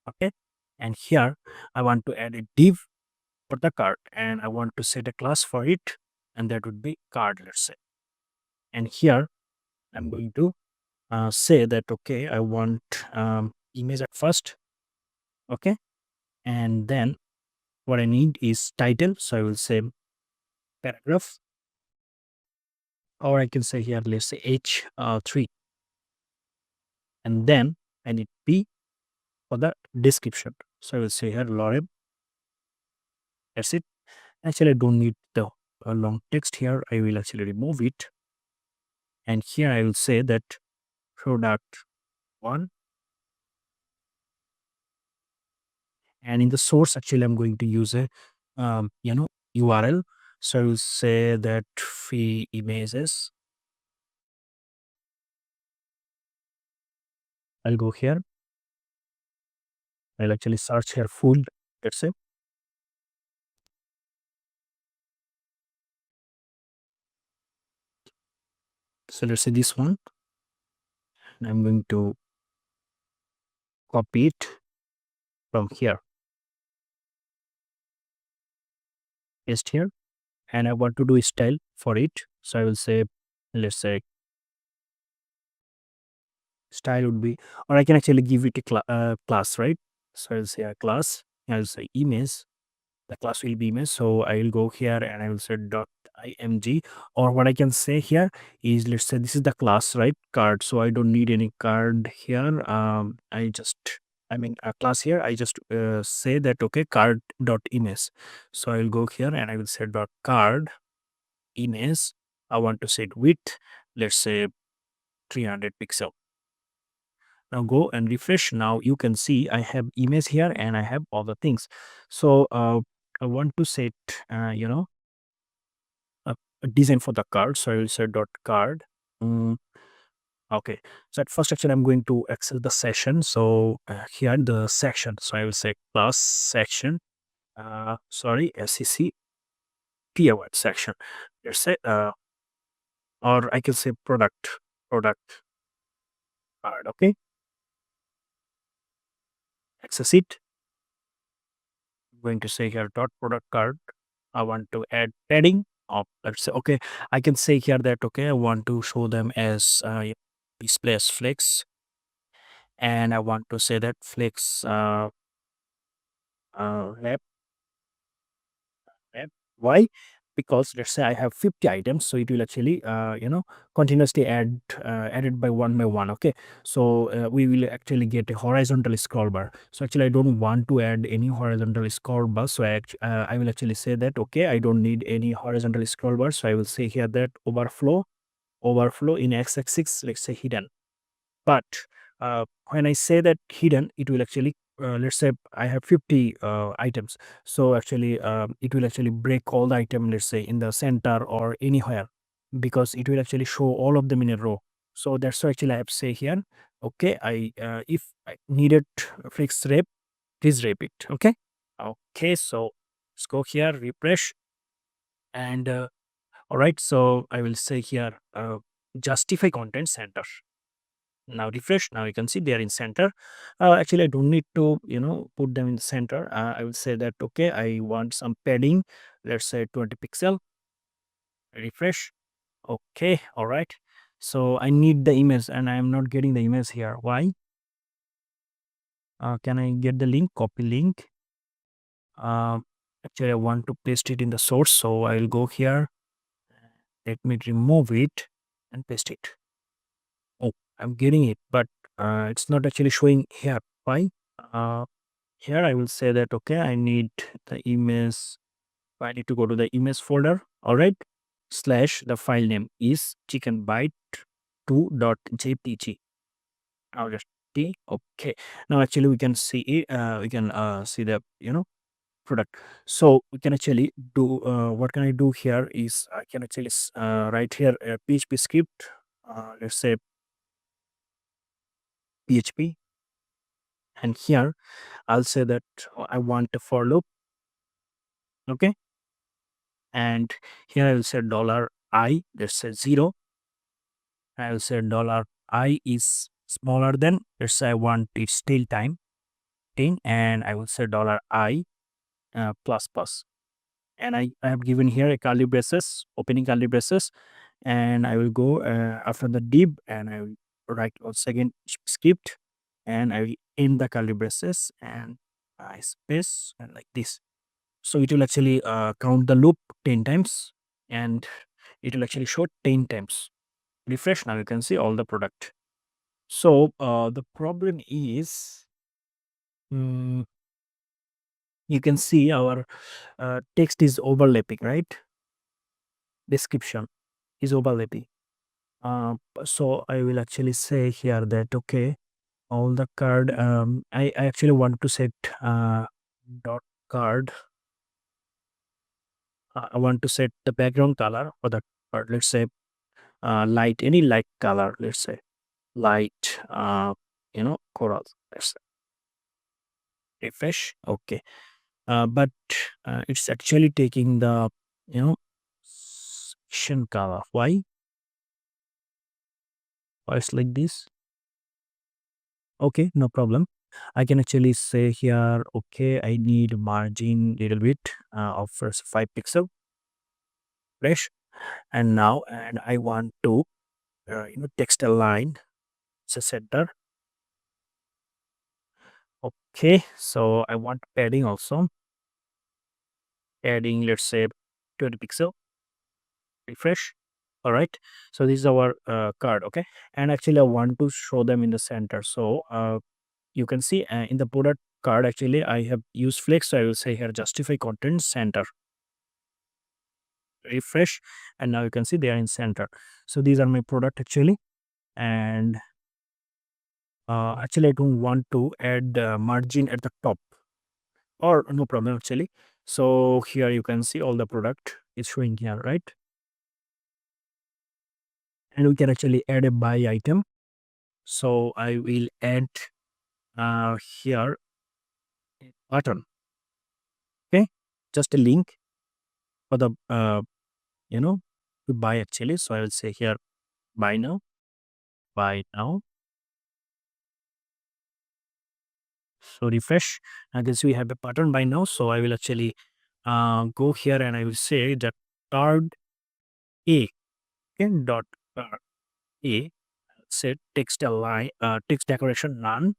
Okay, and here I want to add a div for the card, and I want to set a class for it, and that would be card, let's say. And here I'm going to say that, okay, I want image at first. Okay, and then what I need is title, so I will say paragraph, or I can say here, let's say H3, and then I need P for the description, so I will say here lorem. That's it. Actually I don't need the long text here. I will actually remove it, and here I will say that product 1, and in the source actually I'm going to use a URL. So I will say that free images. I'll go here. I'll actually search here full, let's say. So let's say this one. And I'm going to copy it from here, paste here, and I want to do a style for it. So I will say, let's say style would be, or I can actually give it a class, right? So I'll say a class. I'll say image. The class will be image. So I will go here and I will say dot img, or what I can say here is, let's say this is the class, right? Card. So I don't need any card here. I mean a class here. I just say that, okay, card dot image. So I will go here and I will say dot card image. I want to set width, let's say 300 pixel. Now go and refresh. Now you can see I have image here and I have all the things. So I want to set a, a design for the card. So I will say dot card. Okay, so at first actually I'm going to access the session. So here the section, so I will say class section, sorry, sec keyword section, let's say, or I can say product card. Okay, access it. I'm going to say here dot product card. I want to add padding of, let's say, okay, I can say here that okay, I want to show them as display as flex, and I want to say that flex wrap. Why? Because let's say I have 50 items, so it will actually continuously added by one. Okay, so we will actually get a horizontal scroll bar. So actually I don't want to add any horizontal scroll bar, so I will actually say that okay, I don't need any horizontal scroll bar. So I will say here that overflow in x-axis, let's say hidden. But when I say that hidden, it will actually, let's say I have 50 items. So actually, it will actually break all the item, let's say in the center or anywhere, because it will actually show all of them in a row. So that's why actually I have say here, okay, if I needed fix rep, please rep it. Okay. Okay. So let's go here, refresh, and all right. So I will say here, justify content center. Now refresh. Now you can see they are in center. Actually I don't need to put them in the center. I will say that okay, I want some padding, let's say 20 pixel. Refresh. Okay, all right. So I need the image and I am not getting the image here. Why? Can I get the link? Copy link. uh, Actually I want to paste it in the source, so I will go here. Let me remove it and paste it. Oh, I'm getting it, but it's not actually showing here. Why? uh, Here I will say that okay, I need the image. I need to go to the image folder. All right. Slash the file name is chickenbite2.jpg. Now just t. Okay. Now actually we can see it. We can see the product. So we can actually do what can I do here is I can actually write here a PHP script. Let's say PHP, and here I'll say that I want a for loop. Okay. And here I will say dollar I, let's say 0. I will say dollar I is smaller than, let's say I want its tail time 10, and I will say dollar I plus plus. And I have given here a curly braces, opening curly braces, and I will go after the div, and I will write once again script, and I will end the curly braces and I space and like this. So it will actually count the loop 10 times, and it will actually show 10 times. Refresh. Now you can see all the product. So the problem is, mm, you can see our text is overlapping, right? Description is overlapping. So I will actually say here that okay, all the card. I actually want to set dot card. I want to set the background color for the card. Let's say light, any light color. Let's say light, coral. Let's say. Refresh. Okay. But it's actually taking the you know section color. Why it's like this? Okay, no problem. I can actually say here, okay, I need margin little bit of first 5 pixel. Fresh. And now, and I want to text align, it's a center. Okay, so I want padding also. Padding, let's say 20 pixel. Refresh. All right. So this is our card. Okay. And actually I want to show them in the center. So you can see in the product card, actually I have used flex. So I will say here justify content center. Refresh. And now you can see they are in center. So these are my product actually. And actually I don't want to add margin at the top, or no problem actually. So here you can see all the product is showing here, right? And we can actually add a buy item. So I will add here a button. Okay, just a link for the to buy actually. So I will say here buy now, buy now. So refresh. I guess we have a button by now. So I will actually go here and I will say that card A, okay, dot card A, set text align, text decoration none,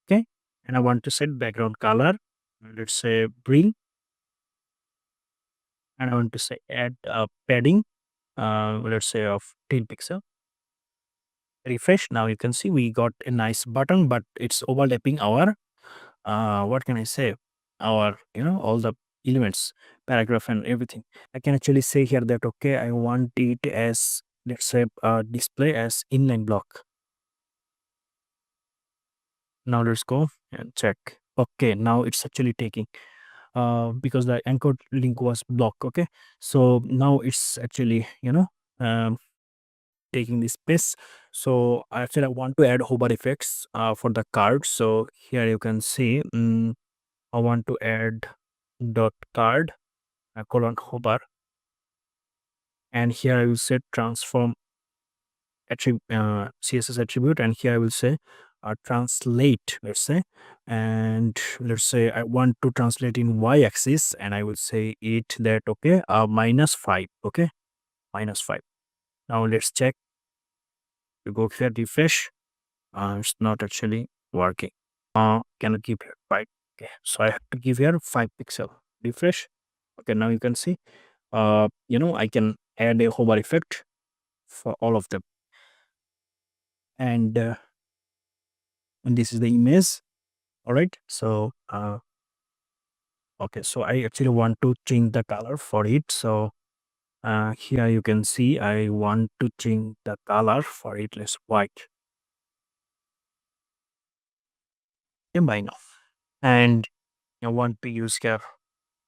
okay, and I want to set background color. Let's say bring, and I want to say add padding. Let's say of 10 pixel. Refresh. Now you can see we got a nice button, but it's overlapping our what can I say? Our all the elements, paragraph and everything. I can actually say here that okay, I want it as let's say display as inline block. Now let's go and check. Okay, now it's actually taking because the anchor link was blocked. Okay, so now it's actually um, taking this space. So actually I want to add hover effects for the card. So here you can see I want to add dot card colon hover, and here I will set transform css attribute, and here I will say translate, let's say, and let's say I want to translate in y-axis, and I will say it that okay -5, okay, -5. Now let's check. You go here, refresh. It's not actually working. Cannot give here 5. Okay, so I have to give here 5 pixel. Refresh. Okay, now you can see I can add a hover effect for all of them, and this is the image. All right, so okay, so I actually want to change the color for it. So here you can see I want to change the color for it. Let's white. And by now, and I want to use here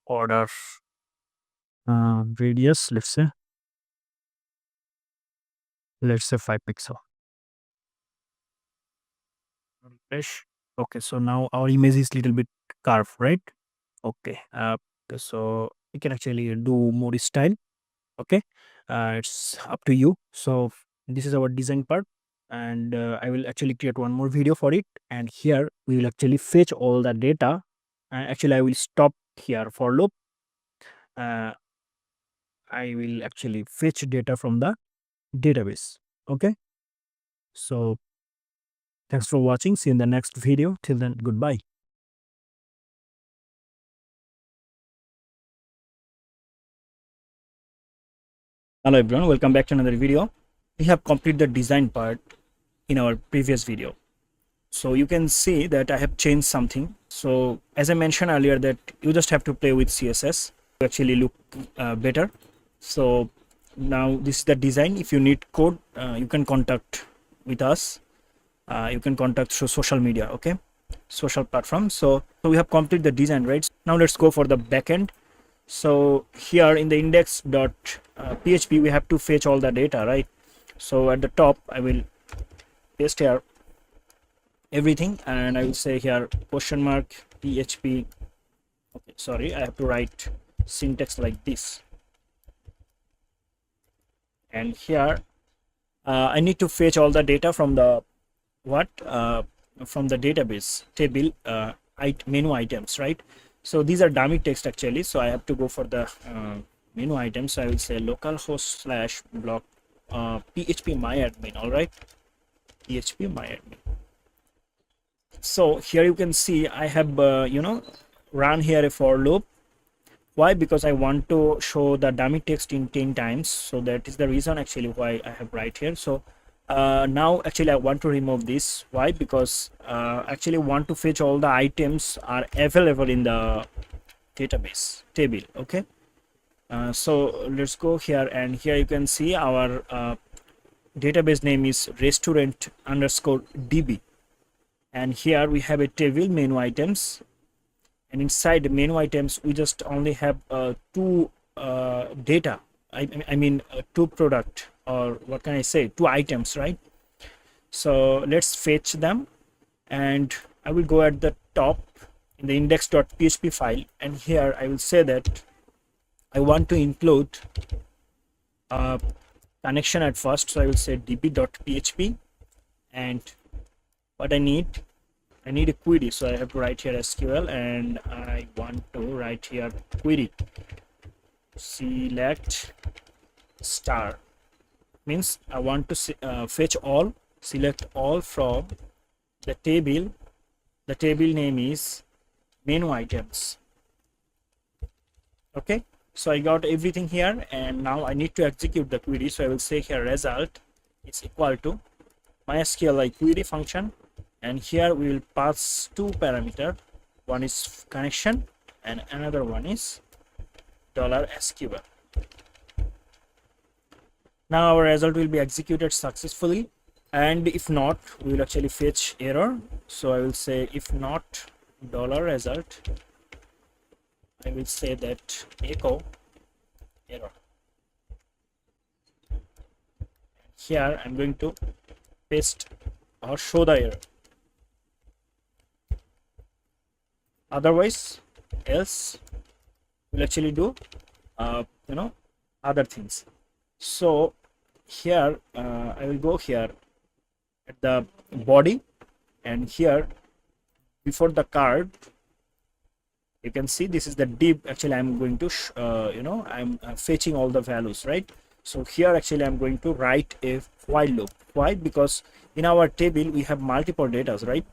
order radius. Let's say 5 pixel. Refresh. Okay, so now our image is little bit curved, right? Okay, so we can actually do more style. Okay, it's up to you. So this is our design part, and I will actually create one more video for it, and here we will actually fetch all the data. Actually I will stop here for loop. uh, I will actually fetch data from the database. Okay, so thanks for watching. See you in the next video. Till then, goodbye. Hello everyone, welcome back to another video. We have completed the design part in our previous video. So you can see that I have changed something. So as I mentioned earlier that you just have to play with CSS to actually look better. So now this is the design. If you need code, you can contact with us. You can contact through social media, okay, social platform. So we have completed the design, right? Now let's go for the backend. So here in the index.php we have to fetch all the data, right? So at the top I will paste here everything, and I will say here question mark PHP. Okay, sorry, I have to write syntax like this, and here I need to fetch all the data from the from the database table menu items, right? So these are dummy text actually, so I have to go for the menu items. So I will say localhost / block php myadmin. All right, php myadmin. So here you can see I have run here a for loop. Why? Because I want to show the dummy text in 10 times, so that is the reason actually why I have right here. So now actually I want to remove this. Why? Because actually want to fetch all the items are available in the database table. Okay, so let's go here, and here you can see our database name is restaurant_db, and here we have a table menu items, and inside the menu items we just only have two data. I mean two product, or what can I say, two items, right? So let's fetch them, and I will go at the top in the index.php file, and here I will say that I want to include a connection at first. So I will say db.php, and what I need a query. So I have to write here SQL, and I want to write here query select star. Means I want to fetch all, select all from the table. The table name is menu items. Okay, so I got everything here, and now I need to execute the query. So I will say here result is equal to MySQL query function, and here we will pass two parameter. One is connection and another one is $SQL. Now our result will be executed successfully, and if not, we will actually fetch error. So I will say if not $result, I will say that echo error. Here I'm going to paste or show the error. Otherwise, else we'll actually do other things. So here I will go here at the body, and here before the card you can see this is the div. Actually I'm going to I'm fetching all the values, right? So here actually I'm going to write a while loop. Why? Because in our table we have multiple data, right?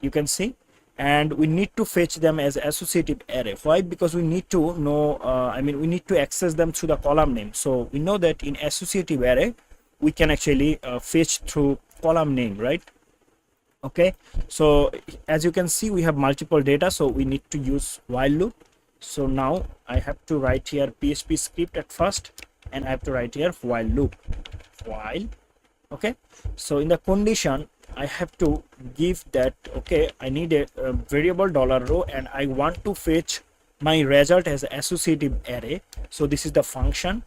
You can see, and we need to fetch them as associative array. Why? Because we need to know we need to access them through the column name. So we know that in associative array we can actually fetch through column name, right? Okay, so as you can see we have multiple data, so we need to use while loop. So now I have to write here PHP script at first, and I have to write here while loop, while. Okay, so in the condition I have to give that, okay, I need a variable $row, and I want to fetch my result as associative array. So this is the function,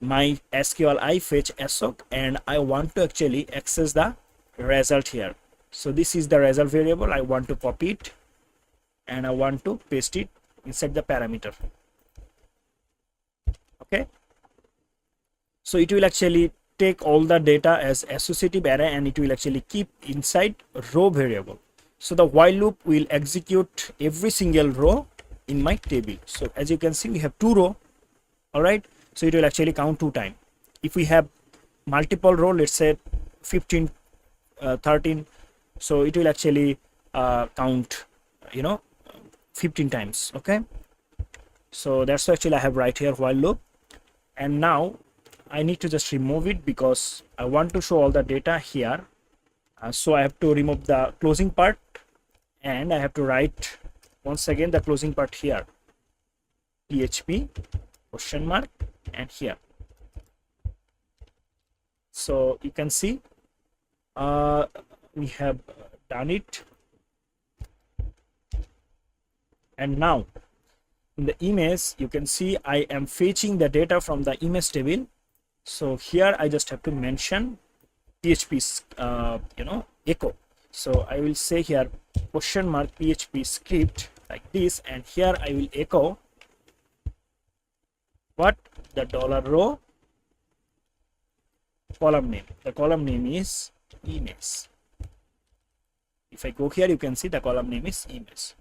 my SQL I fetch assoc, and I want to actually access the result here. So this is the result variable. I want to copy it, and I want to paste it inside the parameter. Okay, so it will actually take all the data as associative array, and it will actually keep inside row variable. So the while loop will execute every single row in my table. So as you can see we have two row. All right, so it will actually count 2 times. If we have multiple row, let's say 15 13, so it will actually count 15 times. Okay, so that's actually I have right here while loop, and now I need to just remove it because I want to show all the data here. So I have to remove the closing part, and I have to write once again the closing part here, PHP question mark, and here. So you can see we have done it, and now in the image you can see I am fetching the data from the image table. So here I just have to mention PHP echo. So I will say here question mark PHP script like this, and here I will echo what? The $row column name. The column name is image. If I go here, you can see the column name is image.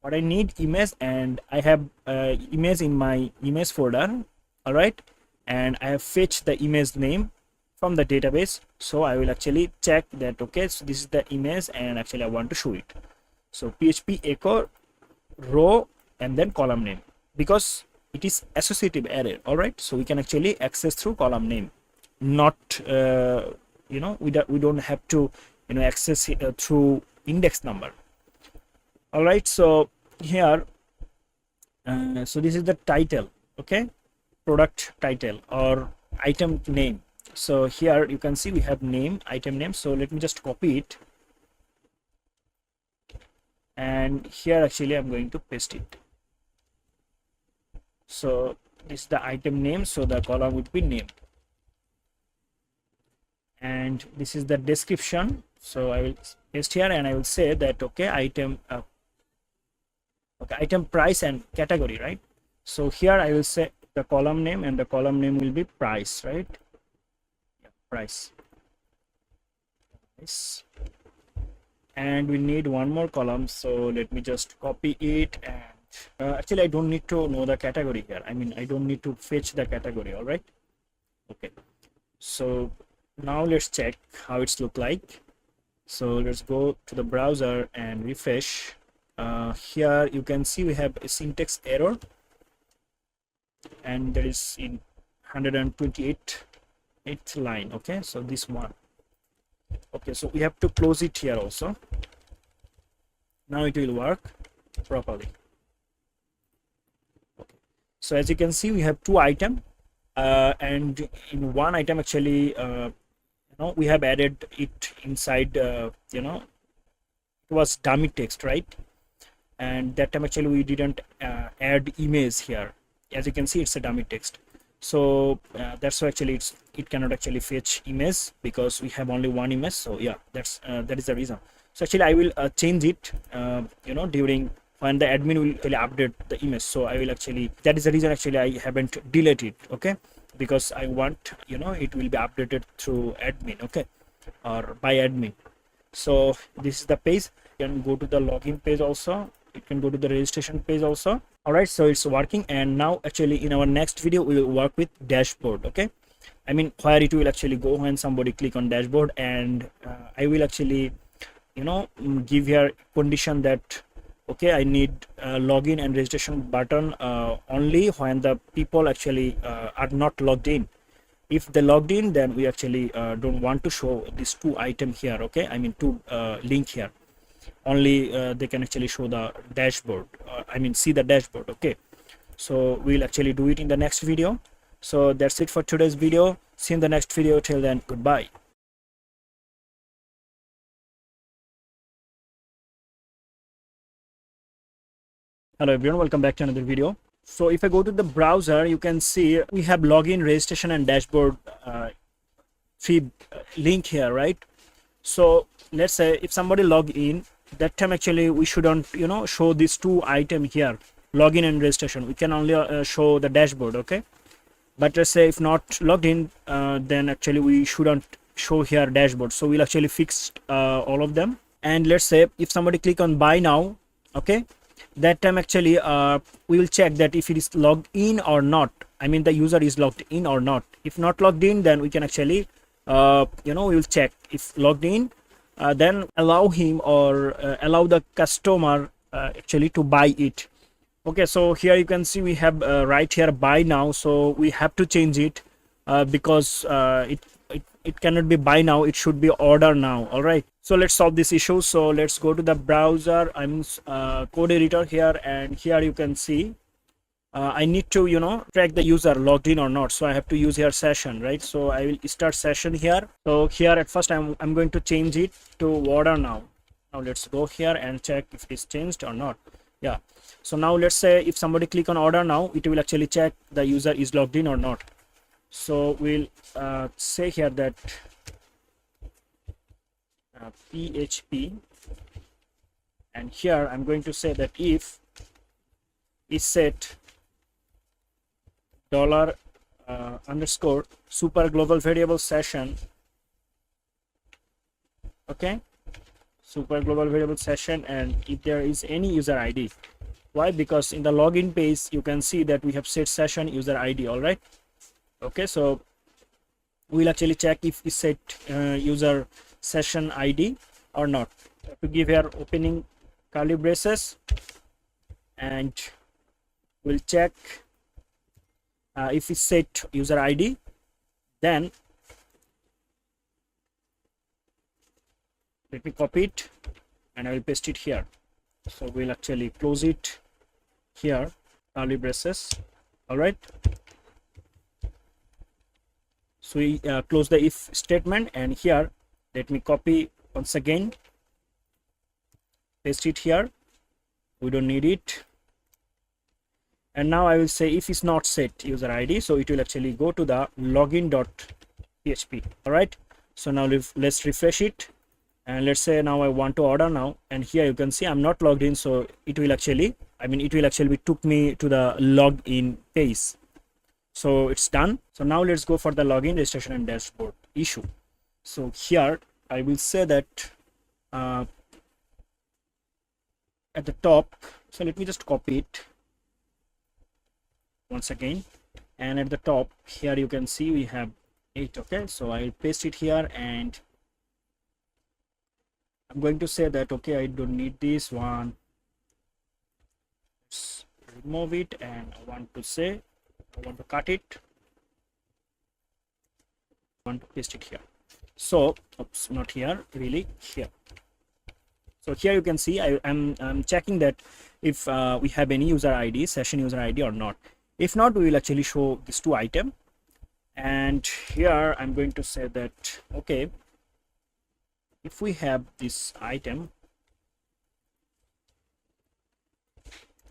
What I need image, and I have image in my image folder. All right, and I have fetched the image name from the database. So I will actually check that, okay, so this is the image, and actually I want to show it. So PHP echo row and then column name, because it is associative array. All right, so we can actually access through column name, not we don't have to access it through index number. All right, so here so this is the title, okay, product title or item name. So here you can see we have name, item name. So let me just copy it, and here actually I'm going to paste it. So this is the item name, so the column would be name, and this is the description. So I will paste here and I will say that okay, item item price and category, right? So here I will say the column name, and the column name will be price, right? Yeah, price. Nice. And we need one more column, so let me just copy it. And actually I don't need to know the category here. I mean, I don't need to fetch the category. All right, okay. So now let's check how it's look like. So let's go to the browser and refresh. Here you can see we have a syntax error, and that is in 128th line. Okay, so this one. Okay, so we have to close it here also. Now it will work properly. Okay. So as you can see, we have two items, and in one item actually we have added it inside. It was dummy text, right? And that time actually we didn't add image here. As you can see, it's a dummy text. So that's why actually it cannot actually fetch image, because we have only one image. So yeah, that is the reason. So actually I will change it during when the admin will actually update the image. So I will actually, that is the reason actually I haven't deleted it, okay? Because I want it will be updated through admin, okay, or by admin. So this is the page. You can go to the login page also, you can go to the registration page also. All right, so it's working. And now actually in our next video we will work with dashboard, okay? I mean, where it will actually go when somebody click on dashboard, and I will actually give here condition that okay, I need login and registration button only when the people actually are not logged in. If they logged in, then we actually don't want to show these two item here, okay? I mean two link here. Only they can actually show the dashboard, I mean see the dashboard, okay? So we'll actually do it in the next video. So that's it for today's video. See you in the next video. Till then, goodbye. Hello everyone, welcome back to another video. So if I go to the browser, you can see we have login, registration and dashboard three link here, right? So let's say if somebody log in, that time actually we shouldn't show these two item here, login and registration. We can only show the dashboard, okay? But let's say if not logged in, then actually we shouldn't show here dashboard. So we'll actually fix all of them. And let's say if somebody click on buy now, okay, that time actually we will check that if it is logged in or not. I mean the user is logged in or not. If not logged in, then we can actually we will check if logged in, then allow him or allow the customer actually to buy it. Okay, so here you can see we have right here buy now. So we have to change it because it cannot be buy now, it should be order now. All right, so let's solve this issue. So let's go to the browser, I'm code editor here, and here you can see I need to track the user logged in or not. So I have to use here session, right? So I will start session here. So here at first I'm going to change it to order now. Now let's go here and check if it is changed or not. Yeah, so now let's say if somebody click on order now, it will actually check the user is logged in or not. So we'll say here that PHP, and here I'm going to say that if is set dollar underscore super global variable session, okay, super global variable session, and if there is any user ID. Why? Because in the login page you can see that we have set session user ID. All right, okay, so we'll actually check if we set user session ID or not. To give here opening curly braces, and we'll check if we set user ID, then let me copy it and I will paste it here. So we'll actually close it here, curly braces. All right, so we close the if statement, and here let me copy once again, paste it here, we don't need it. And now I will say if it's not set user ID, so it will actually go to the login.php. all right, So now let's refresh it, and let's say now I want to order now, and here you can see I'm not logged in, so it will actually, it will actually took me to the login page. So it's done. So now let's go for the login, registration and dashboard issue. So here I will say that at the top, so let me just copy it once again, and at the top here you can see we have 8. Okay, so I'll paste it here, and I'm going to say that okay, I don't need this one, let's remove it, and I want to cut it, I want to paste it here. So oops, not here, really here. So here you can see I'm checking that if we have any user ID, session user ID or not. If not, we will actually show these 2 items. And here I'm going to say that okay, if we have this item,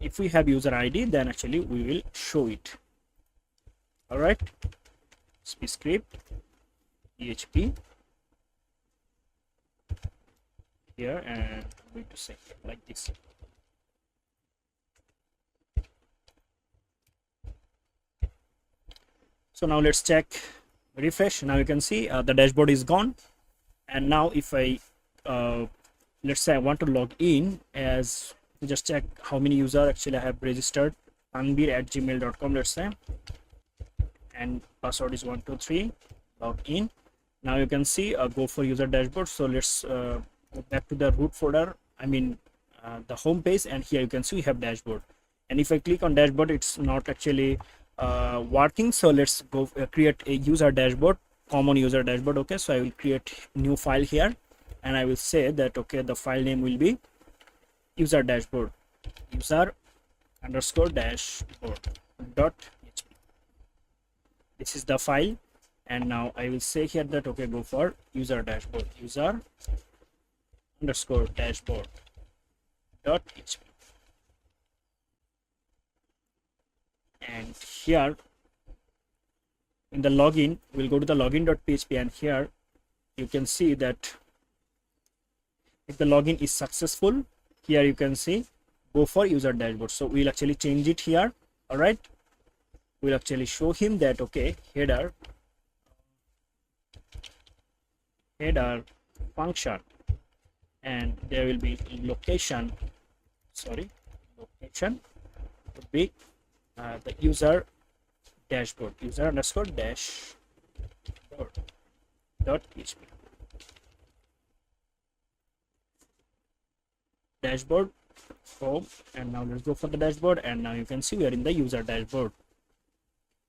if we have user ID, then actually we will show it. All right, script PHP here, and I'm going to say like this. So now let's check, refresh. Now you can see the dashboard is gone. And now if I let's say I want to log in, as just check how many users actually I have registered, tanbir@gmail.com, let's say, and password is 123, log in. Now you can see go for user dashboard. So let's go back to the root folder, the home page, and here you can see we have dashboard. And if I click on dashboard, it's not actually working. So let's go create a user dashboard, common user dashboard. Okay, so I will create new file here, and I will say that okay, the file name will be user dashboard, user underscore dashboard dot php. This is the file. And now I will say here that okay, go for user dashboard, user underscore dashboard dot php. And here in the login, we'll go to the login.php, and here you can see that if the login is successful, here you can see go for user dashboard. So we'll actually change it here. All right, we'll actually show him that okay, header function, and there will be location would be the user dashboard, user underscore dashboard dot php. Dashboard home, and now let's go for the dashboard, and now you can see we are in the user dashboard,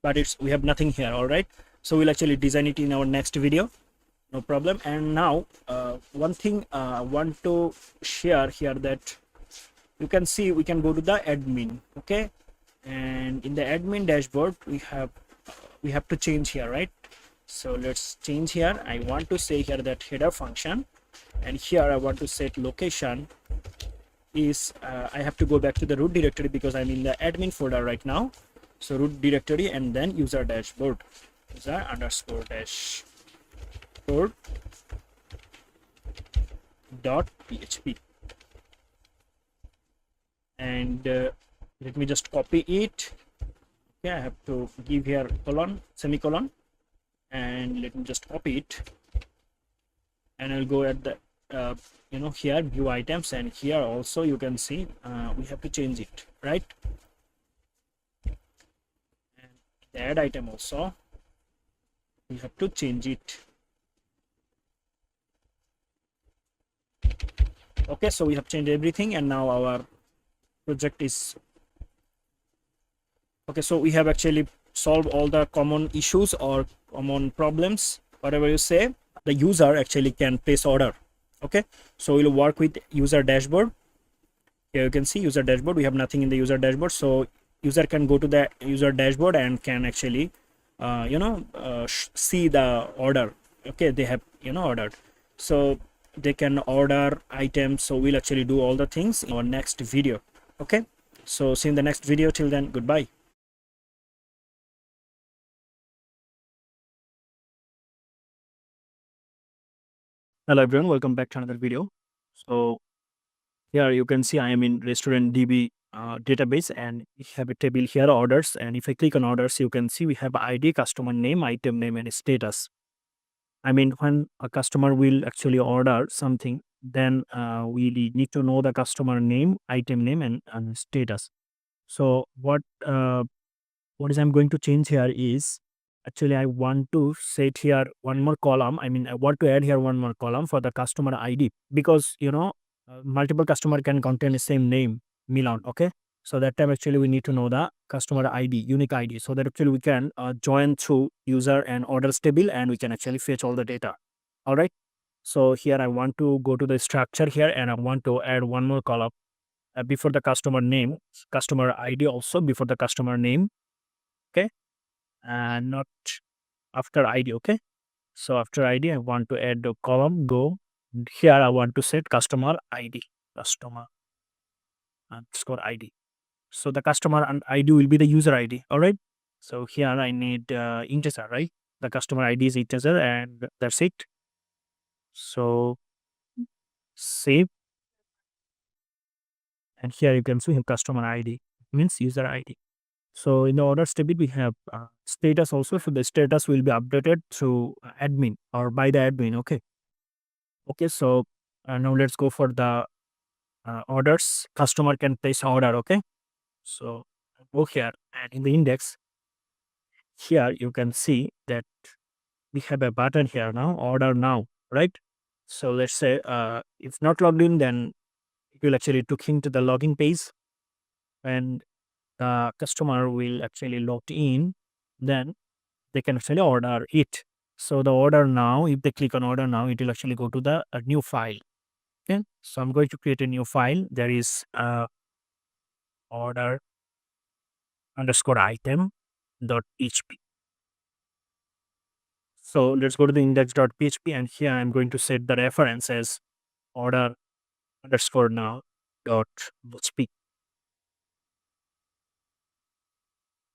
but we have nothing here. All right, so we'll actually design it in our next video, no problem. And now one thing I want to share here, that you can see we can go to the admin. Okay, and in the admin dashboard we have to change here, right? So let's change here. I want to say here that header function, and here I want to set location is I have to go back to the root directory because I'm in the admin folder right now. So root directory, and then user dashboard, user underscore dashboard dot php. And let me just copy it. Okay, I have to give here semicolon, and let me just copy it, and I'll go at the here view items, and here also you can see we have to change it, right? And the add item also we have to change it. Okay, so we have changed everything, and now our project is okay. So we have actually solved all the common issues or common problems, whatever you say. The user actually can place order. Okay, so we'll work with user dashboard. Here you can see user dashboard, we have nothing in the user dashboard, so user can go to the user dashboard and can actually see the order. Okay, they have ordered, so they can order items. So we'll actually do all the things in our next video. Okay, so see you in the next video. Till then, goodbye. Hello everyone, welcome back to another video. So here you can see I am in restaurant DB database, and we have a table here, orders, and if I click on orders you can see we have ID, customer name, item name, and status. I mean, when a customer will actually order something, then we need to know the customer name, item name, and status. So what is I'm going to change here is, actually I want to set here one more column. I mean, I want to add here one more column for the customer ID, because multiple customer can contain the same name, Milan. Okay, so that time actually we need to know the customer ID, unique ID, so that actually we can join through user and orders table, and we can actually fetch all the data. All right, so here I want to go to the structure here, and I want to add one more column before the customer name, customer ID also before the customer name. Okay, and not after ID. Okay, so after ID I want to add the column, go here, I want to set customer ID, customer underscore ID. So the customer and ID will be the user ID. All right, so here I need integer, right? The customer ID is integer, and that's it. So save, and here you can see him customer ID means user ID. So in the orders table, we have status also. So the status will be updated through admin or by the admin. Okay. Okay. So now let's go for the orders. Customer can place order. Okay. So go here, and in the index here, you can see that we have a button here now, order now, right? So let's say if not logged in, then it will actually took him to the login page, and the customer will actually logged in, then they can actually order it. So the order now, if they click on order now, it will actually go to the new file. Okay, so I'm going to create a new file. There is order underscore item dot php. So let's go to the index.php, and here I'm going to set the reference as order underscore now dot php.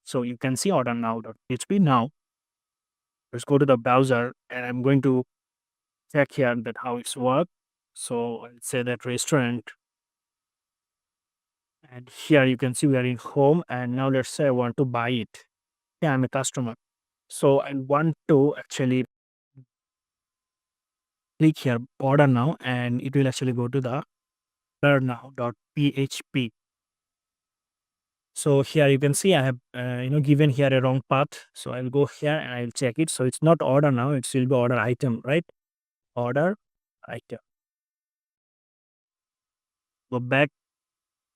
So you can see order now dot php. Now let's go to the browser, and I'm going to check here that how it's work. So I'll say that restaurant, and here you can see we are in home, and now let's say I want to buy it. Yeah, I'm a customer. So I want to actually click here order now, and it will actually go to the learnnow.php. So here you can see I have given here a wrong path. So I'll go here and I'll check it. So it's not order now, it will be order item, right? Order item. Go back,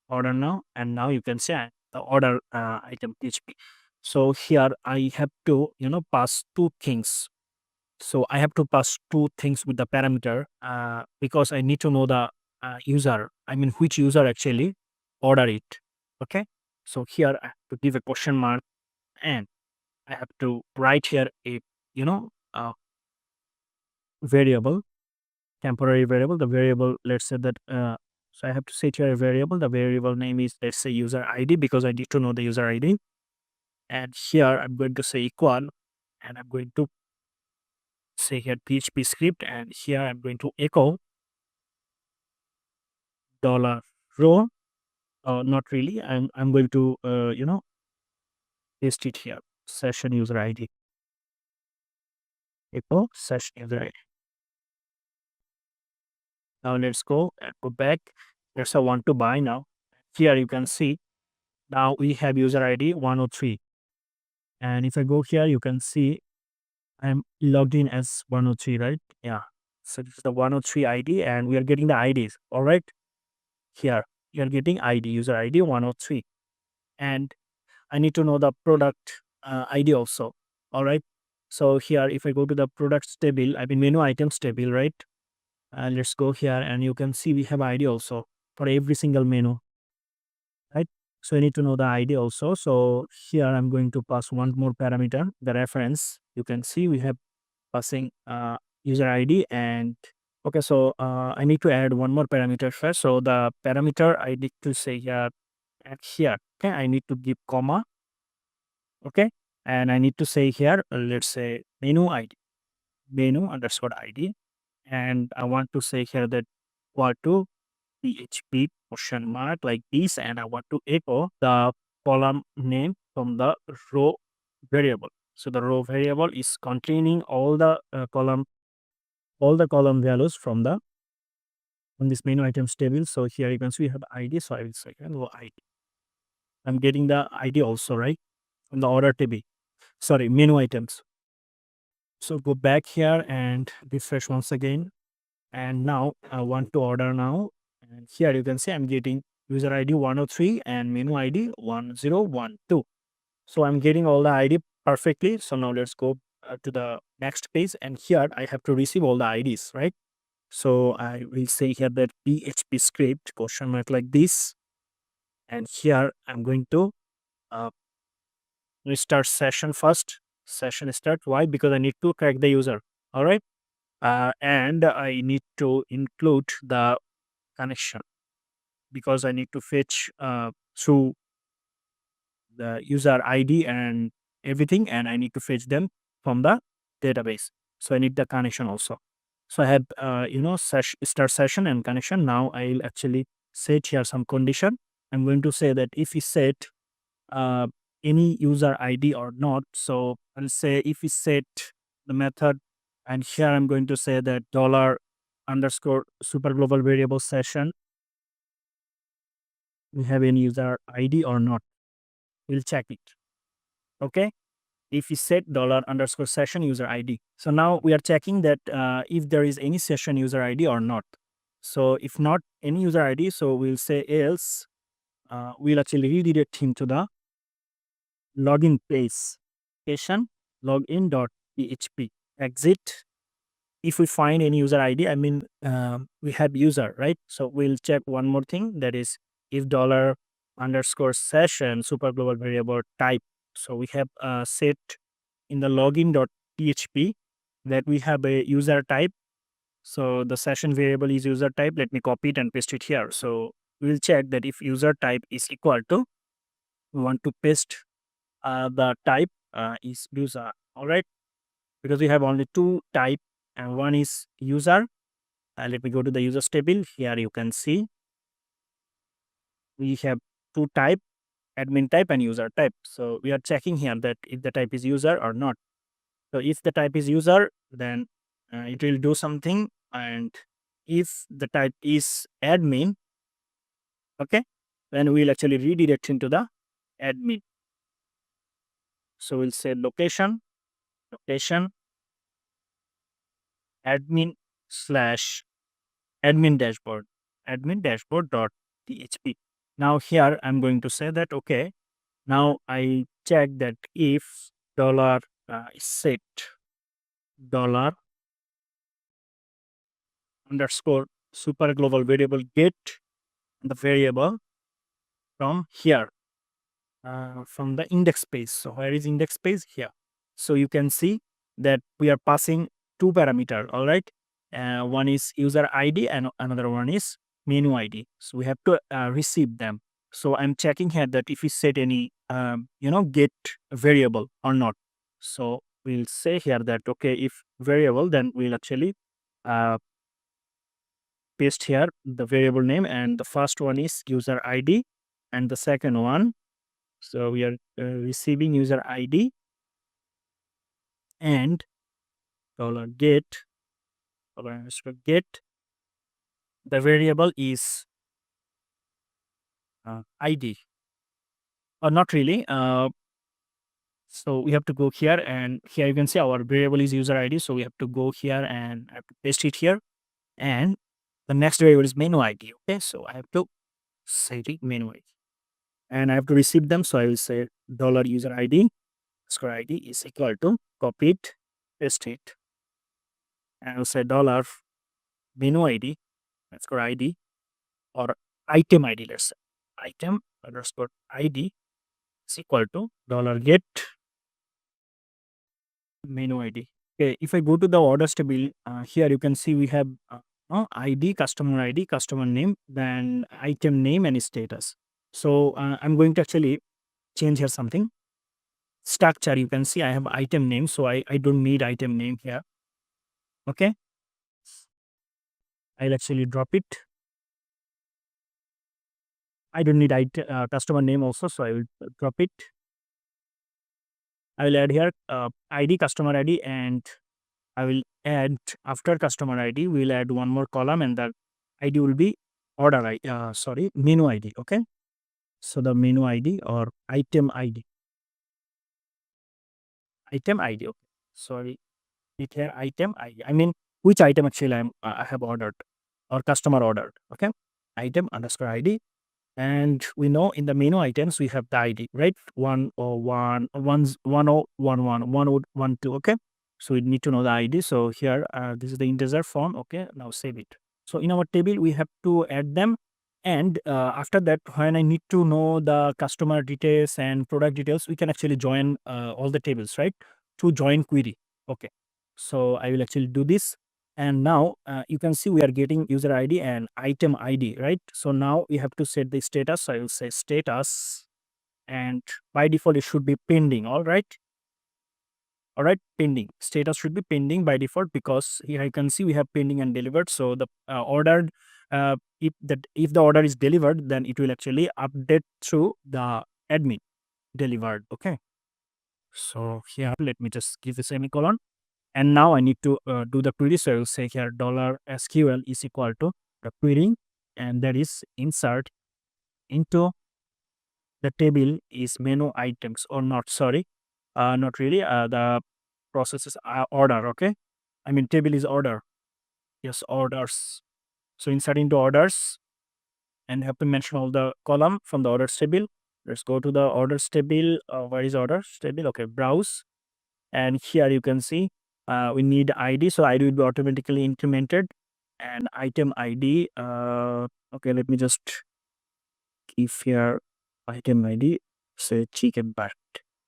order now, and now you can see the order item PHP. So here I have to pass two things. So I have to pass two things with the parameter because I need to know the user. I mean, which user actually order it. Okay. So here I have to give a question mark, and I have to write here a variable, temporary variable. The variable, let's say that. So I have to set here a variable. The variable name is, let's say, user ID, because I need to know the user ID. And here I'm going to say equal, and I'm going to say here PHP script, and here I'm going to echo dollar row. Not really. I'm going to paste it here. Session user ID. Echo session user ID. Now let's go and go back. There's a want to buy now. Here you can see now we have user ID 103. And if I go here, you can see I'm logged in as 103, right? Yeah. So this is the 103 ID, and we are getting the IDs. All right. Here you are getting ID, user ID 103. And I need to know the product ID also. All right. So here, if I go to the products table, I mean menu items table, right? Let's go here, and you can see we have ID also for every single menu, right? So I need to know the ID also. So here I'm going to pass one more parameter, the reference. You can see we have passing user ID, and okay. So I need to add one more parameter first. So the parameter I need to say here and here. Okay, I need to give comma. Okay, and I need to say here, let's say menu ID, menu underscore ID, and I want to say here that what to PHP question mark like this, and I want to echo the column name from the row variable. So the row variable is containing all the column values from the on this menu items table. So here you can see we have ID. So I will say hello ID. I'm getting the ID also, right? From the order table. Sorry, menu items. So go back here and refresh once again. And now I want to order now. And here you can see I'm getting user ID 103 and menu ID 1012. So I'm getting all the ID perfectly. So now let's go to the next page. And here I have to receive all the IDs, right? So I will say here that PHP script question mark like this. And here I'm going to uh, restart session first. Session start. Why? Because I need to crack the user. All right. And I need to include the connection because I need to fetch through the user ID and everything, and I need to fetch them from the database. So I need the connection also. So I have start session and connection. Now I'll actually set here some condition. I'm going to say that if we set uh, any user ID or not. So I'll say if we set the method, and here I'm going to say that dollar underscore super global variable session, we have any user ID or not. We'll check it. Okay. If we set dollar underscore session user ID. So now we are checking that if there is any session user ID or not. So if not any user ID, so we'll say else, we'll actually redirect him to the login page session login.php exit. If we find any user ID, I mean, we have user, right? So we'll check one more thing, that is if dollar underscore session super global variable type. So we have set in the login.php that we have a user type. So the session variable is user type. Let me copy it and paste it here. So we'll check that if user type is equal to, we want to paste the type is user. All right, because we have only two type and one is user. Let me go to the users table. Here you can see we have two type, admin type and user type. So we are checking here that if the type is user or not. So if the type is user, then it will do something. And if the type is admin, okay, then we'll actually redirect into the admin. So we'll say location admin slash admin dashboard dot php. Now here I'm going to say that, okay, now I check that if dollar is set dollar underscore super global variable get the variable from here, from the index page. So where is index page? Here. So you can see that we are passing two parameter. All right. One is user ID and another one is menu ID. So we have to receive them. So I'm checking here that if we set any, get variable or not. So we'll say here that, okay, if variable, then we'll actually uh, paste here the variable name, and the first one is user ID and the second one, so we are receiving user ID and $get $get the variable is ID or not really. So we have to go here, and here you can see our variable is user ID. So we have to go here and I have to paste it here, and the next variable is menu ID. Okay, so I have to say the menu ID, and I have to receive them. So I will say $user ID score ID is equal to copy it, paste it, and I will say $menu ID underscore ID or item ID, let's say item underscore ID is equal to $get menu ID. Okay, if I go to the orders table, here you can see we have ID, customer name, then item name and status. So I'm going to actually change here something. Structure, you can see I have item name, so I don't need item name here. Okay. I'll actually drop it. I don't need customer name also, so I will drop it. I will add here ID, customer ID, and I will add after customer ID, we'll add one more column, and that ID will be menu ID. Okay. So the menu ID or item ID. Item ID. Okay. Sorry. It here item ID. I mean, which item actually I have ordered or customer ordered. Okay. Item underscore ID. And we know in the menu items we have the ID, right? 101, 1011, 1012. Okay. So we need to know the ID. So here, this is the integer form. Okay. Now save it. So in our table, we have to add them. And after that, when I need to know the customer details and product details, we can actually join all the tables, right? To join query. Okay. So I will actually do this. And now you can see we are getting user ID and item ID, right? So now we have to set the status. So I will say status, and by default it should be pending. All right. All right, pending. Status should be pending by default because here I can see we have pending and delivered. So the ordered, if the order is delivered, then it will actually update through the admin delivered. Okay. So here, let me just give a semicolon. And now I need to do the query. So I will say here $SQL is equal to the query, and that is insert into the table is menu items or not. Sorry, not really. The process is order. Okay, I mean table is order. Yes, orders. So insert into orders, and have to mention all the column from the orders table. Let's go to the orders table. Where is orders table? Okay, browse. And here you can see we need ID, so ID will be automatically incremented, and item ID. Okay, let me just give here item ID, say chicken bat.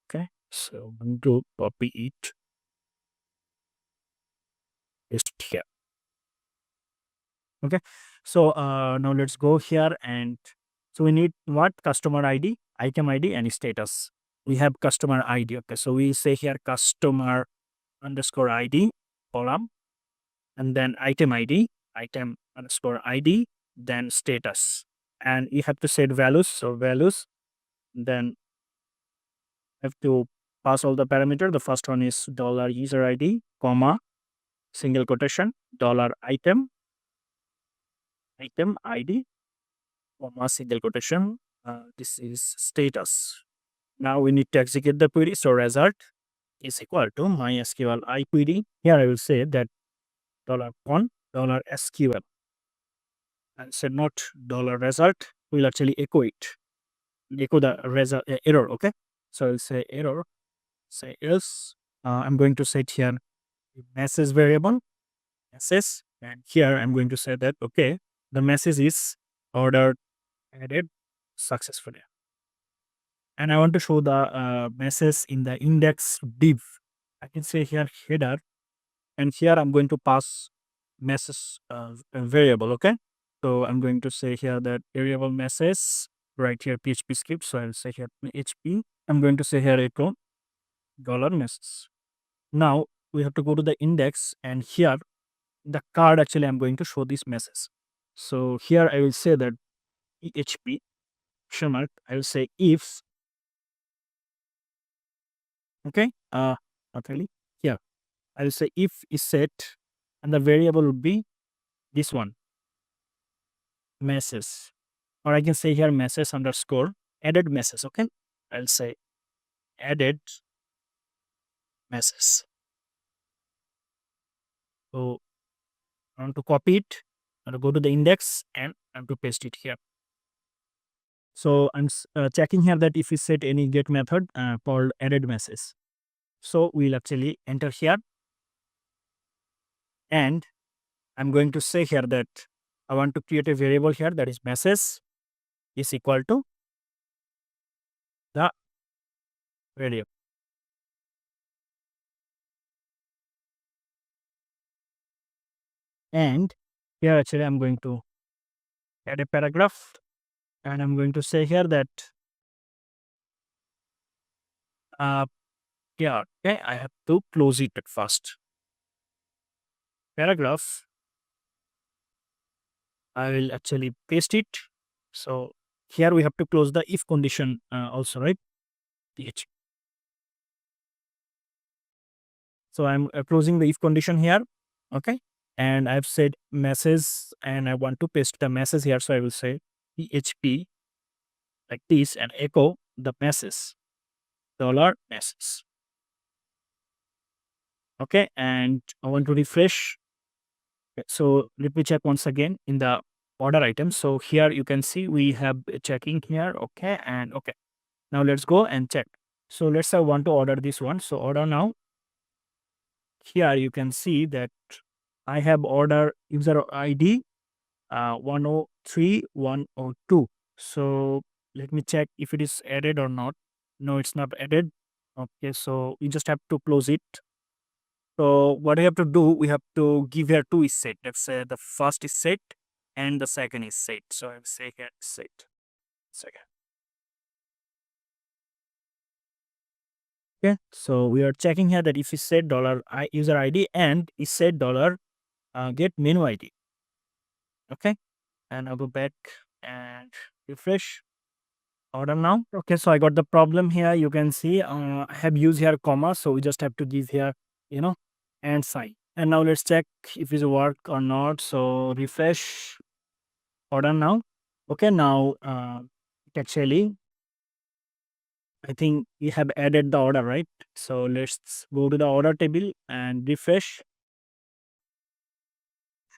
Okay, so I'm going to copy it, paste it here. Okay, so now let's go here, and so we need what? Customer ID, item ID, and status. We have customer ID. Okay, so we say here customer underscore ID column, and then item ID, item underscore ID, then status. And you have to set values. So values, then have to pass all the parameter. The first one is $user ID, comma, single quotation, $item, item ID, comma, single quotation. This is status. Now we need to execute the query. So result is equal to MySQL I query. Here I will say that $con $SQL, and say not $result. We'll actually echo it, echo the result error. Okay, so I'll say error, say else. I'm going to set here message variable message, and here I'm going to say that okay, the message is ordered added successfully, and I want to show the message in the index div. I can say here header, and here I'm going to pass message variable. Okay, so I'm going to say here that variable message right here PHP script. So I'll say here PHP. I'm going to say here echo $message. Now we have to go to the index, and here the card actually I'm going to show this message. So here I will say that PHP question mark. I will say if. Okay, not really. Here I will say if is set, and the variable will be this one message, or I can say here message underscore added message. Okay, I'll say added message. So I want to copy it, I want to go to the index, and I want to paste it here. So I'm checking here that if we set any get method called added message. So we'll actually enter here, and I'm going to say here that I want to create a variable here that is message is equal to the variable. And here actually I'm going to add a paragraph, and I'm going to say here that yeah, okay, I have to close it at first. Paragraph I will actually paste it. So here we have to close the if condition also, right? PHP. So I'm closing the if condition here. Okay. And I've said message and I want to paste the message here. So I will say PHP like this and echo the message, $message. Okay. And I want to refresh. Okay, so let me check once again in the order item. So here you can see we have a checking here. Okay. And okay. Now let's go and check. So let's say I want to order this one. So order now. Here you can see that I have order user ID 103102. So let me check if it is added or not. No, it's not added. Okay, so you just have to close it. So what we have to do, we have to give here two is set. Let's say the first is set and the second is set. So I will say here set. Second. Okay, so we are checking here that if we set dollar user ID and is set dollar get menu ID. Okay, and I'll go back and refresh order now. Okay, so I got the problem here. You can see I have used here comma, so we just have to give here, and sign. And now let's check if it work or not. So refresh order now. Okay, now it actually I think we have added the order, right? So let's go to the order table and refresh.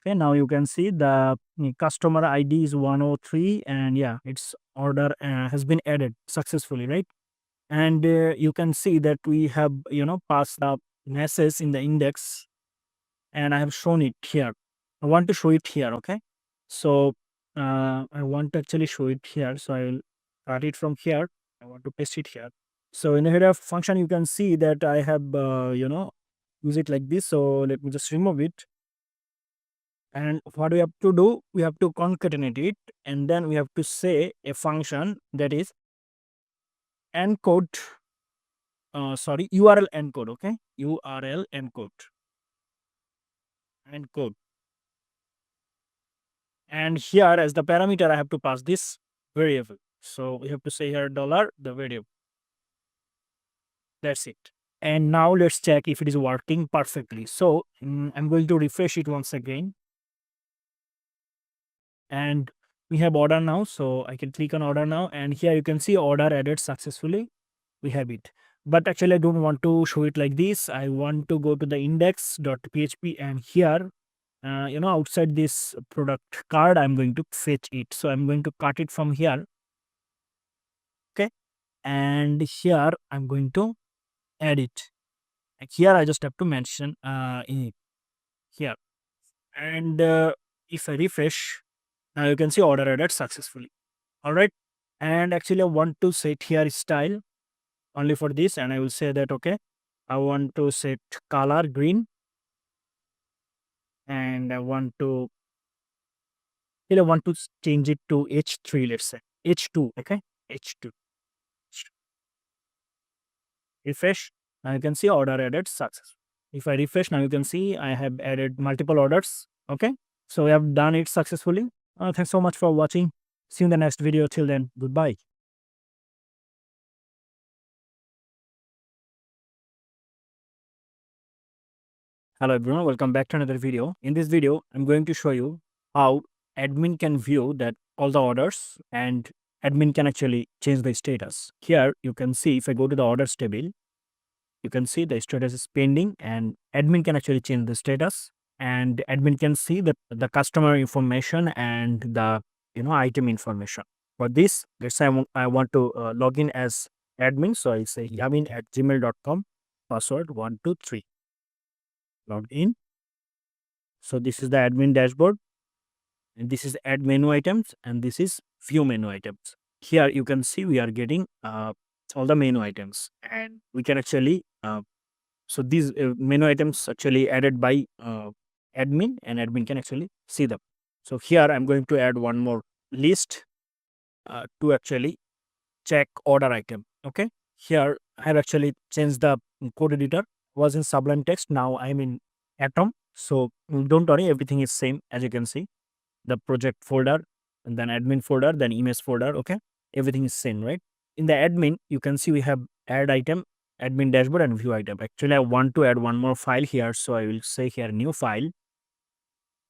Okay, now you can see the customer ID is 103 and yeah, its order has been added successfully, right? And you can see that we have, passed the message in the index and I have shown it here. I want to show it here, okay? So I want to actually show it here. So I will cut it from here. I want to paste it here. So in the header function, you can see that I have, use it like this. So let me just remove it. And what we have to do, we have to concatenate it. And then we have to say a function that is encode, URL encode, okay? URL encode. And here as the parameter, I have to pass this variable. So we have to say here dollar the variable. That's it. And now let's check if it is working perfectly. So I'm going to refresh it once again. And we have order now. So I can click on order now. And here you can see order added successfully. We have it. But actually, I don't want to show it like this. I want to go to the index.php and here, outside this product card, I'm going to fetch it. So I'm going to cut it from here. Okay. And here I'm going to add it. And here I just have to mention in it here. And if I refresh, now you can see order added successfully. All right. And actually, I want to set here style only for this. And I will say that, okay, I want to set color green. And I want to change it to H3, let's say. H2, okay? H2. Refresh. Now you can see order added success. If I refresh, now you can see I have added multiple orders. Okay. So we have done it successfully. Thanks so much for watching. See you in the next video. Till then, goodbye. Hello everyone, welcome back to another video. In this video, I'm going to show you how admin can view that all the orders and admin can actually change the status. Here you can see if I go to the orders table, you can see the status is pending and admin can actually change the status and admin can see the customer information and the item information. For this, let's say I want to log in as admin. So I say yamin@gmail.com, password 123. Logged in. So this is the admin dashboard and this is add menu items and this is view menu items. Here you can see we are getting all the menu items and we can actually so these menu items actually added by admin and admin can actually see them. So here I'm going to add one more list to actually check order item. Okay, here I have actually changed the code editor. Was in Sublime Text, now I'm in Atom. So don't worry, everything is same as you can see. the project folder, and then admin folder, then image folder. Okay, everything is same, right? In the admin, you can see we have add item, admin dashboard, and view item. Actually, I want to add one more file here, so I will say here new file,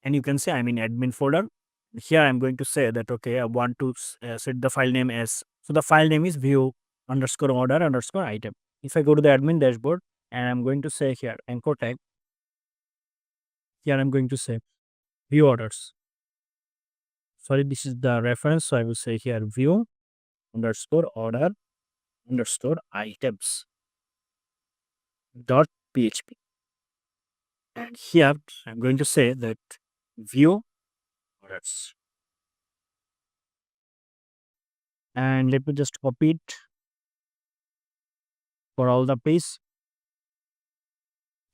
and you can see I'm in admin folder. Here I'm going to say that okay, I want to set the file name as, so the file name is view underscore order underscore item. If I go to the admin dashboard and I'm going to say here anchor tag, here I'm going to say view orders. Sorry, this is the reference, so I will say here view underscore order underscore items dot php, and here I'm going to say that view orders, and let me just copy it for all the page.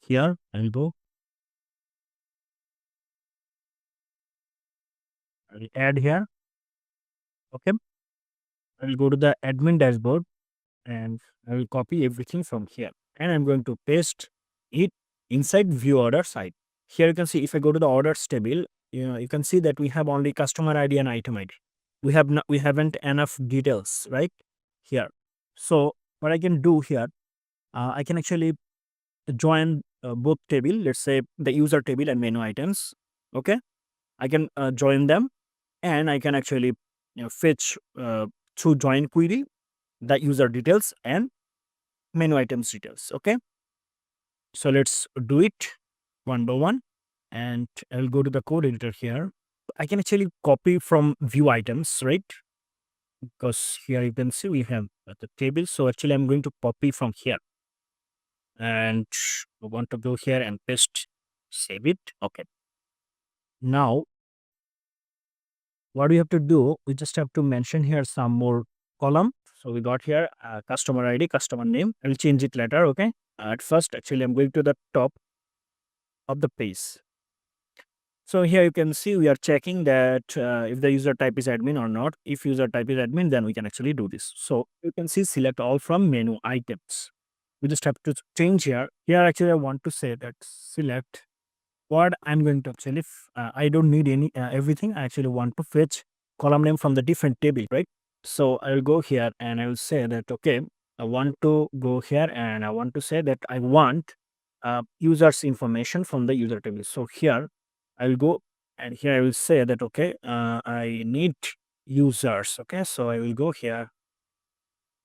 Here I will go, I will add here. Okay, I will go to the admin dashboard and I will copy everything from here, and I'm going to paste it inside view order side. Here you can see if I go to the orders table, you can see that we have only customer ID and item ID. We haven't enough details right here. So what I can do here, I can actually join both table. Let's say the user table and menu items. Okay, I can join them, and I can actually fetch through join query the user details and menu items details. Okay, so let's do it one by one, and I'll go to the code editor here. I can actually copy from view items, right? Because here you can see we have the table. So actually I'm going to copy from here, and I want to go here and paste, save it. Okay, now what we have to do, we just have to mention here some more column. So we got here customer ID, customer name. I'll change it later. Okay, at first actually I'm going to the top of the page. So here you can see we are checking that if the user type is admin or not. If user type is admin, then we can actually do this. So you can see select all from menu items. We just have to change here. Here actually I want to say that select what I'm going to actually, I don't need any everything. I actually want to fetch column name from the different table, right? So I will go here and I will say that, okay, I want to go here and I want to say that I want users information from the user table. So here I will go and here I will say that, okay, I need users. Okay, so I will go here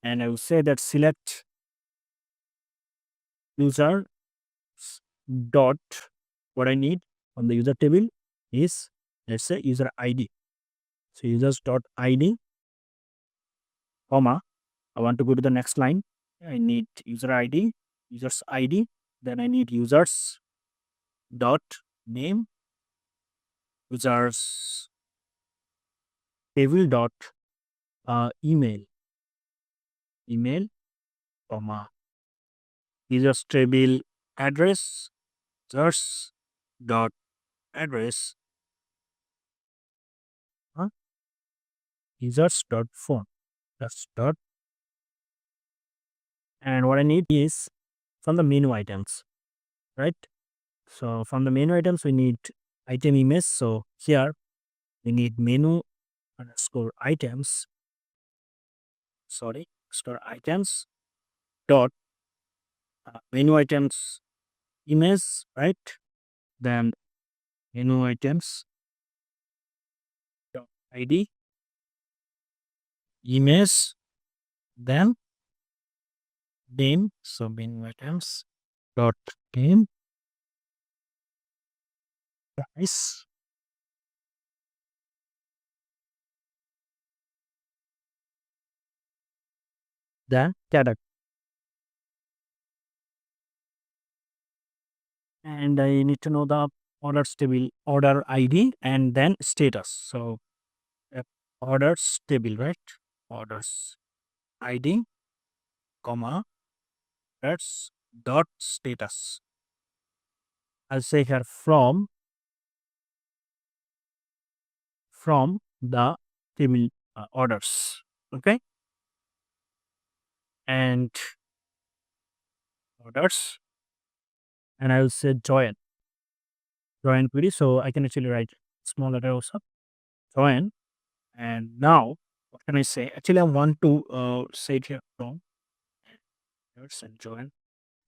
and I will say that select user dot, what I need on the user table is, let's say, user ID. So users dot ID, comma, I want to go to the next line. I need user ID, users ID. Then I need users dot name, users table dot email, email, comma, users table address, users dot address, uh, users dot phone. That's dot. And what I need is from the menu items, right? So from the menu items, we need item image. So here we need menu underscore items, sorry, store items dot menu items image, right? Then menu items dot ID image, then name. So menu items dot name, price, then category. And I need to know the orders table, order ID, and then status. So orders table, right? Orders ID, comma, that's dot status. I'll say here from the table orders. Okay, and orders, and I will say join query. So I can actually write small letter also. join. And now, what can I say? Actually, I want to say it here from here's and join.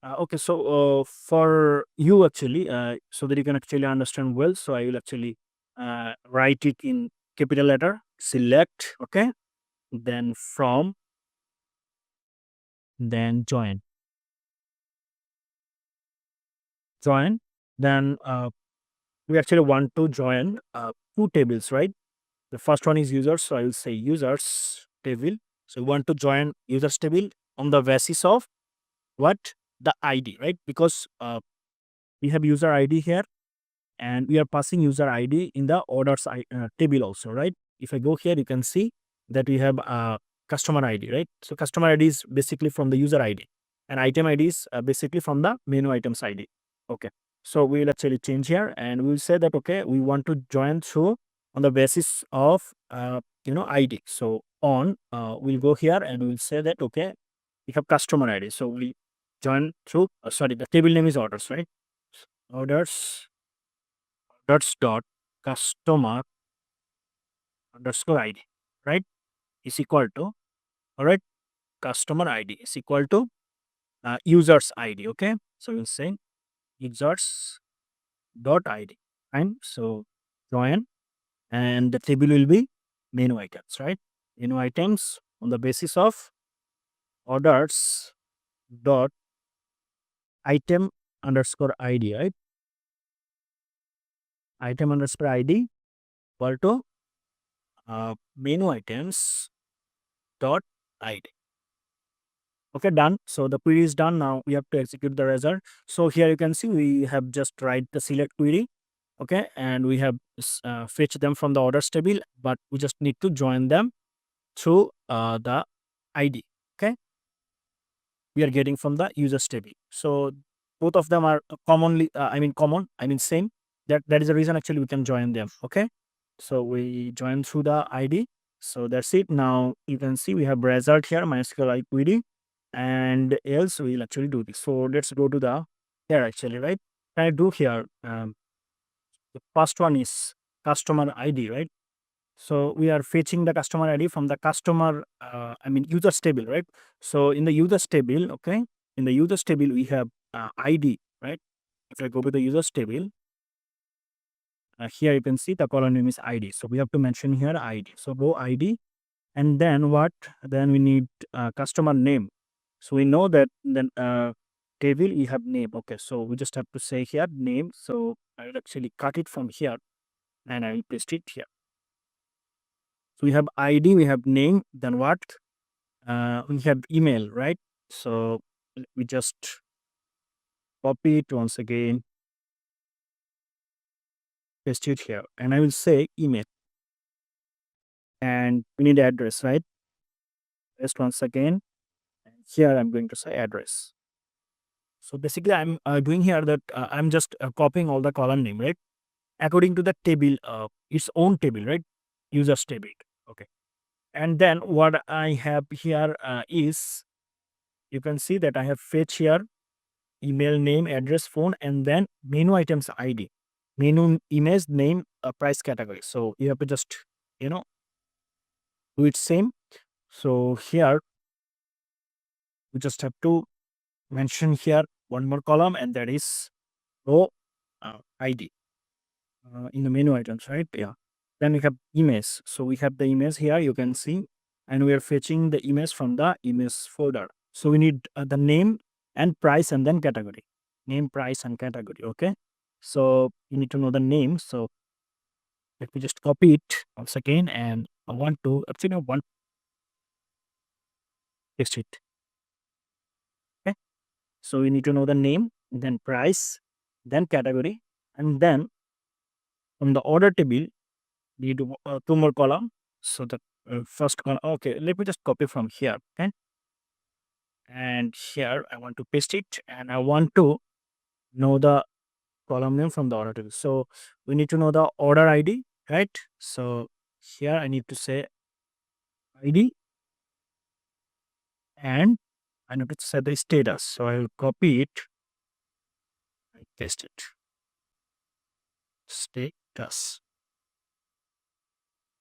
Okay, so for you actually, so that you can actually understand well, so I will actually write it in capital letter. Select, okay, then from, then join, join. Then we actually want to join two tables, right? The first one is users, so I will say users table. So we want to join users table on the basis of what, the ID, right? Because we have user ID here, and we are passing user ID in the orders table also, right? If I go here, you can see that we have customer ID, right? So customer ID is basically from the user ID, and item ID is basically from the menu items ID. Okay, so we will actually change here, and we will say that okay, we want to join through on the basis of ID. So on we'll go here and we'll say that okay, we have customer ID, so we join through sorry, the table name is orders, right? Orders dot customer underscore ID, right, is equal to, all right, customer ID is equal to users ID. Okay, so we'll say users dot ID, and so join, and the table will be menu items, right? Menu items on the basis of orders dot item underscore ID, right? Item underscore ID equal to menu items dot ID. Okay, done. So the query is done. Now we have to execute the result. So here you can see we have just write the select query. Okay, and we have fetch them from the orders table, but we just need to join them through the ID. Okay, we are getting from the users table. So both of them are commonly, common, same. That is the reason actually we can join them. Okay, so we join through the ID. So that's it. Now you can see we have result here, MySQL query, and else we'll actually do this. So let's go to the here actually, right? Can I do here? The first one is customer ID, right? So we are fetching the customer ID from the customer, users table, right? So in the users table, okay, in the users table we have ID, right? If I go to the users table, here you can see the column name is ID. So we have to mention here ID. So go ID, and then what? Then we need customer name. So we know that then table we have name. Okay, so we just have to say here name. So I will actually cut it from here and I will paste it here. So we have ID, we have name, then what? We have email, right? So we just copy it once again, paste it here, and I will say email. And we need address, right? Paste once again. And here I'm going to say address. So basically, I'm doing here that I'm just copying all the column name, right? According to the table, its own table, right? Users table. Okay. And then what I have here is you can see that I have fetch here email name, address, phone, and then menu items ID, menu image name, price category. So you have to just do it same. So here we just have to mention here one more column, and that is row ID in the menu items, right? Yeah. Then we have image. So we have the image here, you can see, and we are fetching the image from the image folder. So we need the name and price and then category. Name, price, and category. Okay. So you need to know the name. So let me just copy it once again, and I want to actually I want to paste it. Okay. So we need to know the name, then price, then category, and then from the order table, need two more column. So the first column. Okay, let me just copy from here. Okay, and here I want to paste it, and I want to know the column name from the order table. So we need to know the order ID, right? So here I need to say ID, and I need to set the status. So I will copy it and paste it. Status.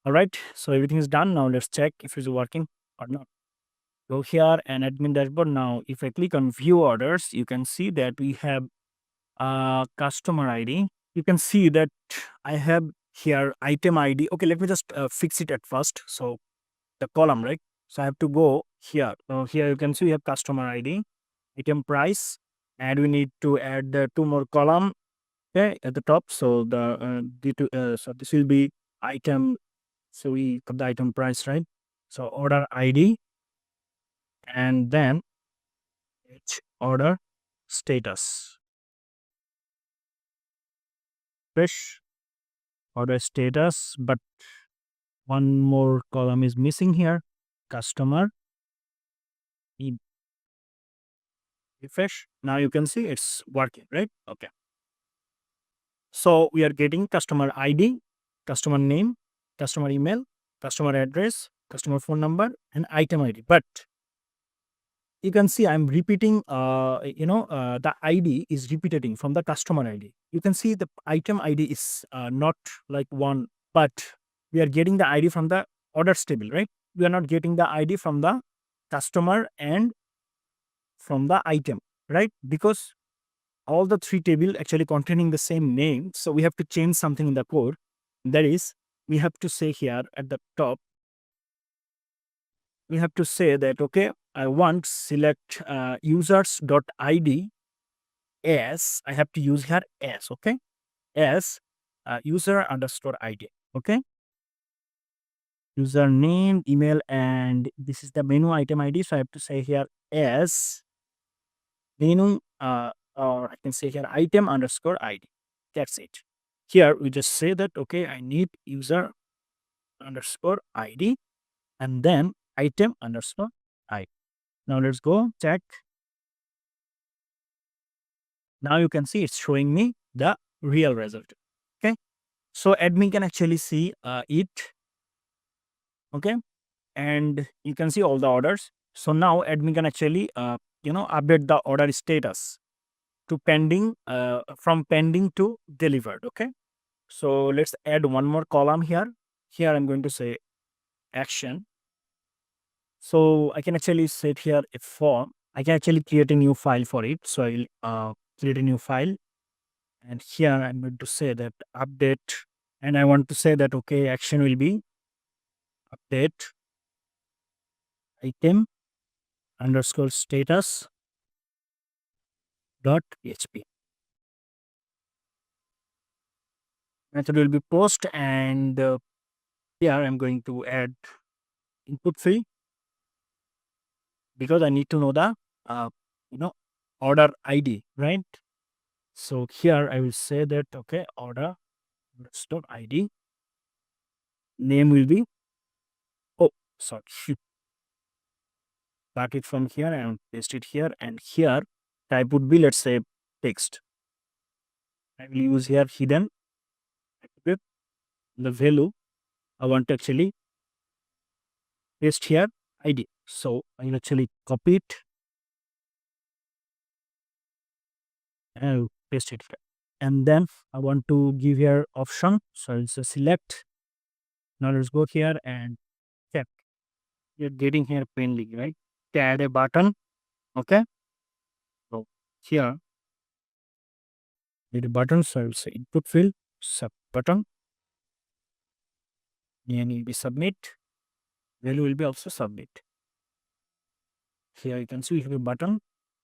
All right, so everything is done. Now let's check if it's working or not. Go here and admin dashboard. Now, if I click on view orders, you can see that we have customer ID. You can see that I have here item ID. Okay, let me just fix it at first. So the column, right? So I have to go here. So here you can see we have customer ID, item price, and we need to add the two more column. Okay, at the top. So so this will be item. So we got the item price, right? So order ID, and then each order status. Fish order status, but one more column is missing here. Customer e- refresh. Now you can see it's working, right? Okay. So we are getting customer ID, customer name, customer email, customer address, customer phone number, and item ID. But you can see I'm repeating, the ID is repeating from the customer ID. You can see the item ID is not like one, but we are getting the ID from the orders table, right? We are not getting the ID from the customer and from the item, right? Because all the three table actually containing the same name. So we have to change something in the code. That is, we have to say here at the top, we have to say that, okay, I want select users.id as, I have to use here as, okay, as user underscore ID, okay, username, email, and this is the menu item ID. So I have to say here as menu, or I can say here item underscore ID. That's it. Here we just say that, okay, I need user underscore ID and then item underscore ID. Now let's go check. Now you can see it's showing me the real result. Okay. So admin can actually see it. Okay. And you can see all the orders. So now admin can actually, update the order status to pending, from pending to delivered. Okay. So let's add one more column here. Here I'm going to say action. So I can actually set here a form. I can actually create a new file for it. So I'll create a new file. And here I'm going to say that update. And I want to say that, okay, action will be update item underscore status dot php. Method will be post. And here I'm going to add input field because I need to know the, uh, you know, order ID, right? So here I will say that, okay, order dot ID name will be, oh, sorry, start it from here and paste it here. And here type would be, let's say, text. I will use here hidden attribute. The value I want to actually paste here ID. So I will actually copy it and paste it here. And then I want to give here option. So it's a select. Now let's go here and check. You're getting here pending, right? To add a button. Okay. So here need a button. So I will say input field sub button. And will be submit. Value will be also submit. Here you can see we have a button.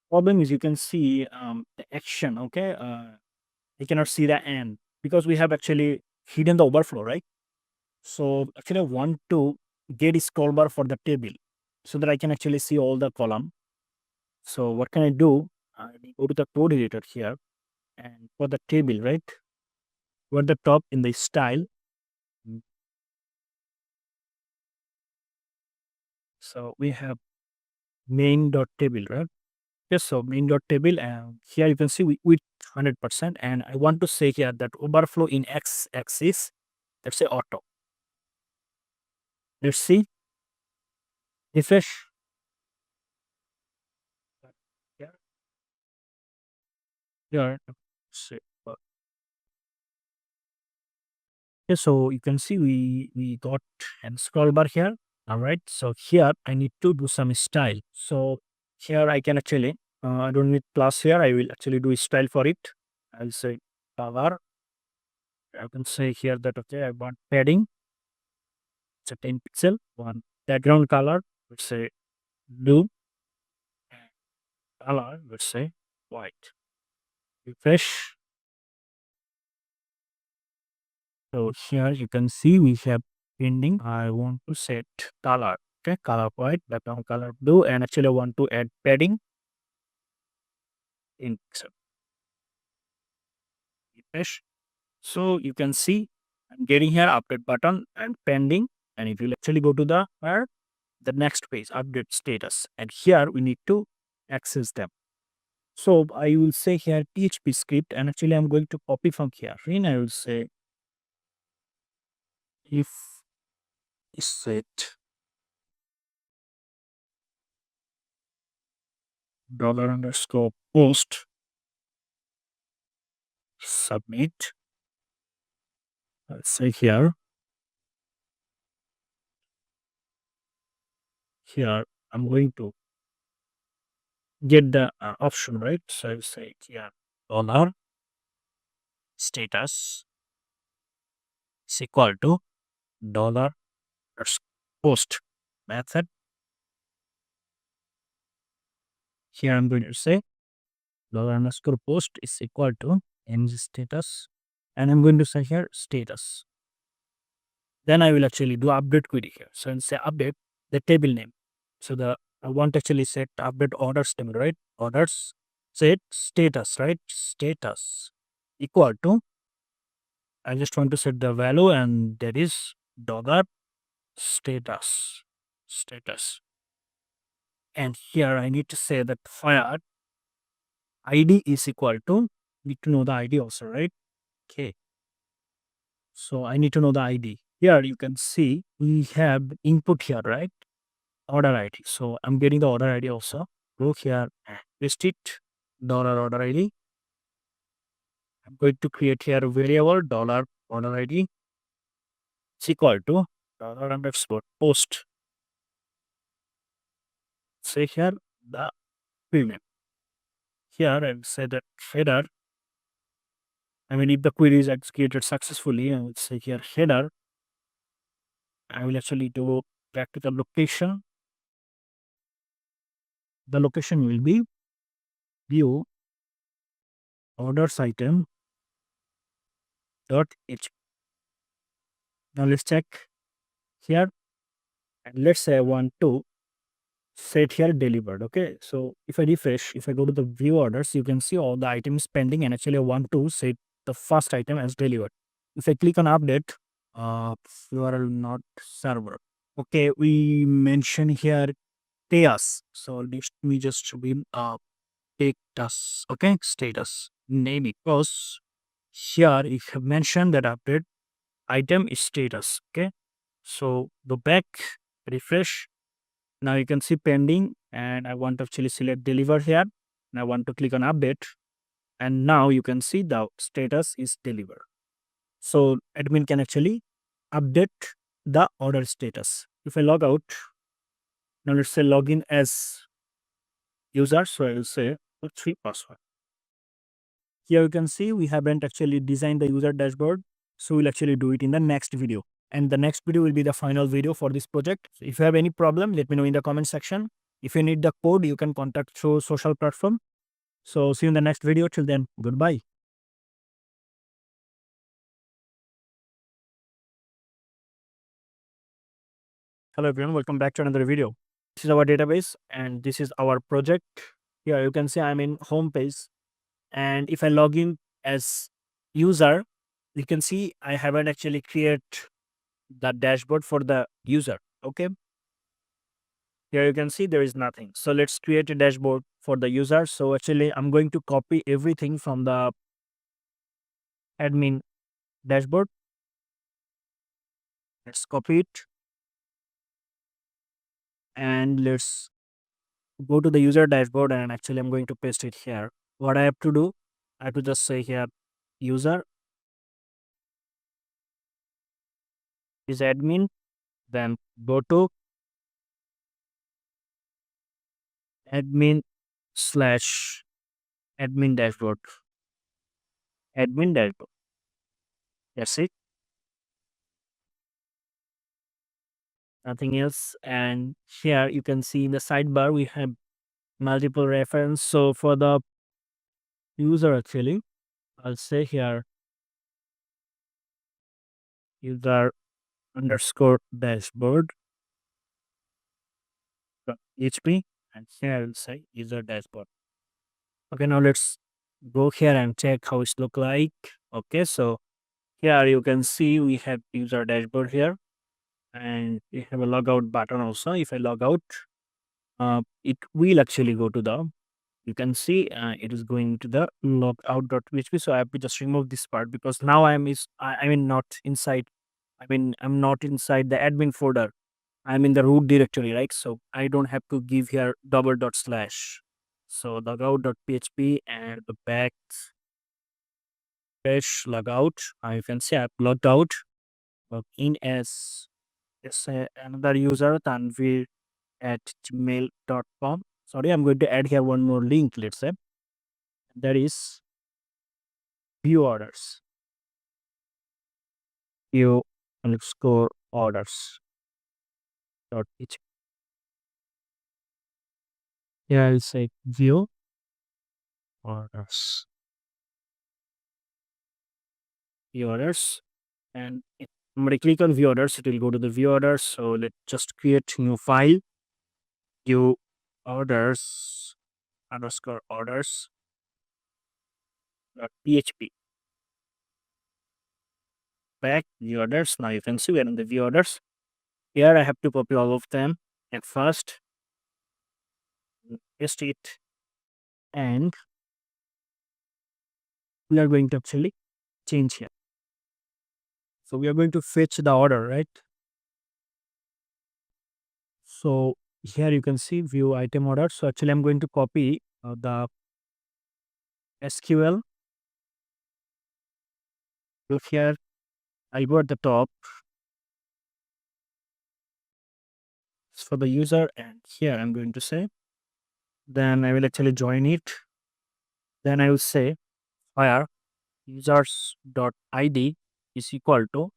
Problem is you can see the action. Okay. You cannot see the end because we have actually hidden the overflow, right? So actually I want to get a scroll bar for the table so that I can actually see all the column. So what can I do? I will go to the code editor here and for the table, right? Go at the top in the style. So we have main dot table, right? Yes, so main dot table, and here you can see we with 100%. And I want to say here that overflow in x axis, let's say auto. Let's see, refresh. Yeah, here, say, Okay, so you can see we got a scroll bar here. All right. So here I need to do some style. So here I can actually I don't need plus here. I will actually do style for it. I'll say color. I can say here that okay, I want padding. It's a 10 pixel. One background color. Let's say blue. Color. Let's say white. Refresh. So here you can see we have pending. I want to set color. Okay, color white, background color blue, and actually I want to add padding in pixel. Refresh. So you can see I'm getting here update button and pending. And if you actually go to the where the next page, update status, and here we need to access them. So I will say here PHP script, and actually I'm going to copy from here. And I will say if set dollar underscore post submit. I'll say here I'm going to get the option, right? So I'll say here dollar status is equal to dollar post method. Here I'm going to say dollar underscore post is equal to ng status, and I'm going to say here status. Then I will actually do update query here. So I'll say update the table name. So I want to actually set update orders table, right? Orders set status, right? Status equal to, I just want to set the value, and that is dollar status. Status. And here I need to say that fire ID is equal to, need to know the ID also, right? Okay. So I need to know the ID. Here you can see we have input here, right? Order ID. So I'm getting the order ID also. Go here, paste it, dollar order ID. I'm going to create here a variable dollar order ID. It's equal to dollar underscore post. Say here the field name. Here I will say that header. I mean, if the query is executed successfully, I will say here header. I will actually do back to the location. The location will be view orders item dot h. Now let's check here, and let's say I want to set here delivered. Okay, so if I refresh, if I go to the view orders, you can see all the items pending, and actually I want to set the first item as delivered. If I click on update, URL not server. Okay, we mention here TAS. So let me just be take TAS. Okay, status name it, because here you have mentioned that update item is status. Okay, so go back, refresh. Now you can see pending, and I want to actually select deliver here, and I want to click on update, and now you can see the status is delivered. So admin can actually update the order status. If I log out, now let's say login as user, so I will say put 3 password. Here you can see we haven't actually designed the user dashboard, so we'll actually do it in the next video. And the next video will be the final video for this project. So if you have any problem, let me know in the comment section. If you need the code, you can contact through social platform. So see you in the next video. Till then, goodbye. Hello everyone, welcome back to another video. This is our database and this is our project. Here you can see I'm in home page, and if I log in as user, you can see I haven't actually created the dashboard for the user. Okay, here you can see there is nothing. So let's create a dashboard for the user. So actually I'm going to copy everything from the admin dashboard. Let's copy it, and let's go to the user dashboard, and actually I'm going to paste it here. What I have to do, I have to just say here user is admin, then go to admin slash admin dashboard. Admin dashboard. That's it. Nothing else. And here you can see in the sidebar we have multiple reference. So for the user actually, I'll say here user underscore dashboard HP, and here I'll say user dashboard. Okay, now let's go here and check how it look like. Okay, so here you can see we have user dashboard here, and we have a logout button also. If I log out, it will actually go to the, you can see it is going to the logout.php. So I have to just remove this part because now I mean not inside, I mean I'm not inside the admin folder. I'm in the root directory, right? So I don't have to give here double dot slash. So logout.php and the back dash logout. You can see I've logged out. Log in as another user, Tanvir at gmail.com. Sorry, I'm going to add here one more link, let's say. That is view orders. View underscore orders dot php. Here I'll say view orders. View orders. And I'm going to click on view orders. It will go to the view orders. So let's just create new file. View orders underscore orders dot php. Back view orders. Now you can see we're in the view orders. Here I have to copy all of them at first, paste it, and we are going to actually change here. So we are going to fetch the order, right? So here you can see view item order. So actually I'm going to copy the SQL. Look here, I'll go at the top for the user, and here I'm going to say, then I will actually join it. Then I will say where users.id is equal to,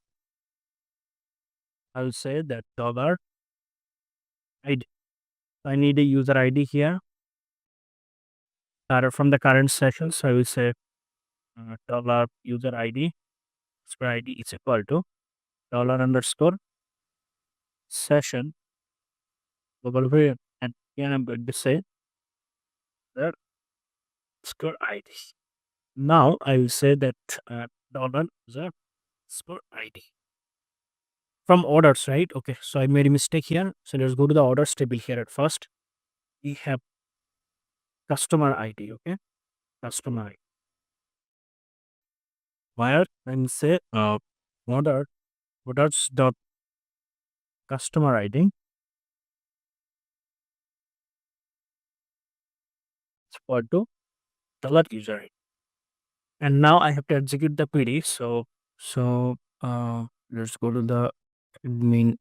I will say that dollar ID. I need a user ID here from the current session. So I will say dollar user ID square ID is equal to dollar underscore session global variable. And here I'm going to say that score ID. Now I will say that dollar user score ID from orders, right? Okay, so I made a mistake here. So let's go to the orders table here at first. We have customer ID, okay? Customer ID. Where and say order orders dot customer ID is equal to dollar user ID. And now I have to execute the query. So let's go to the admin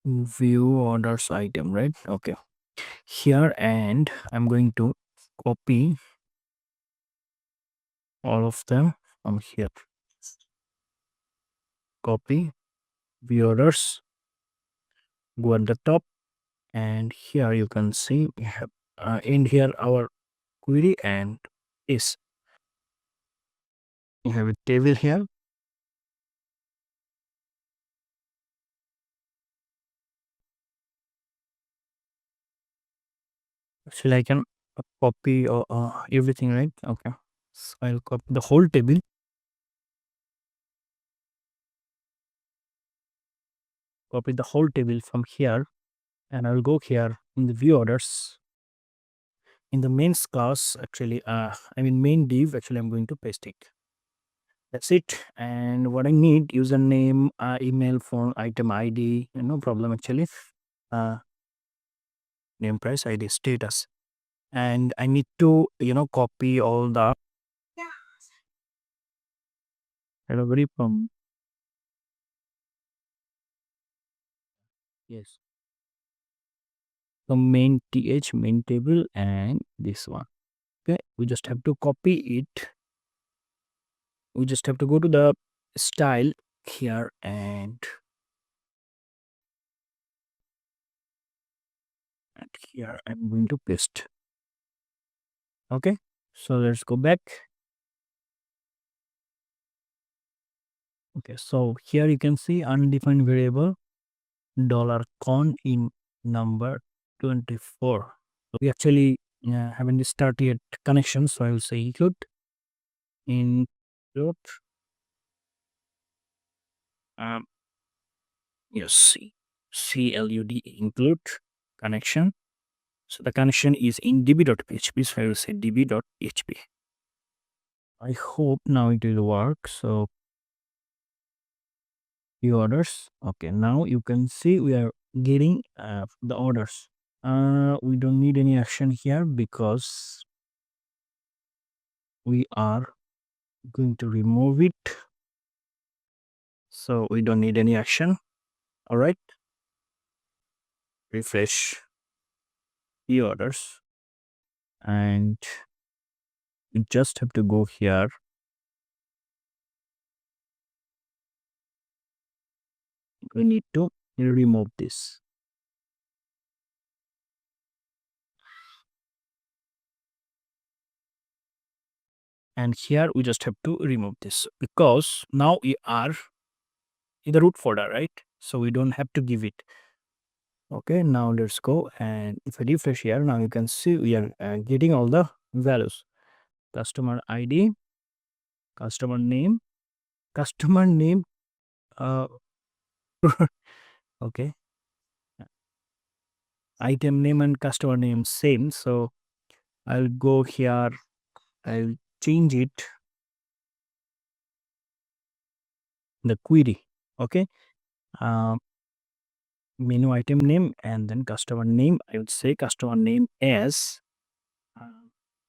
view orders item, right? Okay, here, and I'm going to copy all of them from here. Copy view orders, go at the top, and here you can see we have in here our query, and is we have a table here. Actually I can copy everything, right? Okay, so I'll copy the whole table, from here, and I'll go here in the view orders. In the mains class, actually, I mean main div, actually, I'm going to paste it. That's it. And what I need, username, email, phone, item ID, no problem actually. Name, price, ID, status. And I need to, copy all the delivery from Yes. So main th, main table, and this one. Okay, we just have to copy it. We just have to go to the style here, and here I'm going to paste. Okay, so let's go back. Okay, so here you can see undefined variable $con in number 24. So we actually haven't started yet connection, so I will say include um yes, CLUD include connection. So the connection is in db.php, so I will say db.php. I hope now it will work. So the orders. Okay, now you can see we are getting the orders. We don't need any action here because we are going to remove it. So we don't need any action. All right. Refresh the orders, and you just have to go here. We need to remove this. And here we just have to remove this because now we are in the root folder, right? So we don't have to give it. Okay, now let's go, and if I refresh here, now you can see we are getting all the values: customer ID, customer name, customer name. Uh, okay, item name and customer name same. So I'll go here. I'll change it the query. Okay, um, menu item name and then customer name. I would say customer name as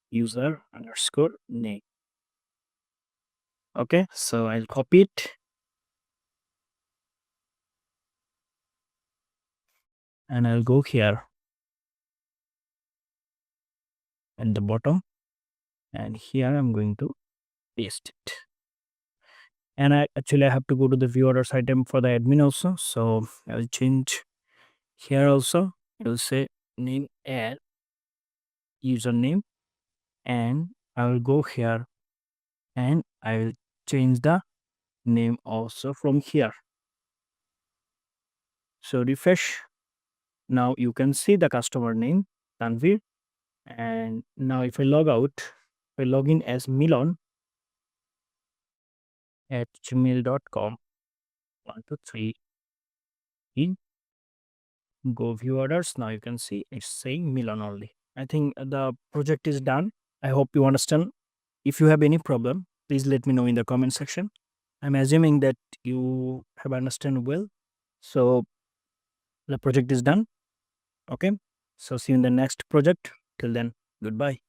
user underscore name. Okay, so I'll copy it and I'll go here at the bottom, and here I'm going to paste it. And I have to go to the view orders item for the admin also. So I'll change here also. I'll say name add username, and I will go here and I will change the name also from here. So refresh. Now you can see the customer name Tanvir, and now if I log out, if I log in as milon@gmail.com, 123 in go view orders. Now you can see it's saying Milan only. I think the project is done. I hope you understand. If you have any problem, please let me know in the comment section. I'm assuming that you have understand well. So the project is done. Okay. So see you in the next project. Till then, goodbye.